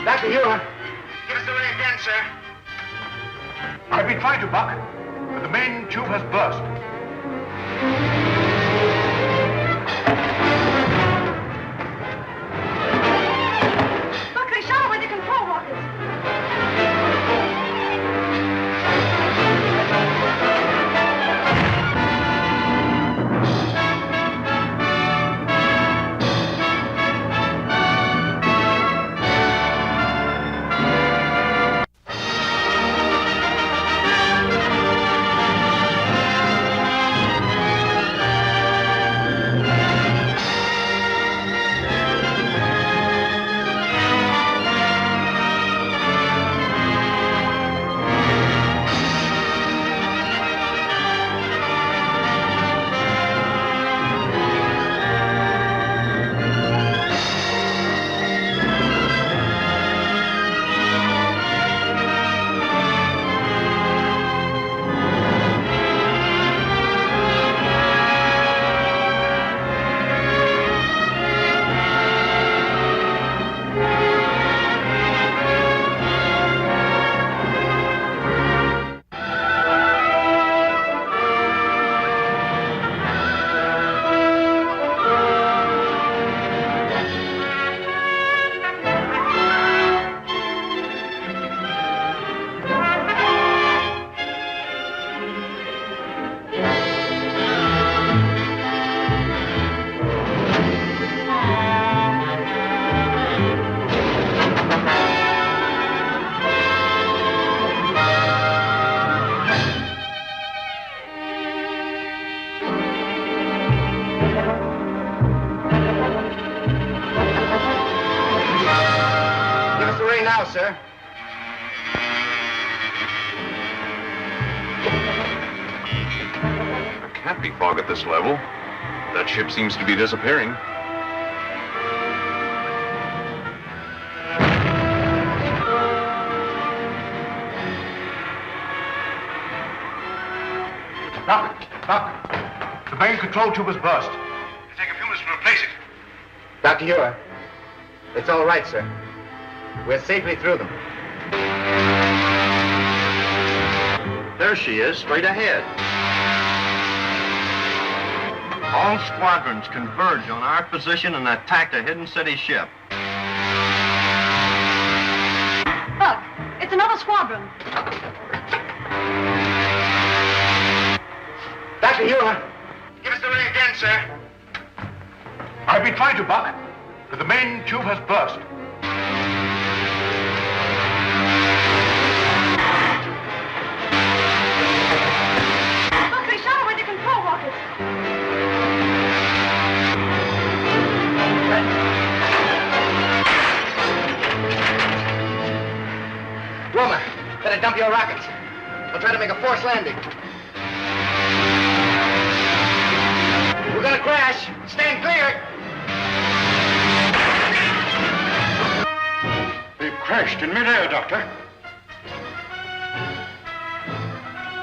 Dr. Huer, give us the ray again, sir. I've been trying to, Buck, but the main tube has burst. Look, they shot away the control rockets. Give us the ray now, sir. There can't be fog at this level. That ship seems to be disappearing. Doc, the main control tube has burst. It'll take a few minutes to replace it. Dr. Huer, it's all right, sir. We're safely through them. There she is, straight ahead. All squadrons converge on our position and attack the hidden city ship. Look, it's another squadron. Dr. Huer, give us the ray again, sir. I've been trying to, Buck, but the main tube has burst. Look, they shot away the control rockets. Wilma, better dump your rockets. We'll try to make a forced landing. We're gonna crash. Stand clear. They've crashed in midair, Doctor.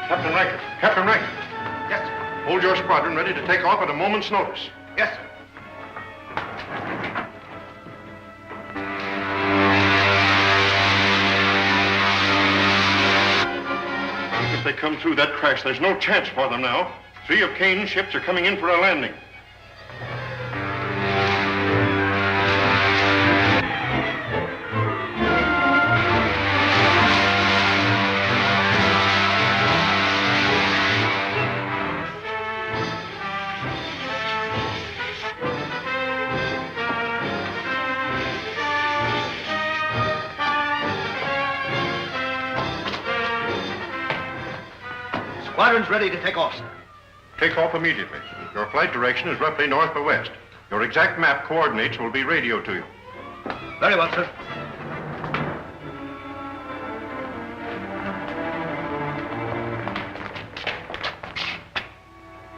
Captain Rankin. Captain Rankin. Yes, sir. Hold your squadron ready to take off at a moment's notice. Yes, sir. If they come through that crash, there's no chance for them now. 3 of Kane's ships are coming in for a landing. Squadron's ready to take off, sir. Take off immediately. Your flight direction is roughly north by west. Your exact map coordinates will be radioed to you. Very well, sir.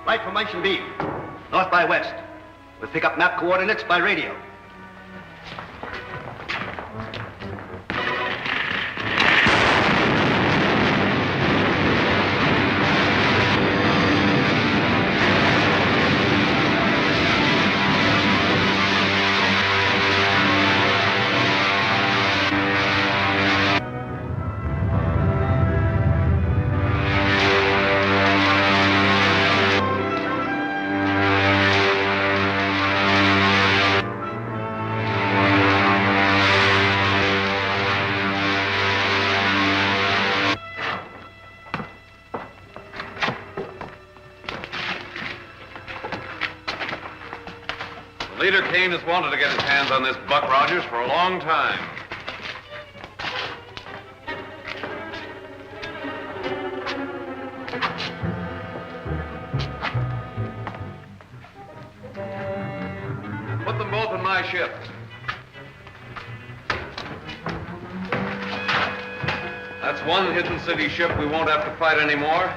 Flight formation B. North by west. We'll pick up map coordinates by radio. Leader Kane has wanted to get his hands on this Buck Rogers for a long time. Put them both in my ship. That's one hidden city ship we won't have to fight anymore.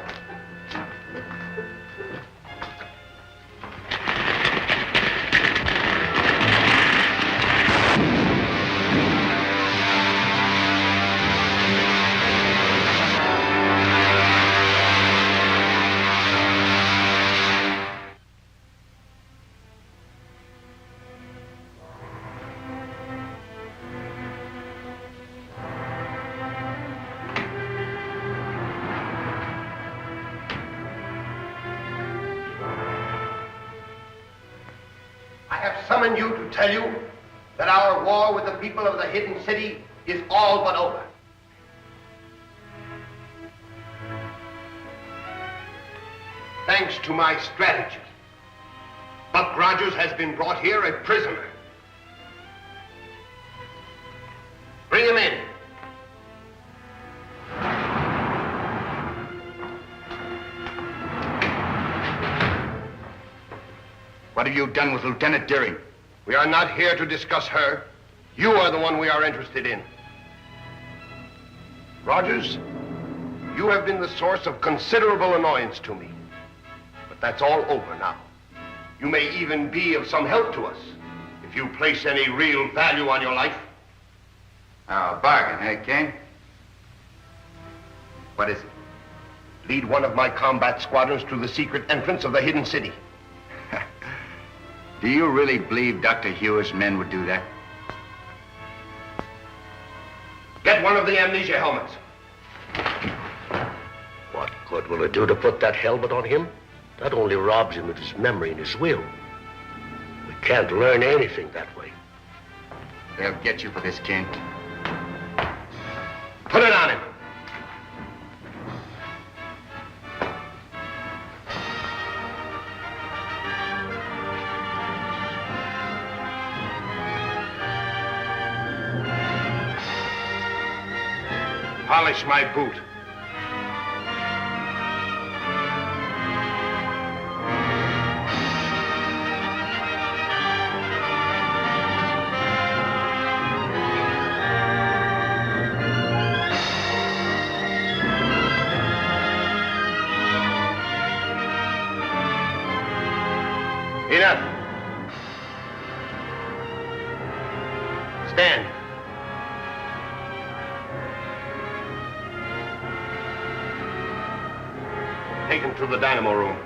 Summoned you to tell you that our war with the people of the hidden city is all but over. Thanks to my strategy, Buck Rogers has been brought here a prisoner. Bring him in. What have you done with Lieutenant Deering? We are not here to discuss her. You are the one we are interested in. Rogers, you have been the source of considerable annoyance to me. But that's all over now. You may even be of some help to us if you place any real value on your life. Oh, bargain, eh, Kane? What is it? Lead one of my combat squadrons to the secret entrance of the hidden city. Do you really believe Dr. Huer's men would do that? Get one of the amnesia helmets. What good will it do to put that helmet on him? That only robs him of his memory and his will. We can't learn anything that way. They'll get you for this, Kane. Put it on him. Polish my boot. Enough. Stand. Take him to the dynamo room.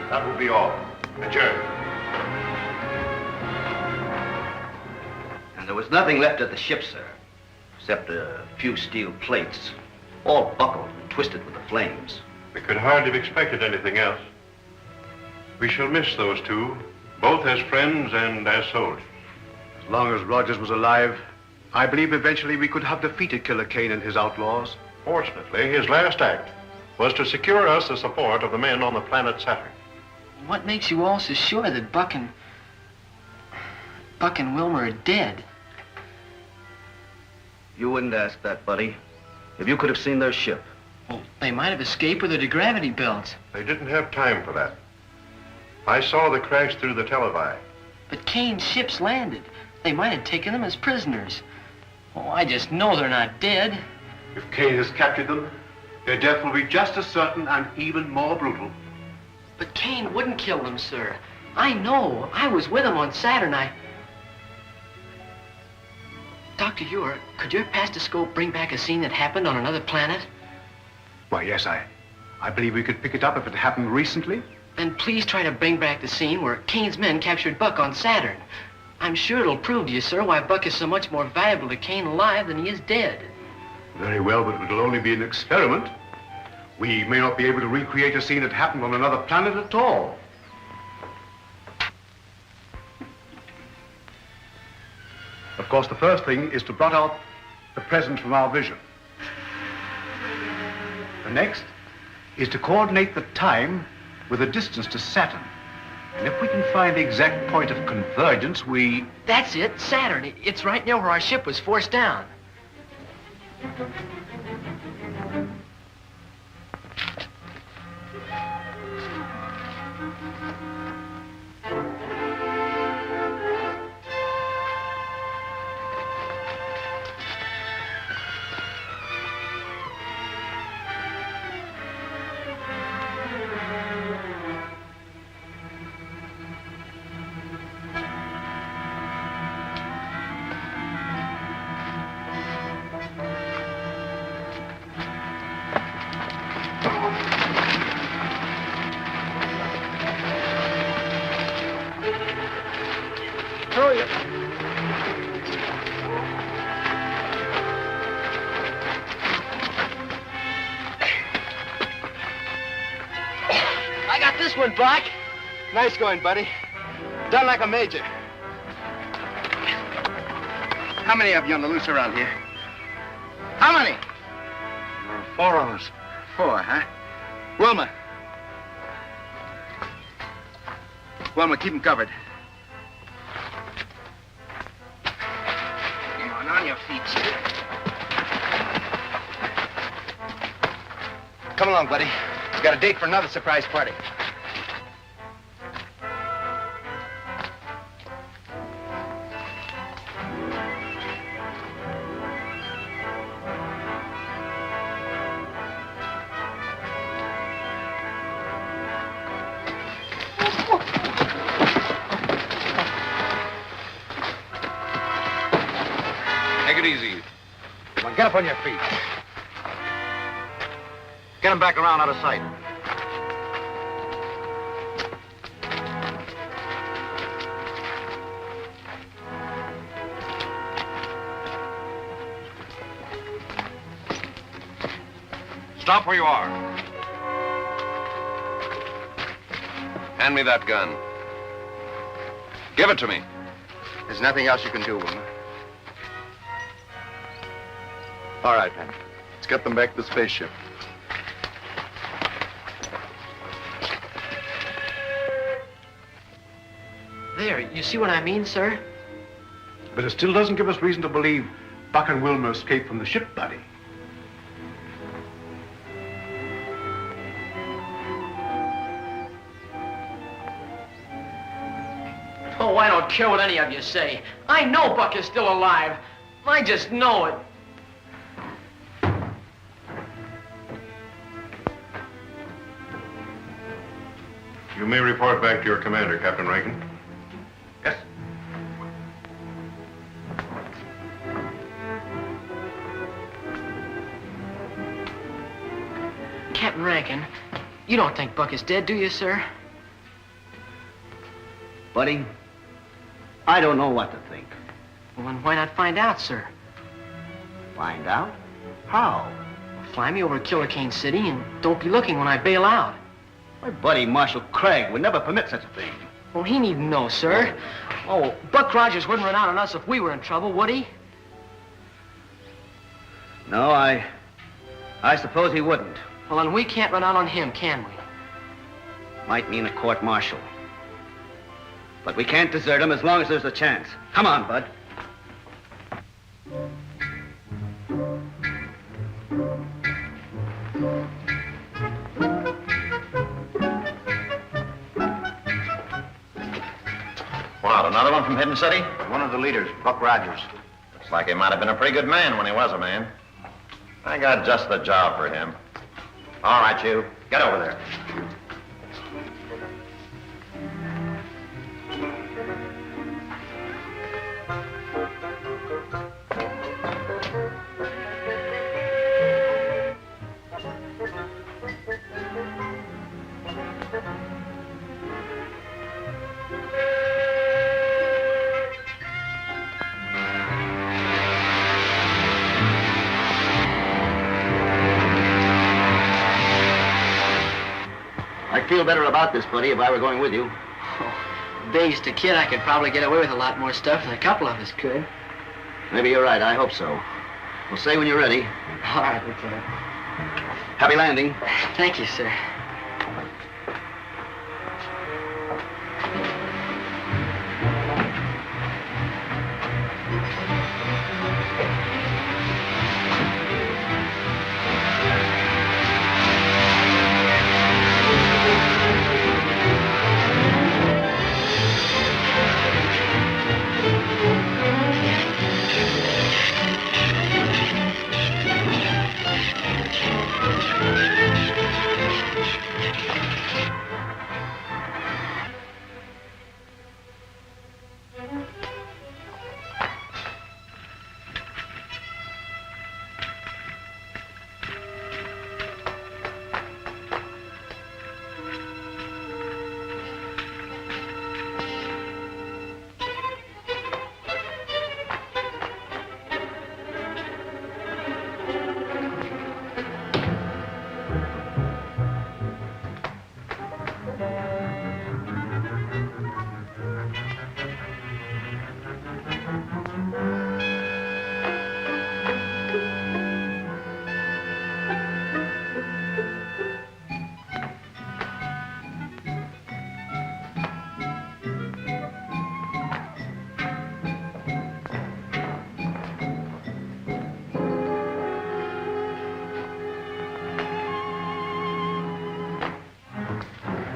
That will be all. Adjourn. And there was nothing left of the ship, sir, except a few steel plates, all buckled and twisted with the flames. We could hardly have expected anything else. We shall miss those two, both as friends and as soldiers. As long as Rogers was alive, I believe eventually we could have defeated Killer Kane and his outlaws. Fortunately, his last act was to secure us the support of the men on the planet Saturn. What makes you all so sure that Buck and Wilma are dead? You wouldn't ask that, buddy. If you could have seen their ship. Well, they might have escaped with their degravity belts. They didn't have time for that. I saw the crash through the televi. But Kane's ships landed. They might have taken them as prisoners. Oh, I just know they're not dead. If Kane has captured them, their death will be just as certain and even more brutal. But Kane wouldn't kill them, sir. I know. I was with him on Saturn. Dr. Huer, could your pastoscope bring back a scene that happened on another planet? Why, yes, I believe we could pick it up if it happened recently. Then please try to bring back the scene where Kane's men captured Buck on Saturn. I'm sure it'll prove to you, sir, why Buck is so much more valuable to Kane alive than he is dead. Very well, but it'll only be an experiment. We may not be able to recreate a scene that happened on another planet at all. Of course, the first thing is to blot out the present from our vision. The next is to coordinate the time with the distance to Saturn. And if we can find the exact point of convergence, That's it, Saturn. It's right near where our ship was forced down. I got this one, Buck. Nice going, buddy. Done like a major. How many of you on the loose around here? How many? There are 4 of us. 4, huh? Wilma. Wilma, keep them covered. Come on your feet. Come along, buddy. We've got a date for another surprise party. Take it easy. Come on, get up on your feet. Get him back around out of sight. Stop where you are. Hand me that gun. Give it to me. There's nothing else you can do, Wilma. All right, man. Let's get them back to the spaceship. There, you see what I mean, sir? But it still doesn't give us reason to believe Buck and Wilma escaped from the ship, buddy. Oh, I don't care what any of you say. I know Buck is still alive. I just know it. You may report back to your commander, Captain Rankin. Yes. Captain Rankin, you don't think Buck is dead, do you, sir? Buddy, I don't know what to think. Well, then why not find out, sir? Find out? How? Fly me over to Killer Kane City and don't be looking when I bail out. My buddy, Marshal Craig, would never permit such a thing. Well, he needn't know, sir. Oh, Buck Rogers wouldn't run out on us if we were in trouble, would he? No, I suppose he wouldn't. Well, then we can't run out on him, can we? Might mean a court-martial. But we can't desert him as long as there's a chance. Come on, Bud. What, another one from Hidden City? One of the leaders, Buck Rogers. Looks like he might have been a pretty good man when he was a man. I got just the job for him. All right, you. Get over there. I'd feel better about this, buddy, if I were going with you. Oh, Dave's the kid. I could probably get away with a lot more stuff than a couple of us could. Maybe you're right. I hope so. Well, say when you're ready. All right, Lieutenant. Happy landing. Thank you, sir.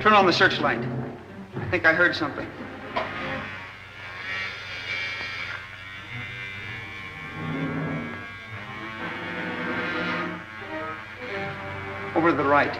Turn on the searchlight. I think I heard something. Over to the right.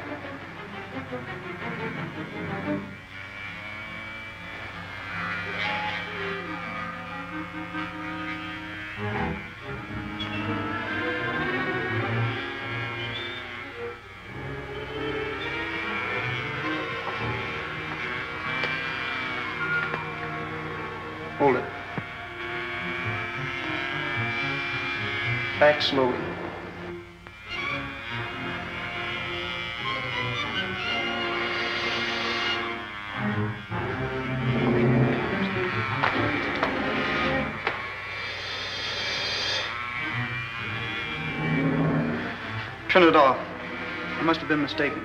Hold it. Back slowly. Turn it off. I must have been mistaken.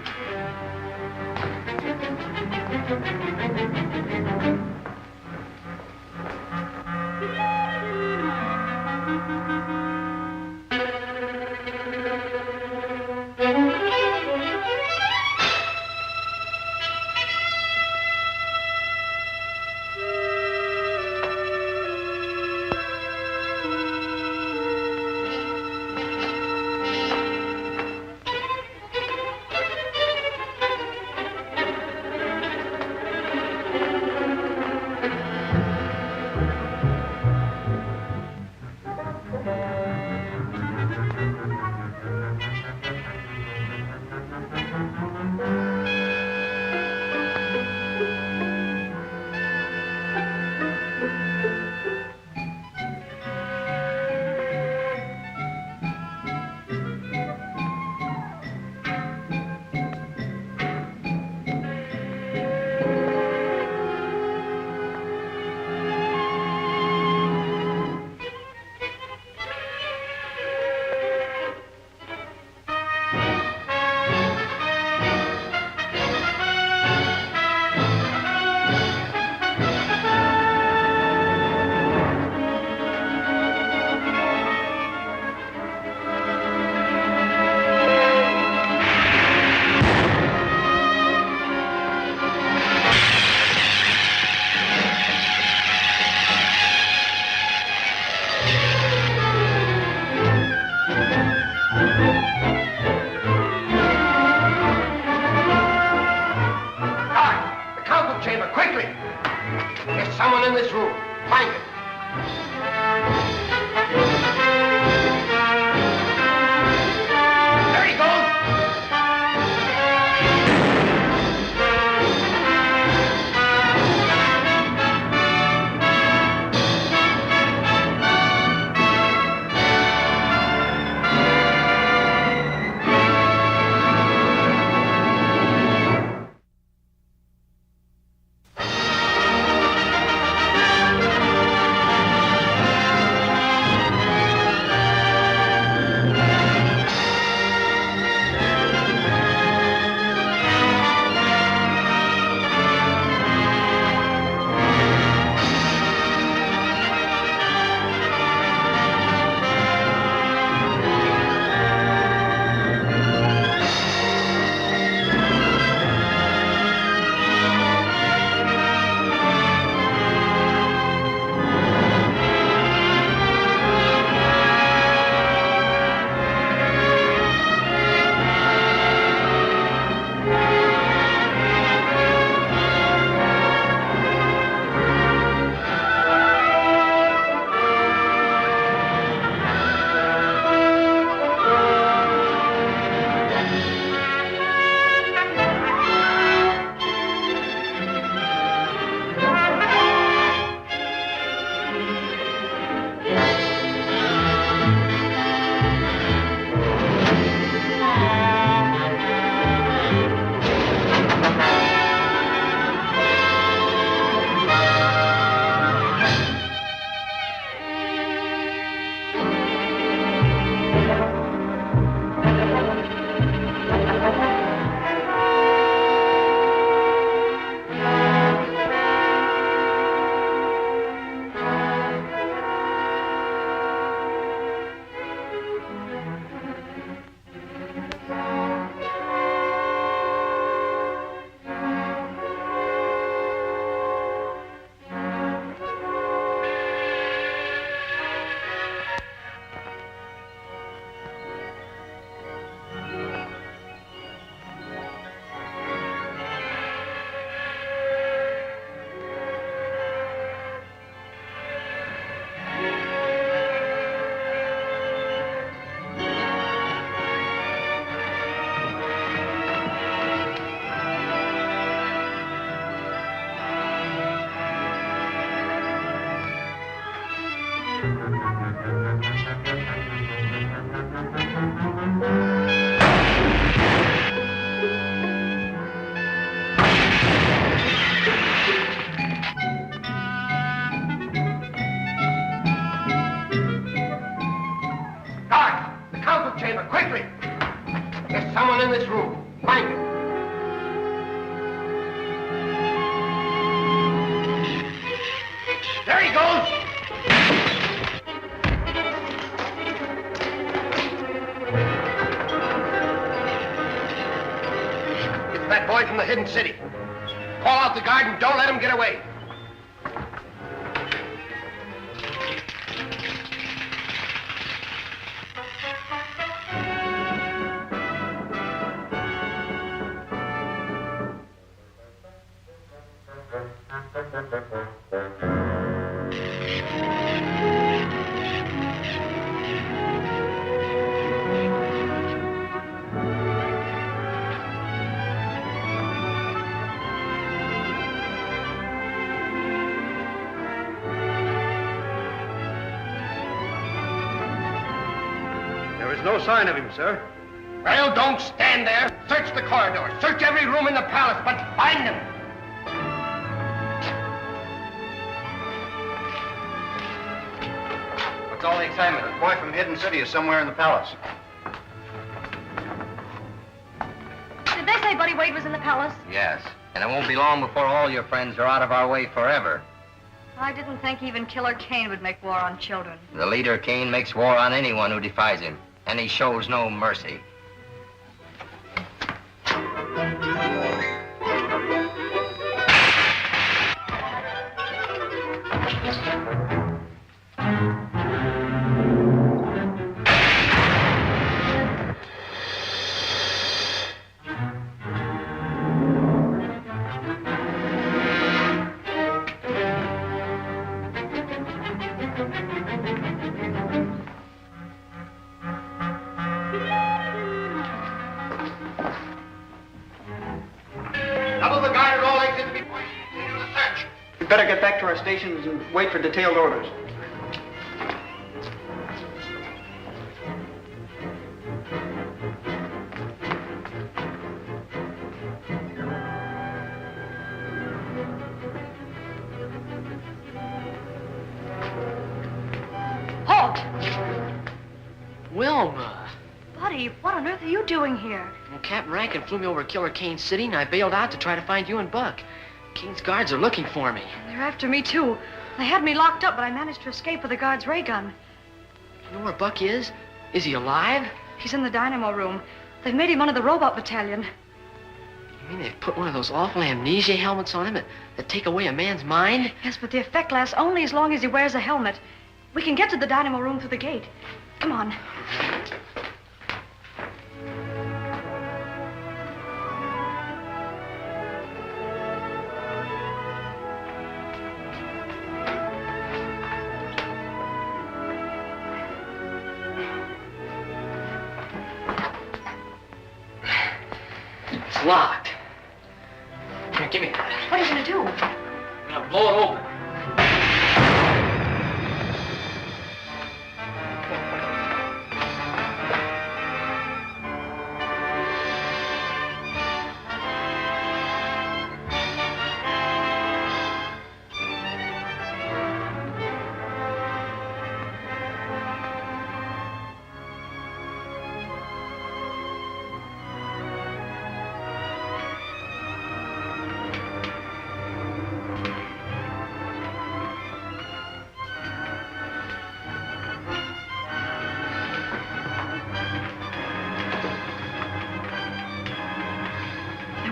chamber, quickly! There's someone in this room. Find it. There he goes! in this room. Find him. There he goes! It's that boy from the hidden city. Call out the guard and don't let him get away. No sign of him, sir. Well, don't stand there. Search the corridor. Search every room in the palace, but find him. What's all the excitement? The boy from Hidden City is somewhere in the palace. Did they say Buddy Wade was in the palace? Yes, and it won't be long before all your friends are out of our way forever. I didn't think even Killer Kane would make war on children. The leader, Kane, makes war on anyone who defies him. And he shows no mercy. We'd better get back to our stations and wait for detailed orders. Halt! Wilma. Buddy, what on earth are you doing here? Well, Captain Rankin flew me over to Killer Kane City, and I bailed out to try to find you and Buck. Kane's guards are looking for me. They're after me, too. They had me locked up, but I managed to escape with the guard's ray gun. You know where Buck is? Is he alive? He's in the dynamo room. They've made him one of the robot battalion. You mean they've put one of those awful amnesia helmets on him that take away a man's mind? Yes, but the effect lasts only as long as he wears a helmet. We can get to the dynamo room through the gate. Come on. It's locked. Here, give me that. What are you going to do? I'm going to blow it open.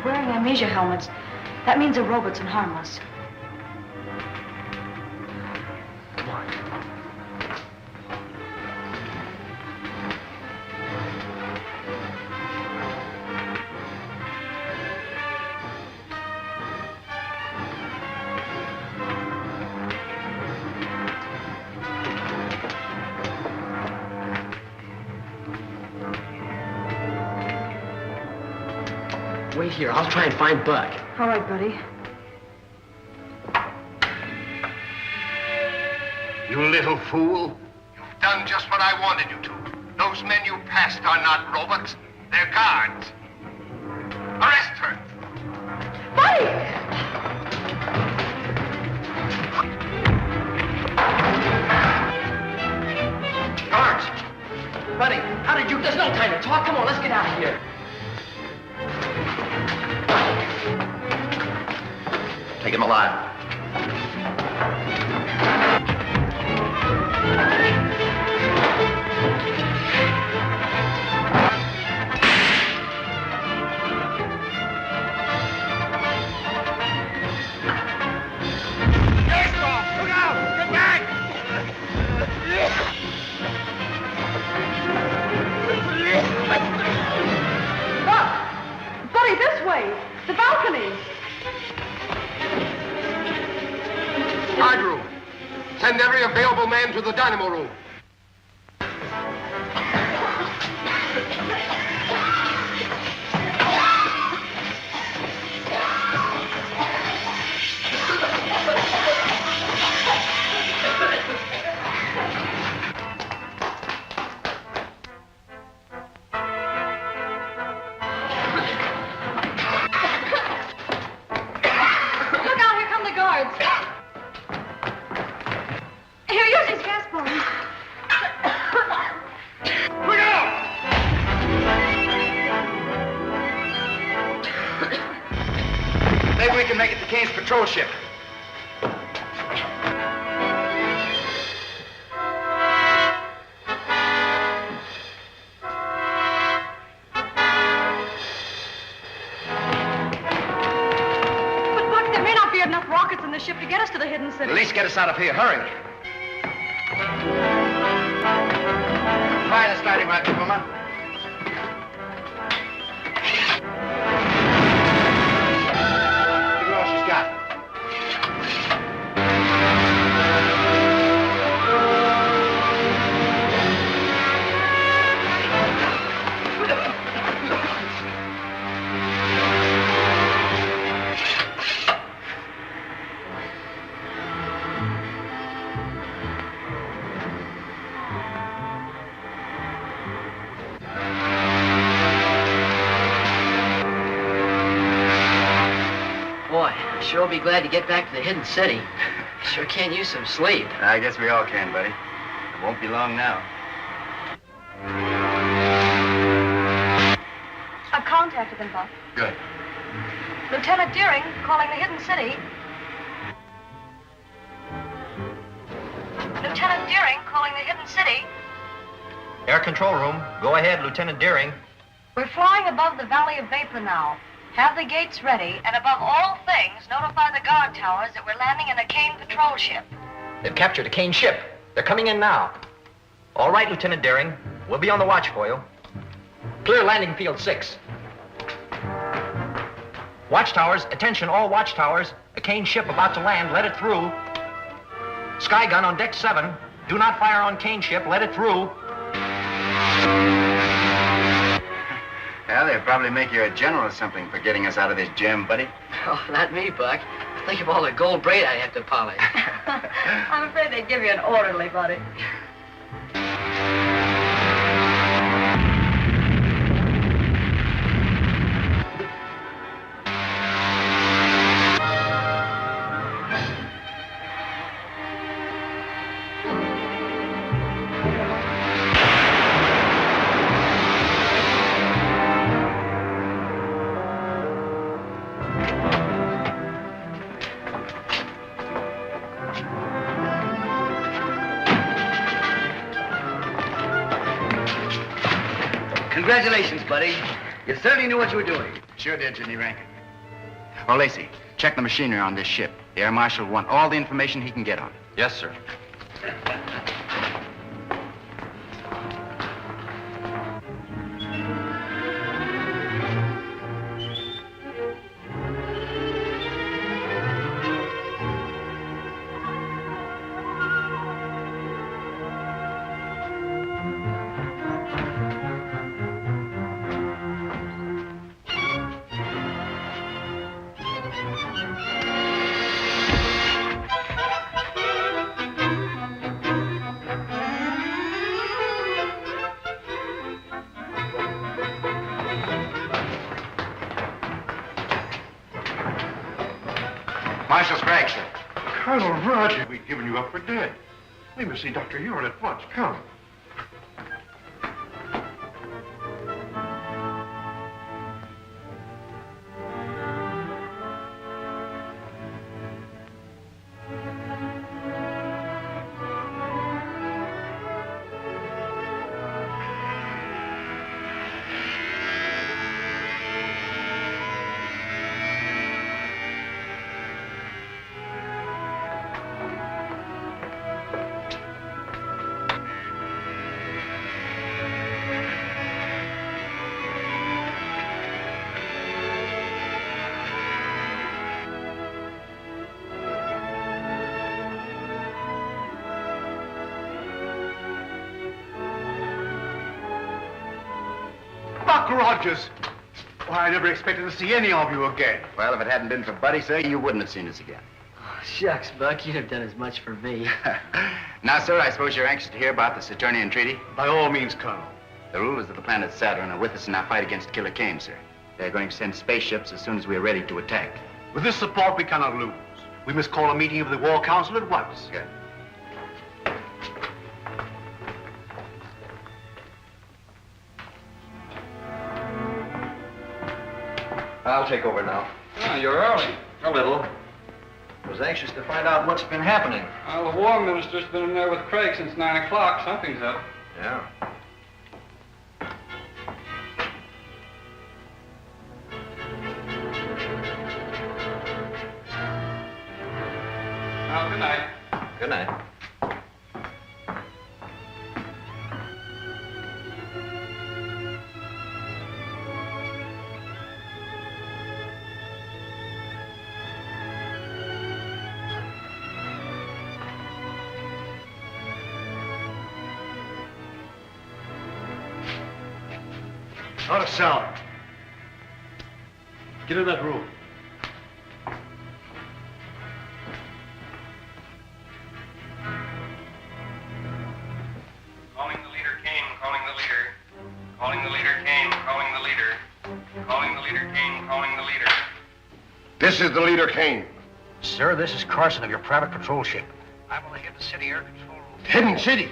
Wearing amnesia helmets. That means they're robots and harmless. Come on. Wait here. I'll try and find Buck. All right, buddy. You little fool. You've done just what I wanted you to. Those men you passed are not robots. They're guards. Arrest her. Buddy! Guards! Buddy, how did you... There's no time to talk. Come on, let's get out of here. Take him alive. Look out! Get back! Buck! Buddy, this way! The balcony! Guard room. Send every available man to the dynamo room. Look out, here come the guards! Here, use these gas bombs. Look out! Maybe we can make it to Kane's patrol ship. But, Buck, there may not be enough rockets in the ship to get us to the hidden city. At least get us out of here. Hurry. Try the starting rocket, Wilma. Give her all she's got. Boy, I sure will be glad to get back to the hidden city. Sure can use some sleep. I guess we all can, buddy. It won't be long now. I've contacted them, Buck. Good. Lieutenant Deering calling the hidden city. Lieutenant Deering calling the hidden city. Air control room. Go ahead, Lieutenant Deering. We're flying above the Valley of Vapor now. Have the gates ready, and above all things, notify the guard towers that we're landing in a Kane patrol ship. They've captured a Kane ship. They're coming in now. All right, Lieutenant Deering. We'll be on the watch for you. Clear landing field 6. Watchtowers, attention all watchtowers. A Kane ship about to land, let it through. Sky gun on deck 7. Do not fire on Kane ship, let it through. Well, they'll probably make you a general or something for getting us out of this jam, buddy. Oh, not me, Buck. Think of all the gold braid I have to polish. I'm afraid they'd give you an orderly, buddy. Congratulations, buddy. You certainly knew what you were doing. Sure did, Jimmy Rankin. Oh, Lacey, check the machinery on this ship. The Air Marshal will want all the information he can get on it. Yes, sir. Marshal Sprague, sir. Colonel Roger, we've given you up for dead. We must see Dr. Huer at once. Come. Buck Rogers! Why, I never expected to see any of you again. Well, if it hadn't been for Buddy, sir, you wouldn't have seen us again. Oh, shucks, Buck, you'd have done as much for me. Now, sir, I suppose you're anxious to hear about the Saturnian Treaty? By all means, Colonel. The rulers of the planet Saturn are with us in our fight against Killer Kane, sir. They're going to send spaceships as soon as we're ready to attack. With this support, we cannot lose. We must call a meeting of the War Council at once. Good. I'll take over now. Oh, you're early. A little. I was anxious to find out what's been happening. Well, the War Minister's been in there with Craig since 9 o'clock. Something's up. Yeah. Well, good night. Good night. Not a sound. Get in that room. Calling the leader, Kane, calling the leader. Calling the leader, Kane, calling the leader. Calling the leader, Kane, calling the leader. This is the leader, Kane. Sir, this is Carson of your private patrol ship. I'm on the Hidden City air control room. Hidden City?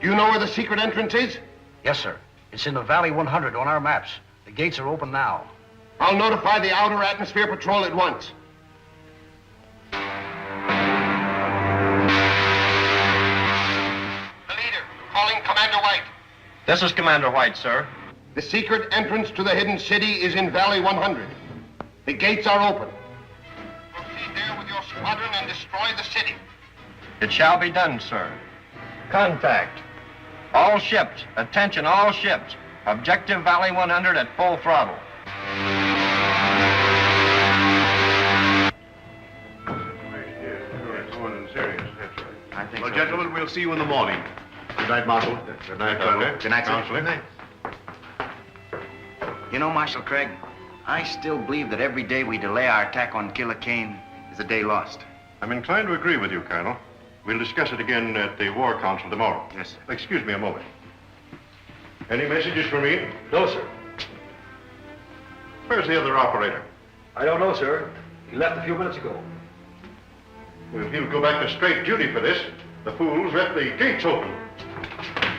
Do you know where the secret entrance is? Yes, sir. It's in the Valley 100 on our maps. The gates are open now. I'll notify the outer atmosphere patrol at once. The leader, calling Commander White. This is Commander White, sir. The secret entrance to the Hidden City is in Valley 100. The gates are open. Proceed there with your squadron and destroy the city. It shall be done, sir. Contact. All ships. Attention, all ships. Objective Valley 100 at full throttle. Well, gentlemen, we'll see you in the morning. Good night, Marshal. Good night, Colonel. Good night, Counselor. Good night. You know, Marshal Craig, I still believe that every day we delay our attack on Killer Kane is a day lost. I'm inclined to agree with you, Colonel. We'll discuss it again at the War Council tomorrow. Yes, sir. Excuse me a moment. Any messages for me? No, sir. Where's the other operator? I don't know, sir. He left a few minutes ago. Well, he'll go back to straight duty for this. The fools left the gates open.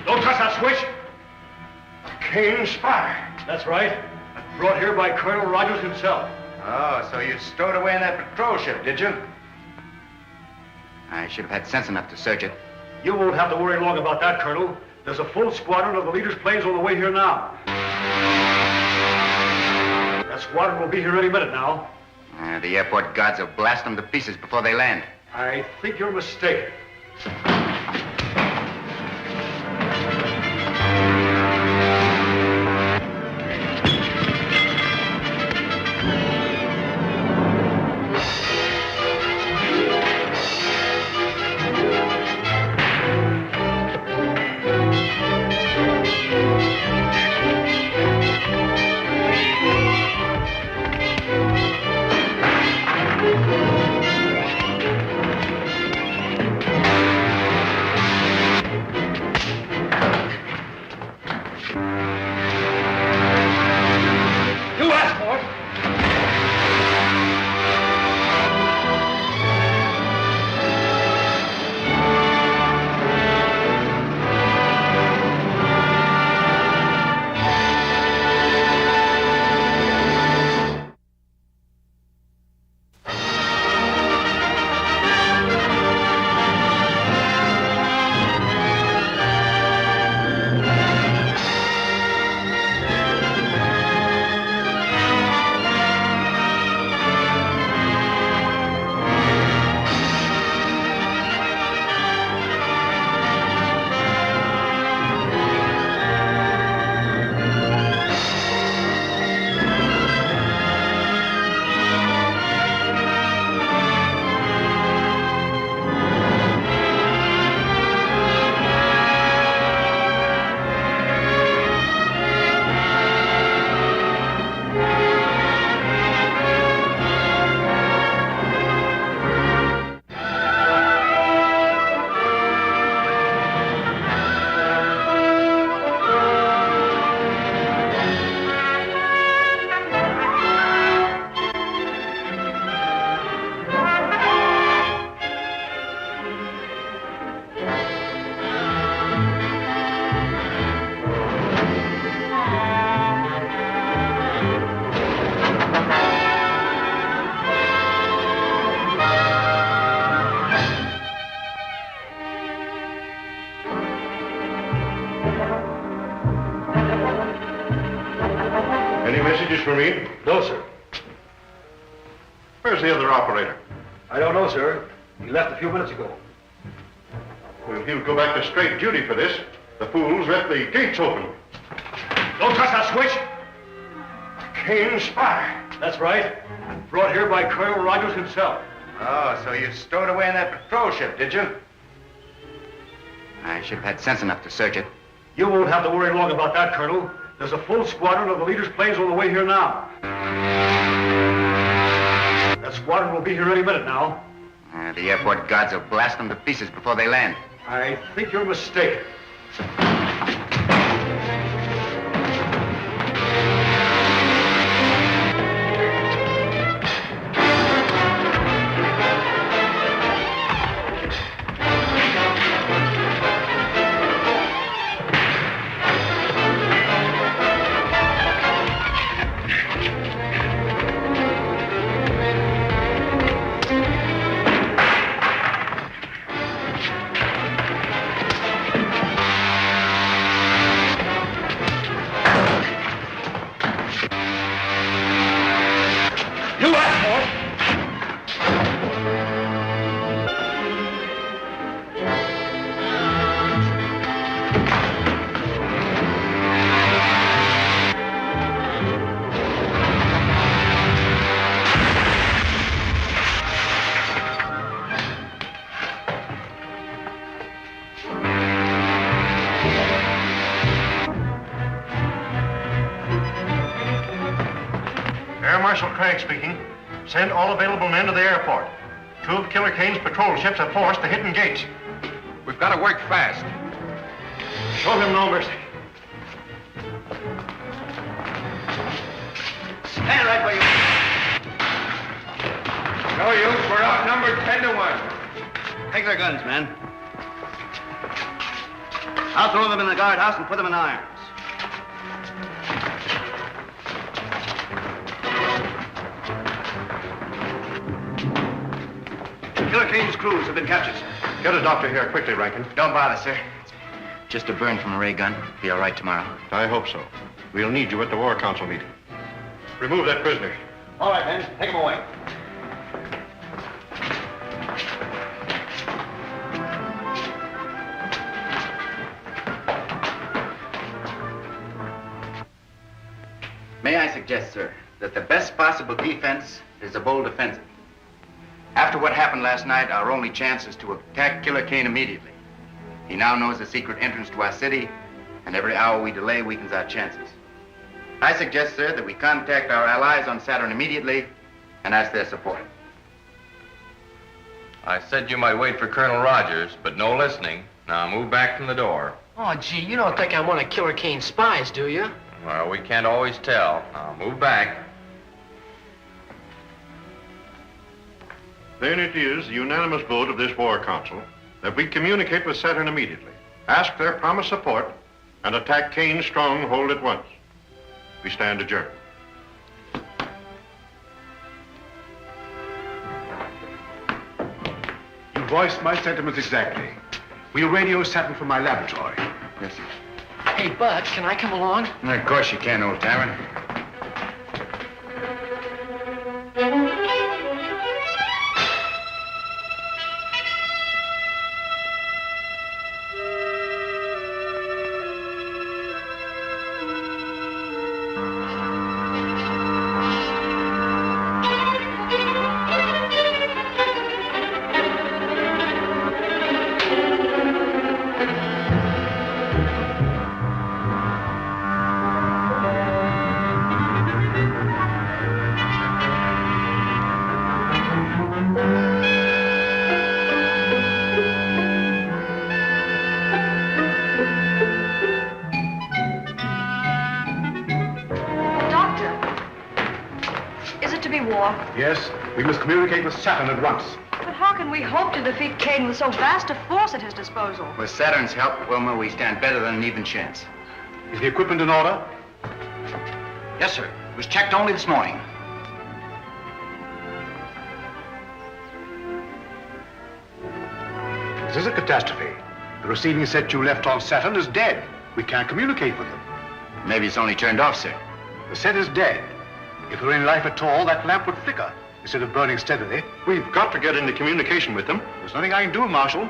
Don't touch that switch! Kane spy. That's right. Brought here by Colonel Rogers himself. Oh, so you stowed away in that patrol ship, did you? I should have had sense enough to search it. You won't have to worry long about that, Colonel. There's a full squadron of the leader's planes on the way here now. That squadron will be here any minute now. The airport guards will blast them to pieces before they land. I think you're mistaken. Any messages for me? No, sir. Where's the other operator? I don't know, sir. He left a few minutes ago. Well, he'll go back to straight duty for this. The fools left the gates open. Don't touch that switch! Kane spy. That's right. Brought here by Colonel Rogers himself. Oh, so you stowed away in that patrol ship, did you? I should have had sense enough to search it. You won't have to worry long about that, Colonel. There's a full squadron of the leader's planes on the way here now. That squadron will be here any minute now. The airport guards will blast them to pieces before they land. I think you're mistaken. Marshal Cragbe speaking. Send all available men to the airport. 2 of Killer Kane's patrol ships have forced the hidden gates. We've got to work fast. Show him no mercy. Stand right where you are. No use. We're outnumbered 10 to 1. Take their guns, men. I'll throw them in the guardhouse and put them in irons. Killer Kane's crews have been captured, sir. Get a doctor here quickly, Rankin. Don't bother, sir. Just a burn from a ray gun. Be all right tomorrow. I hope so. We'll need you at the War Council meeting. Remove that prisoner. All right, men. Take him away. May I suggest, sir, that the best possible defense is a bold offensive. After what happened last night, our only chance is to attack Killer Kane immediately. He now knows the secret entrance to our city, and every hour we delay weakens our chances. I suggest, sir, that we contact our allies on Saturn immediately and ask their support. I said you might wait for Colonel Rogers, but no listening. Now move back from the door. Oh, gee, you don't think I'm one of Killer Kane's spies, do you? Well, we can't always tell. Now move back. Then it is the unanimous vote of this War Council that we communicate with Saturn immediately, ask their promised support, and attack Kane's stronghold at once. We stand adjourned. You voiced my sentiments exactly. We'll radio Saturn from my laboratory. Yes, sir. Hey, Bud, can I come along? Of course you can, old timer. Yes, we must communicate with Saturn at once. But how can we hope to defeat Kane with so vast a force at his disposal? With Saturn's help, Wilma, we stand better than an even chance. Is the equipment in order? Yes, sir. It was checked only this morning. This is a catastrophe. The receiving set you left on Saturn is dead. We can't communicate with them. Maybe it's only turned off, sir. The set is dead. If there were any life at all, that lamp would flicker instead of burning steadily. We've got to get into communication with them. There's nothing I can do, Marshal.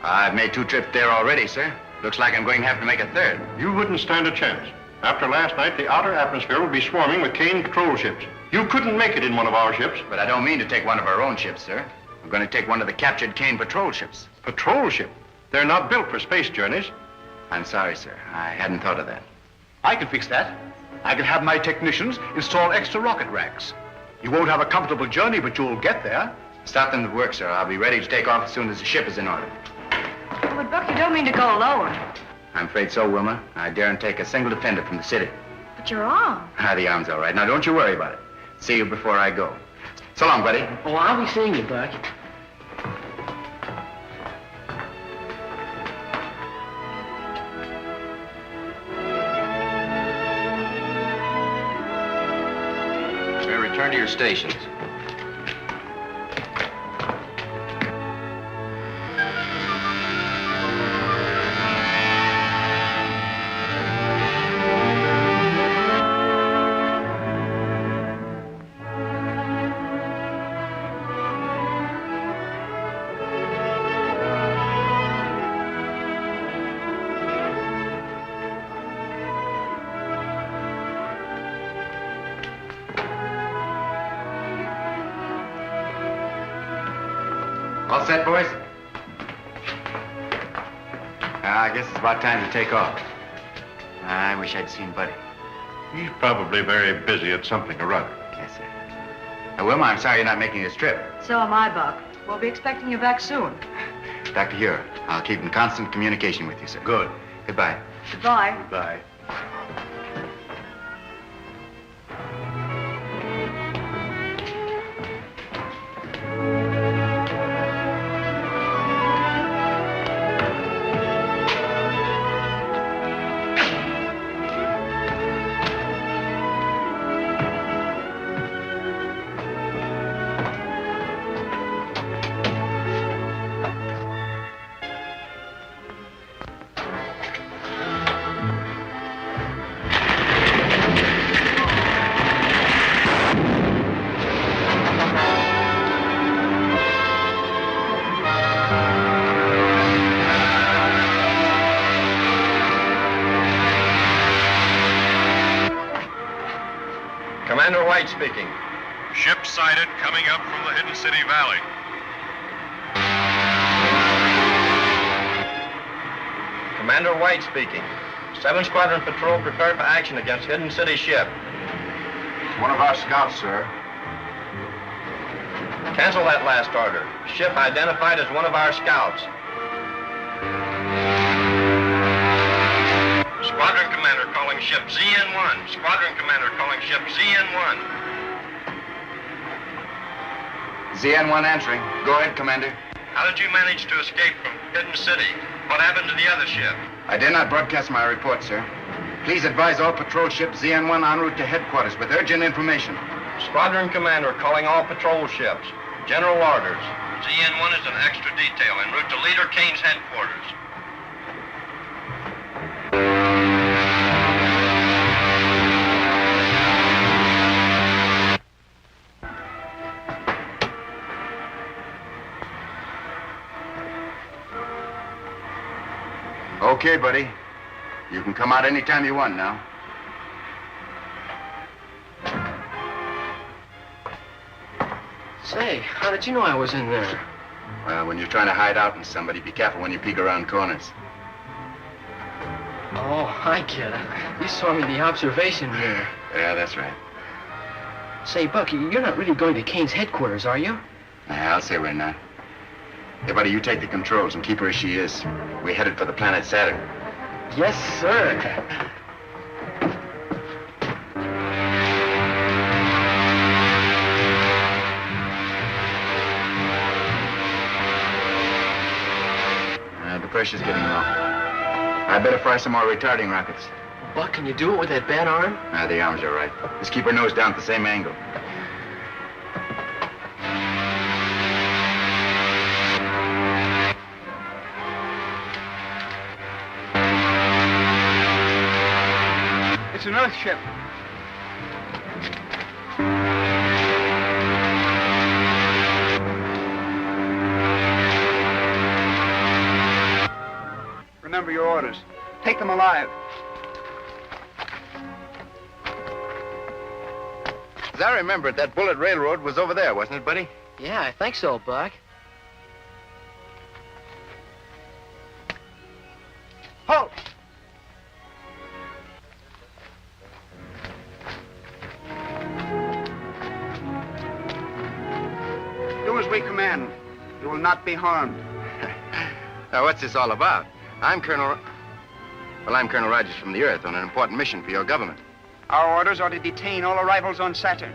I've made 2 trips there already, sir. Looks like I'm going to have to make a 3rd. You wouldn't stand a chance. After last night, the outer atmosphere will be swarming with Kane patrol ships. You couldn't make it in one of our ships. But I don't mean to take one of our own ships, sir. I'm going to take one of the captured Kane patrol ships. Patrol ship? They're not built for space journeys. I'm sorry, sir. I hadn't thought of that. I can fix that. I can have my technicians install extra rocket racks. You won't have a comfortable journey, but you'll get there. Stop them at work, sir. I'll be ready to take off as soon as the ship is in order. But, Buck, you don't mean to go alone. I'm afraid so, Wilma. I daren't take a single defender from the city. But your arm. The arm's all right. Now, don't you worry about it. See you before I go. So long, buddy. Oh, I'll be seeing you, Buck. Return to your stations. All set, boys? I guess it's about time to take off. I wish I'd seen Buddy. He's probably very busy at something or other. Yes, sir. Wilma, I'm sorry you're not making this trip. So am I, Buck. We'll be expecting you back soon. Dr. Huer, I'll keep in constant communication with you, sir. Good. Goodbye. Goodbye. Goodbye. Commander White speaking. Ship sighted coming up from the Hidden City Valley. Commander White speaking. 7th Squadron Patrol prepared for action against Hidden City ship. It's one of our scouts, sir. Cancel that last order. Ship identified as one of our scouts. Squadron Commander calling ship ZN1. Squadron Commander calling ship ZN1. ZN1 answering. Go ahead, Commander. How did you manage to escape from Hidden City? What happened to the other ship? I dare not broadcast my report, sir. Please advise all patrol ships ZN1 en route to headquarters with urgent information. Squadron Commander calling all patrol ships. General orders. ZN1 is an extra detail en route to Leader Kane's headquarters. Okay, buddy. You can come out anytime you want now. Say, how did you know I was in there? Well, when you're trying to hide out from somebody, be careful when you peek around corners. Oh, I get it. You saw me in the observation mirror. Yeah, that's right. Say, Buck, you're not really going to Kane's headquarters, are you? Nah, I'll say we're not. Hey, buddy, you take the controls and keep her as she is. We're headed for the planet Saturn. Yes, sir. The pressure's getting low. I better fry some more retarding rockets. Buck, can you do it with that bad arm? The arms are right. Just keep her nose down at the same angle. It's an Earth ship. Remember your orders. Take them alive. As I remember it, that bullet railroad was over there, wasn't it, buddy? Yeah, I think so, Buck. Halt! Do as we command. You will not be harmed. Now, what's this all about? I'm Colonel Rogers from the Earth on an important mission for your government. Our orders are to detain all arrivals on Saturn,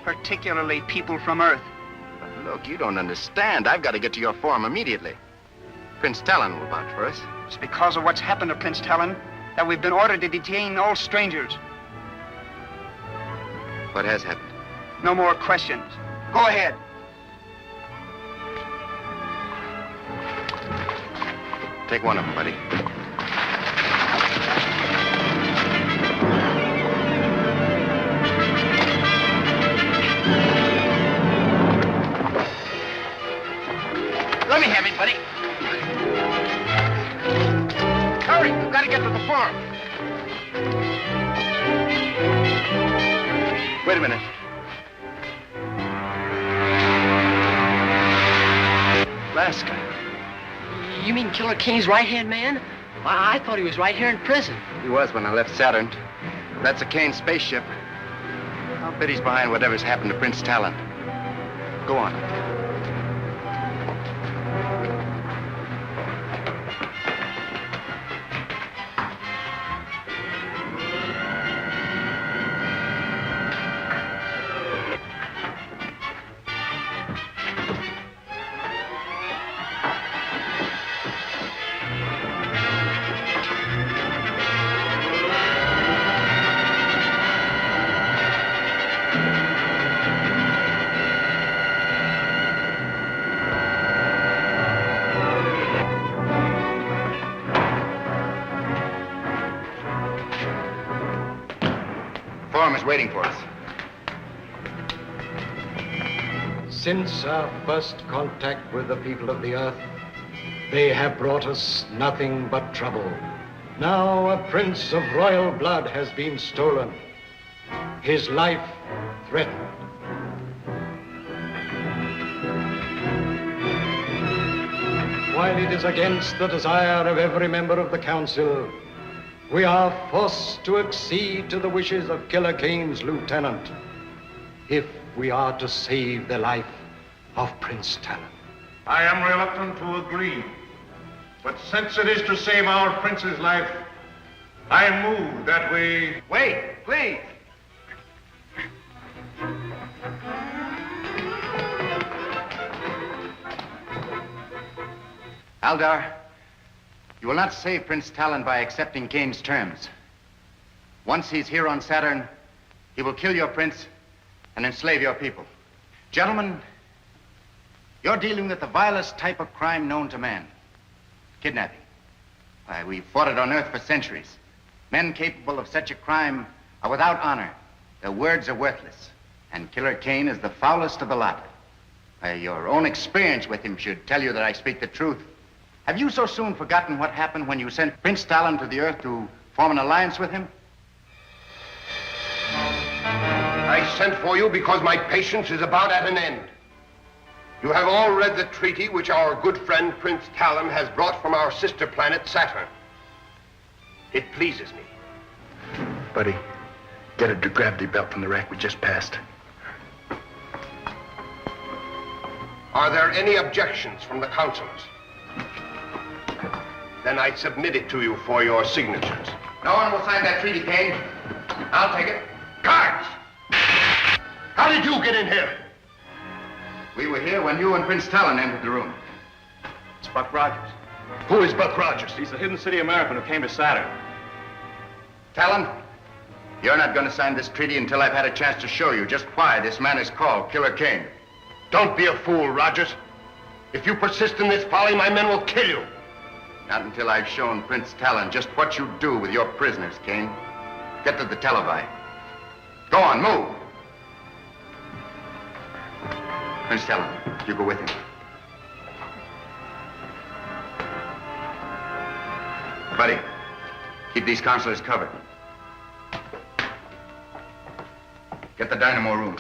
particularly people from Earth. But look, you don't understand. I've got to get to your forum immediately. Prince Talon will vouch for us. It's because of what's happened to Prince Talon that we've been ordered to detain all strangers. What has happened? No more questions. Go ahead. Take one of them, buddy. Let me have it, buddy. Hurry, we've got to get to the farm. Wait a minute. Alaska. You mean Killer Kane's right-hand man? I thought he was right here in prison. He was when I left Saturn. That's a Kane spaceship. I'll bet he's behind whatever's happened to Prince Talon. Go on. Is waiting for us. Since our first contact with the people of the earth, they have brought us nothing but trouble. Now a prince of royal blood has been stolen, his life threatened. While it is against the desire of every member of the council, we are forced to accede to the wishes of Killer Kane's lieutenant if we are to save the life of Prince Talon. I am reluctant to agree, but since it is to save our prince's life, I move that we... Wait, please. Aldar, you will not save Prince Talon by accepting Kane's terms. Once he's here on Saturn, he will kill your prince and enslave your people. Gentlemen, you're dealing with the vilest type of crime known to man. Kidnapping. Why, we've fought it on Earth for centuries. Men capable of such a crime are without honor. Their words are worthless. And Killer Kane is the foulest of the lot. Why, your own experience with him should tell you that I speak the truth. Have you so soon forgotten what happened when you sent Prince Talon to the Earth to form an alliance with him? I sent for you because my patience is about at an end. You have all read the treaty which our good friend Prince Talon has brought from our sister planet Saturn. It pleases me. Buddy, get a gravity belt from the rack we just passed. Are there any objections from the councilors? Then I submit it to you for your signatures. No one will sign that treaty, Kane. I'll take it. Guards! How did you get in here? We were here when you and Prince Talon entered the room. It's Buck Rogers. Who is Buck Rogers? He's the hidden city American who came to Saturn. Talon, you're not going to sign this treaty until I've had a chance to show you just why this man is called Killer Kane. Don't be a fool, Rogers. If you persist in this folly, my men will kill you. Not until I've shown Prince Talon just what you do with your prisoners, Kane. Get to the televi. Go on, move. Prince Talon, you go with him. Buddy, keep these counselors covered. Get the dynamo room.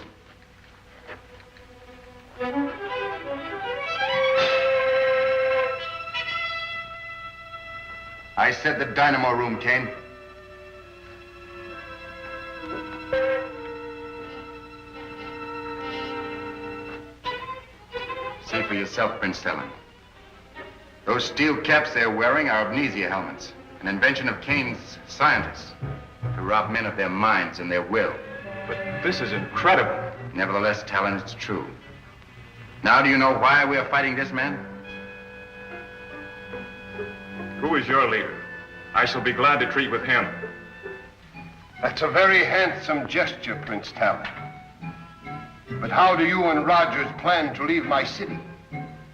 I said the dynamo room, Kane. See for yourself, Prince Talon. Those steel caps they're wearing are amnesia helmets, an invention of Kane's scientists to rob men of their minds and their will. But this is incredible. Nevertheless, Talon, it's true. Now do you know why we are fighting this man? Who is your leader? I shall be glad to treat with him. That's a very handsome gesture, Prince Talon. But how do you and Rogers plan to leave my city?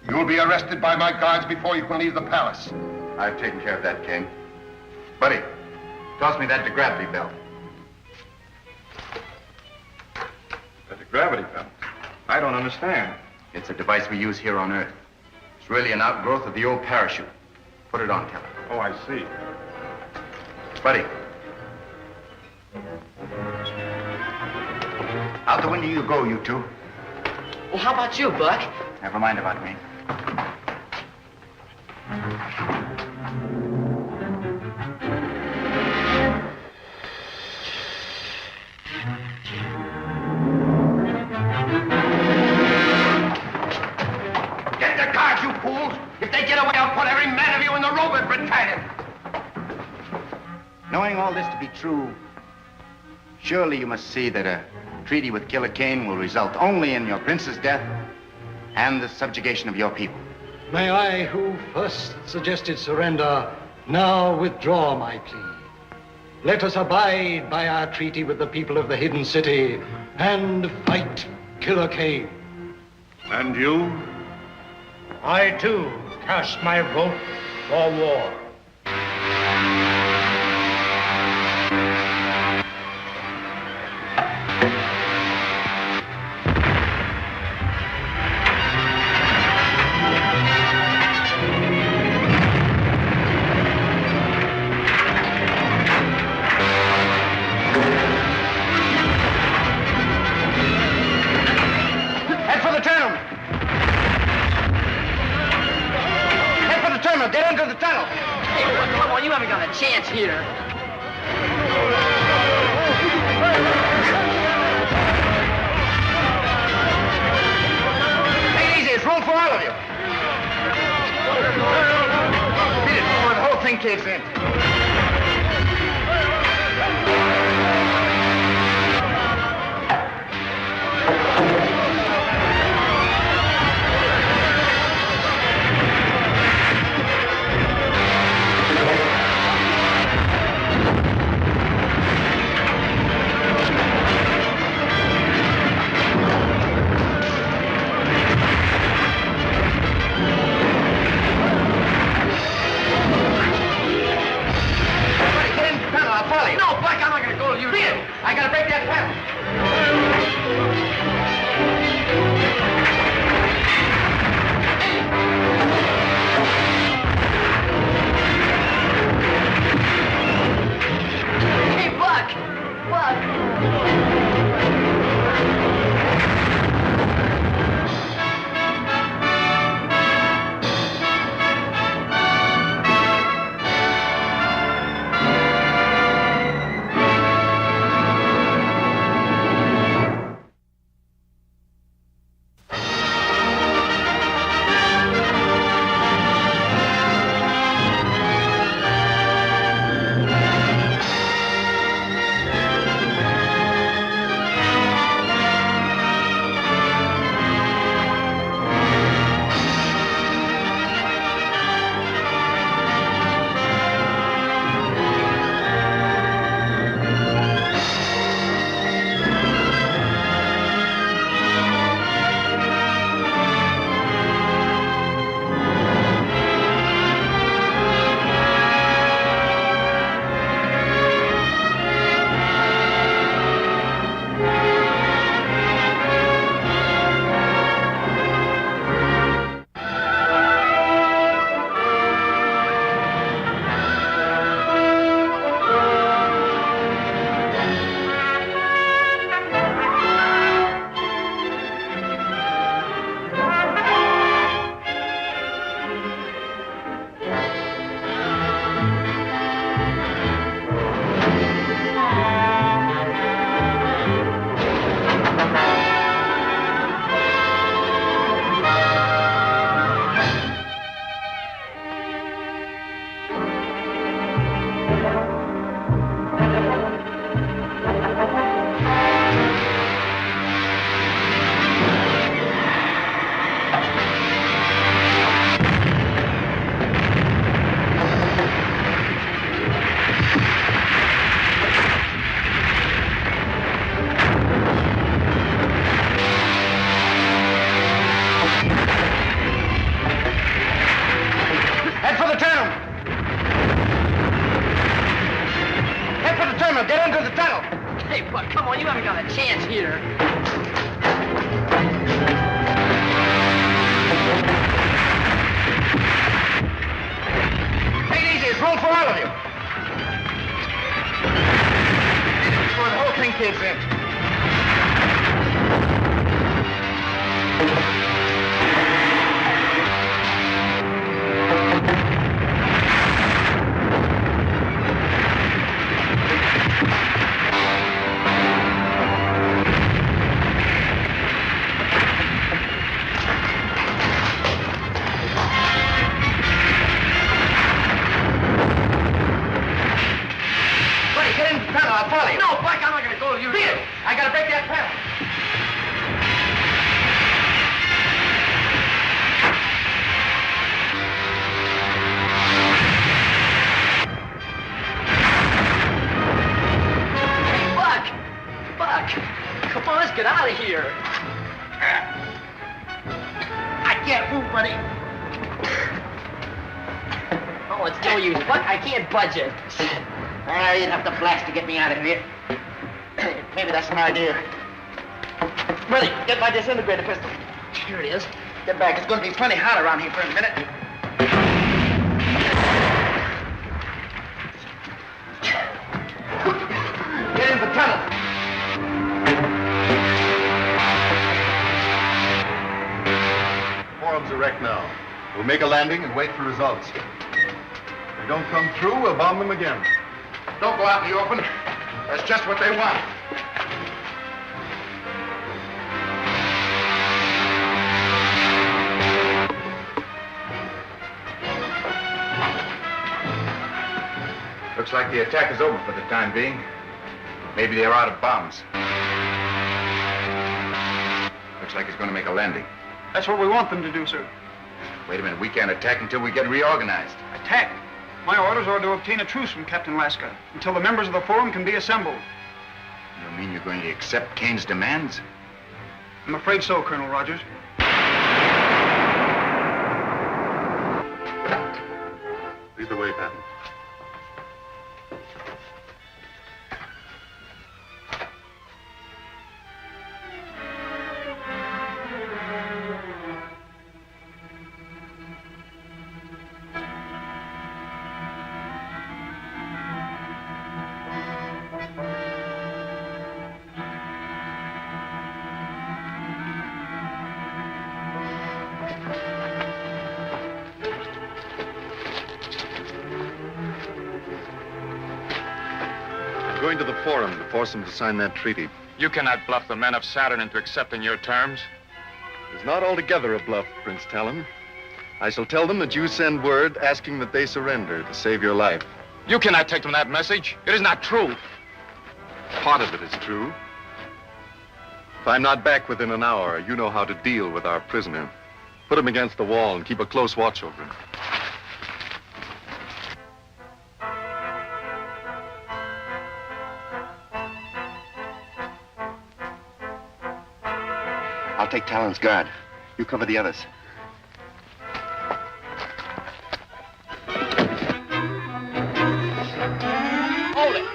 You'll be arrested by my guards before you can leave the palace. I've taken care of that, Kane. Buddy, toss me that gravity belt. The gravity belt? I don't understand. It's a device we use here on Earth. It's really an outgrowth of the old parachute. Put it on, Talon. Oh, I see. Buddy. Out the window you go, you two. Well, how about you, Buck? Never mind about me. Get the guards, you fools! If they get away, I'll put every man of you in the robot battalion! Knowing all this to be true, surely you must see that a treaty with Killer Kane will result only in your prince's death and the subjugation of your people. May I, who first suggested surrender, now withdraw my plea. Let us abide by our treaty with the people of the hidden city and fight Killer Kane. And you? I, too, cast my vote for war. Get into the tunnel. Hey, come on, you haven't got a chance here. Take it easy, it's room for all of you. Beat it before the whole thing caves in. I gotta break that panel. Hey, Buck! Get into the tunnel. Hey, Buck, come on, you haven't got a chance here. Take it easy, it's room for all of you. Before the whole thing caves in. buddy. Oh, it's no use, Buck. I can't budge it. You'd have to blast to get me out of here. Maybe that's an idea. Buddy, get my disintegrator pistol. Here it is. Get back. It's going to be plenty hot around here for a minute. Get in the tunnel. Forum's erect now. We'll make a landing and wait for results. If they don't come through, we'll bomb them again. Don't go out in the open. That's just what they want. Looks like the attack is over for the time being. Maybe they're out of bombs. Looks like he's going to make a landing. That's what we want them to do, sir. Wait a minute, we can't attack until we get reorganized. Attack? My orders are to obtain a truce from Captain Laska until the members of the Forum can be assembled. You mean you're going to accept Kane's demands? I'm afraid so, Colonel Rogers. Lead the way, Patton. Going to the Forum to force them to sign that treaty. You cannot bluff the men of Saturn into accepting your terms. It's not altogether a bluff, Prince Talon. I shall tell them that you send word asking that they surrender to save your life. You cannot take them that message. It is not true. Part of it is true. If I'm not back within an hour, you know how to deal with our prisoner. Put him against the wall and keep a close watch over him. I'll take Talon's guard. You cover the others. Hold it.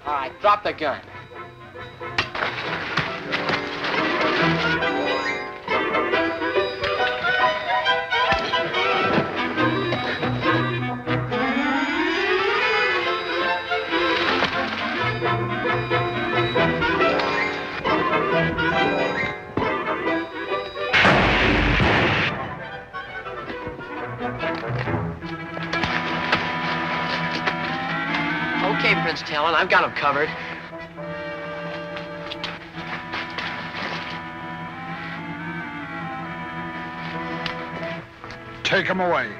All right, drop the gun. Okay, Prince Talon, I've got him covered. Take him away.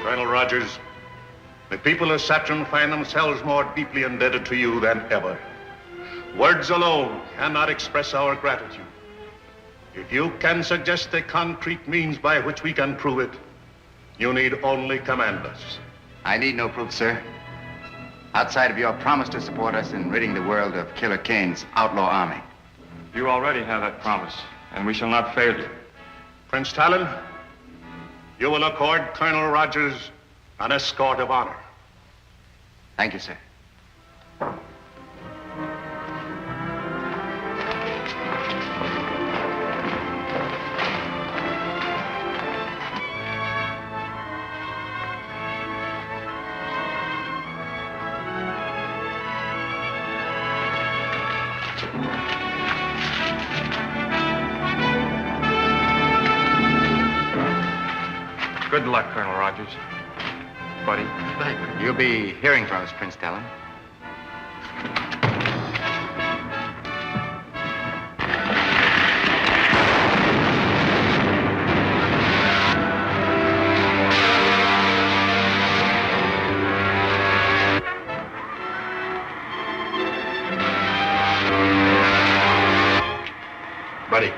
Colonel Rogers, the people of Saturn find themselves more deeply indebted to you than ever. Words alone cannot express our gratitude. If you can suggest a concrete means by which we can prove it, you need only command us. I need no proof, sir. Outside of your promise to support us in ridding the world of Killer Kane's outlaw army. You already have that promise, and we shall not fail you. Prince Talon, you will accord Colonel Rogers an escort of honor. Thank you, sir. Good luck, Colonel Rogers. Buddy. You'll be hearing from us, Prince Talon. Buddy,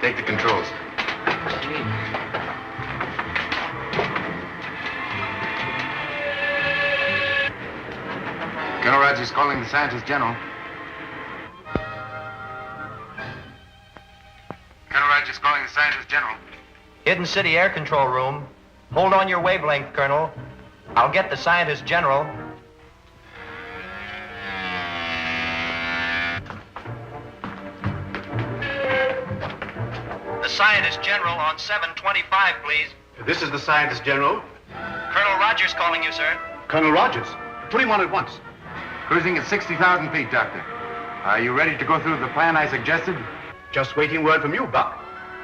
take the controls. Colonel Rogers calling the scientist general. Colonel Rogers calling the scientist general. Hidden City Air Control Room. Hold on your wavelength, Colonel. I'll get the scientist general. The scientist general on 725, please. This is the scientist general. Colonel Rogers calling you, sir. Colonel Rogers. Put him on at once. Cruising at 60,000 feet, Doctor. Are you ready to go through the plan I suggested? Just waiting word from you, Buck.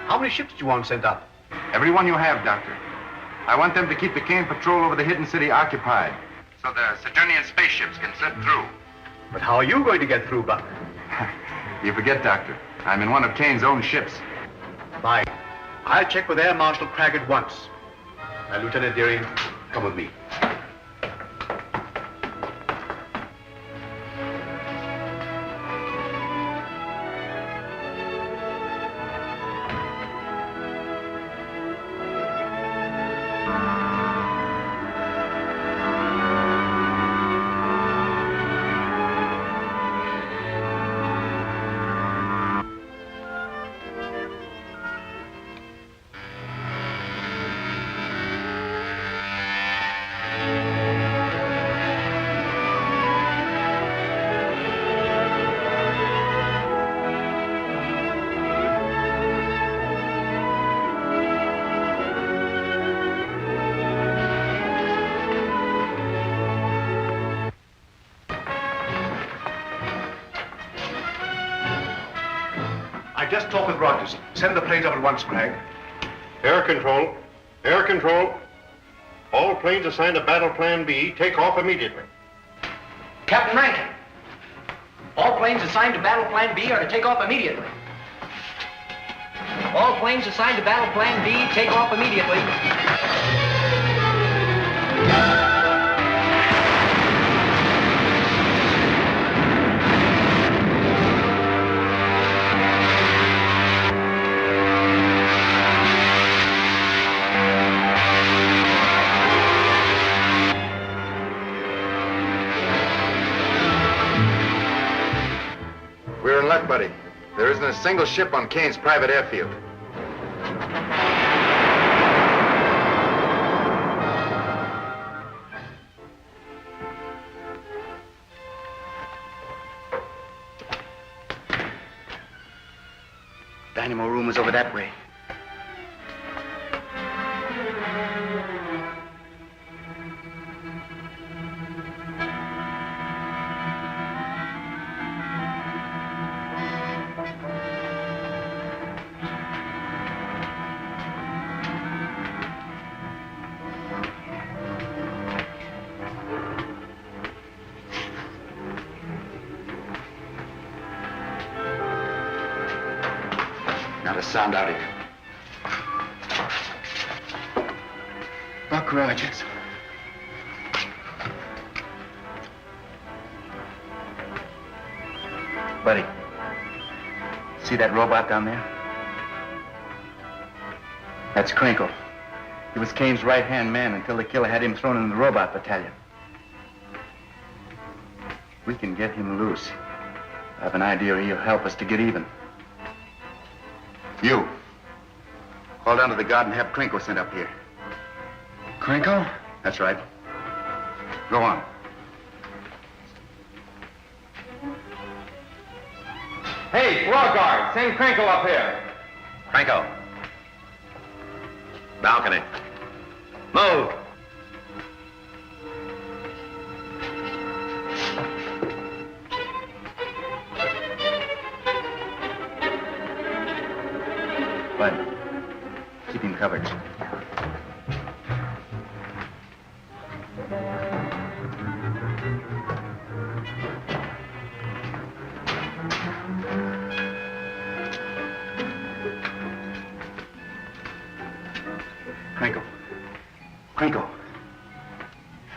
How many ships do you want sent up? Every one you have, Doctor. I want them to keep the Kane patrol over the hidden city occupied, so the Saturnian spaceships can slip through. But how are you going to get through, Buck? You forget, Doctor. I'm in one of Kane's own ships. Fine. I'll check with Air Marshal Cragg at once. Now, Lieutenant Deering, come with me. I just talked with Rogers. Send the planes up at once, Cragg. Air control. Air control. All planes assigned to Battle Plan B, take off immediately. Captain Rankin. All planes assigned to Battle Plan B are to take off immediately. All planes assigned to Battle Plan B, take off immediately. We're in luck, buddy. There isn't a single ship on Kane's private airfield. Dynamo room is over that way. Not a sound out here. Buck Rogers. Buddy, see that robot down there? That's Krinkle. He was Kane's right-hand man until the killer had him thrown in the robot battalion. We can get him loose. I have an idea he'll help us to get even. You. Call down to the guard and have Krinkle sent up here. Krinkle? That's right. Go on. Hey, floor guard, send Krinkle up here. Franco. Balcony. Move. Bud, keep him covered. Krinkle. Krinkle.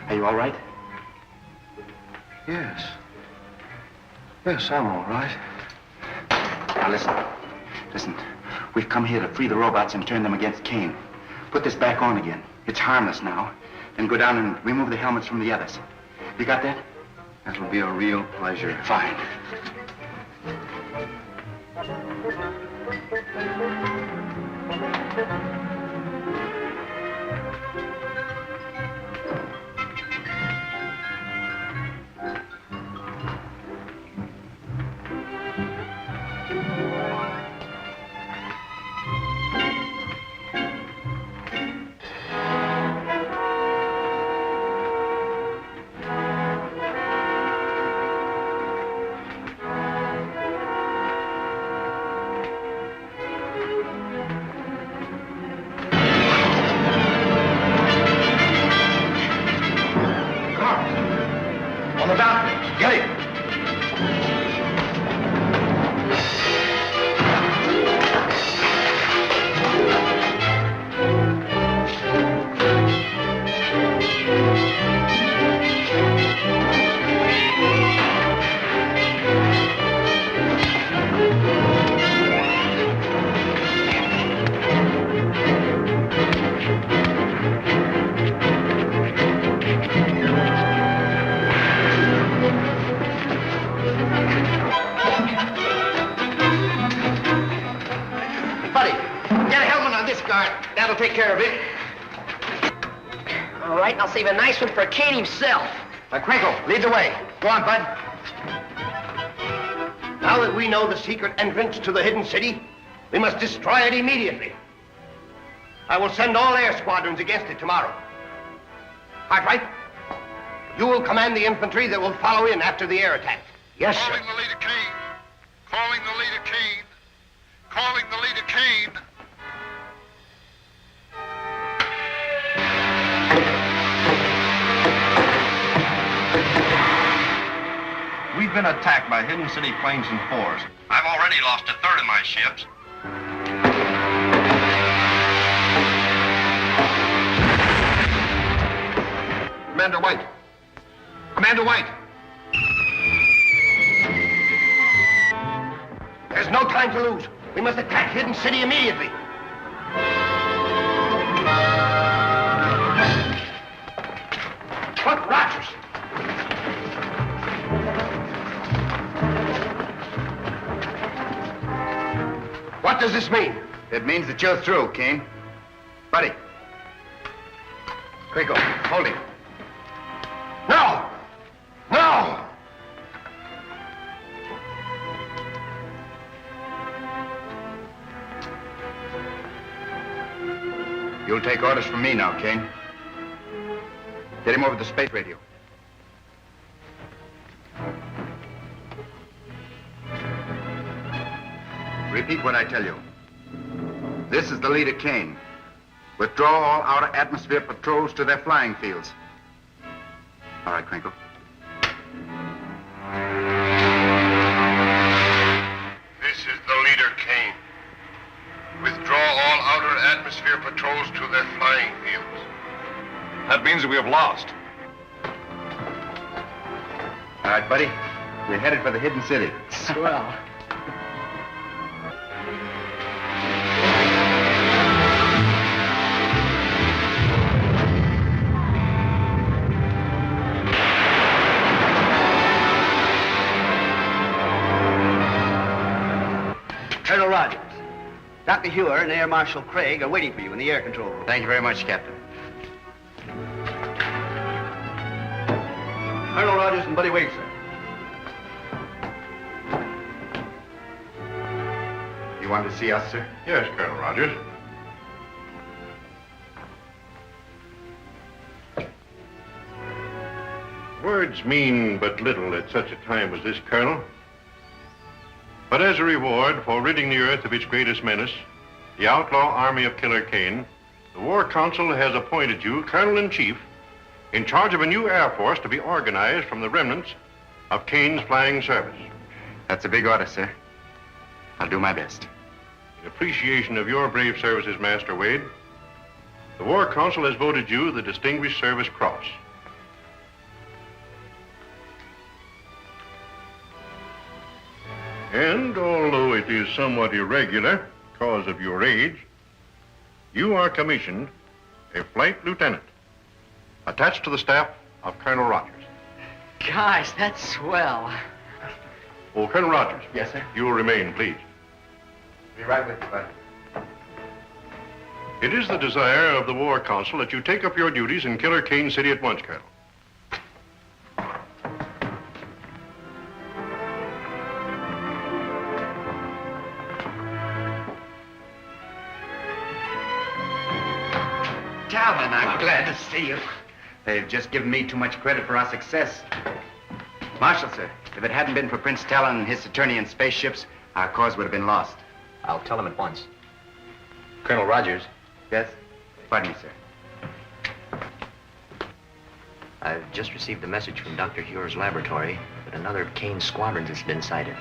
Are you all right? Yes. Yes, I'm all right. Now listen. Listen. We've come here to free the robots and turn them against Kane. Put this back on again. It's harmless now. Then go down and remove the helmets from the others. You got that? That'll be a real pleasure. Fine. Take care of it. All right, and I'll save a nice one for Kane himself. Crinkle, lead the way. Go on, Bud. Now that we know the secret entrance to the hidden city, we must destroy it immediately. I will send all air squadrons against it tomorrow. Cartwright, you will command the infantry that will follow in after the air attack. Yes, sir. Calling the leader Kane. Calling the leader Kane. Calling the leader Kane. We've been attacked by hidden city planes and fours. I've already lost a third of my ships. Commander White. Commander White. There's no time to lose. We must attack hidden city immediately. Buck Rogers. What does this mean? It means that you're through, Kane. Buddy. Crinkle, hold him. No! No! You'll take orders from me now, Kane. Get him over the space radio. Repeat what I tell you. This is the leader, Kane. Withdraw all outer atmosphere patrols to their flying fields. All right, Crinkle. This is the leader, Kane. Withdraw all outer atmosphere patrols to their flying fields. That means that we have lost. All right, buddy. We're headed for the hidden city. Swell. Colonel Rogers, Dr. Huer and Air Marshal Craig are waiting for you in the air control room. Thank you very much, Captain. Colonel Rogers and Buddy Wade, sir. You want to see us, sir? Yes, Colonel Rogers. Words mean but little at such a time as this, Colonel. But as a reward for ridding the Earth of its greatest menace, the outlaw army of Killer Kane, the War Council has appointed you Colonel-in-Chief in charge of a new Air Force to be organized from the remnants of Kane's flying service. That's a big order, sir. I'll do my best. In appreciation of your brave services, Master Wade, the War Council has voted you the Distinguished Service Cross. And although it is somewhat irregular because of your age, you are commissioned a flight lieutenant attached to the staff of Colonel Rogers. Gosh, that's swell. Oh, Colonel Rogers. Yes, sir. You will remain, please. Be right with you, Bud. It is the desire of the War Council that you take up your duties in Killer Kane City at once, Colonel. Talon, I'm glad to see you. They've just given me too much credit for our success. Marshal, sir, if it hadn't been for Prince Talon and his Saturnian spaceships, our cause would have been lost. I'll tell him at once. Colonel Rogers. Yes? Pardon me, sir. I've just received a message from Dr. Huer's laboratory that another of Kane's squadrons has been sighted.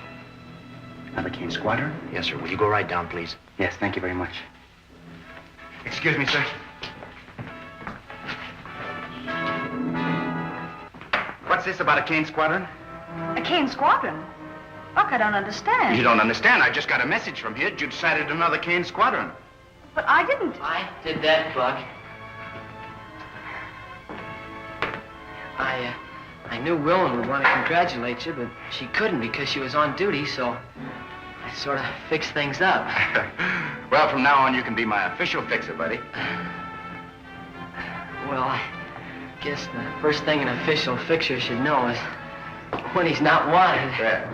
Another Kane squadron? Yes, sir. Will you go right down, please? Yes, thank you very much. Excuse me, sir. What's this about a Kane squadron? A Kane squadron? Buck, I don't understand. You don't understand. I just got a message from here. You'd sighted another Kane squadron. But I didn't. I did that, Buck. I knew Wilma would want to congratulate you, but she couldn't because she was on duty, so I sort of fixed things up. Well, from now on, you can be my official fixer, buddy. Well, I guess the first thing an official fixer should know is when he's not wanted. Yeah.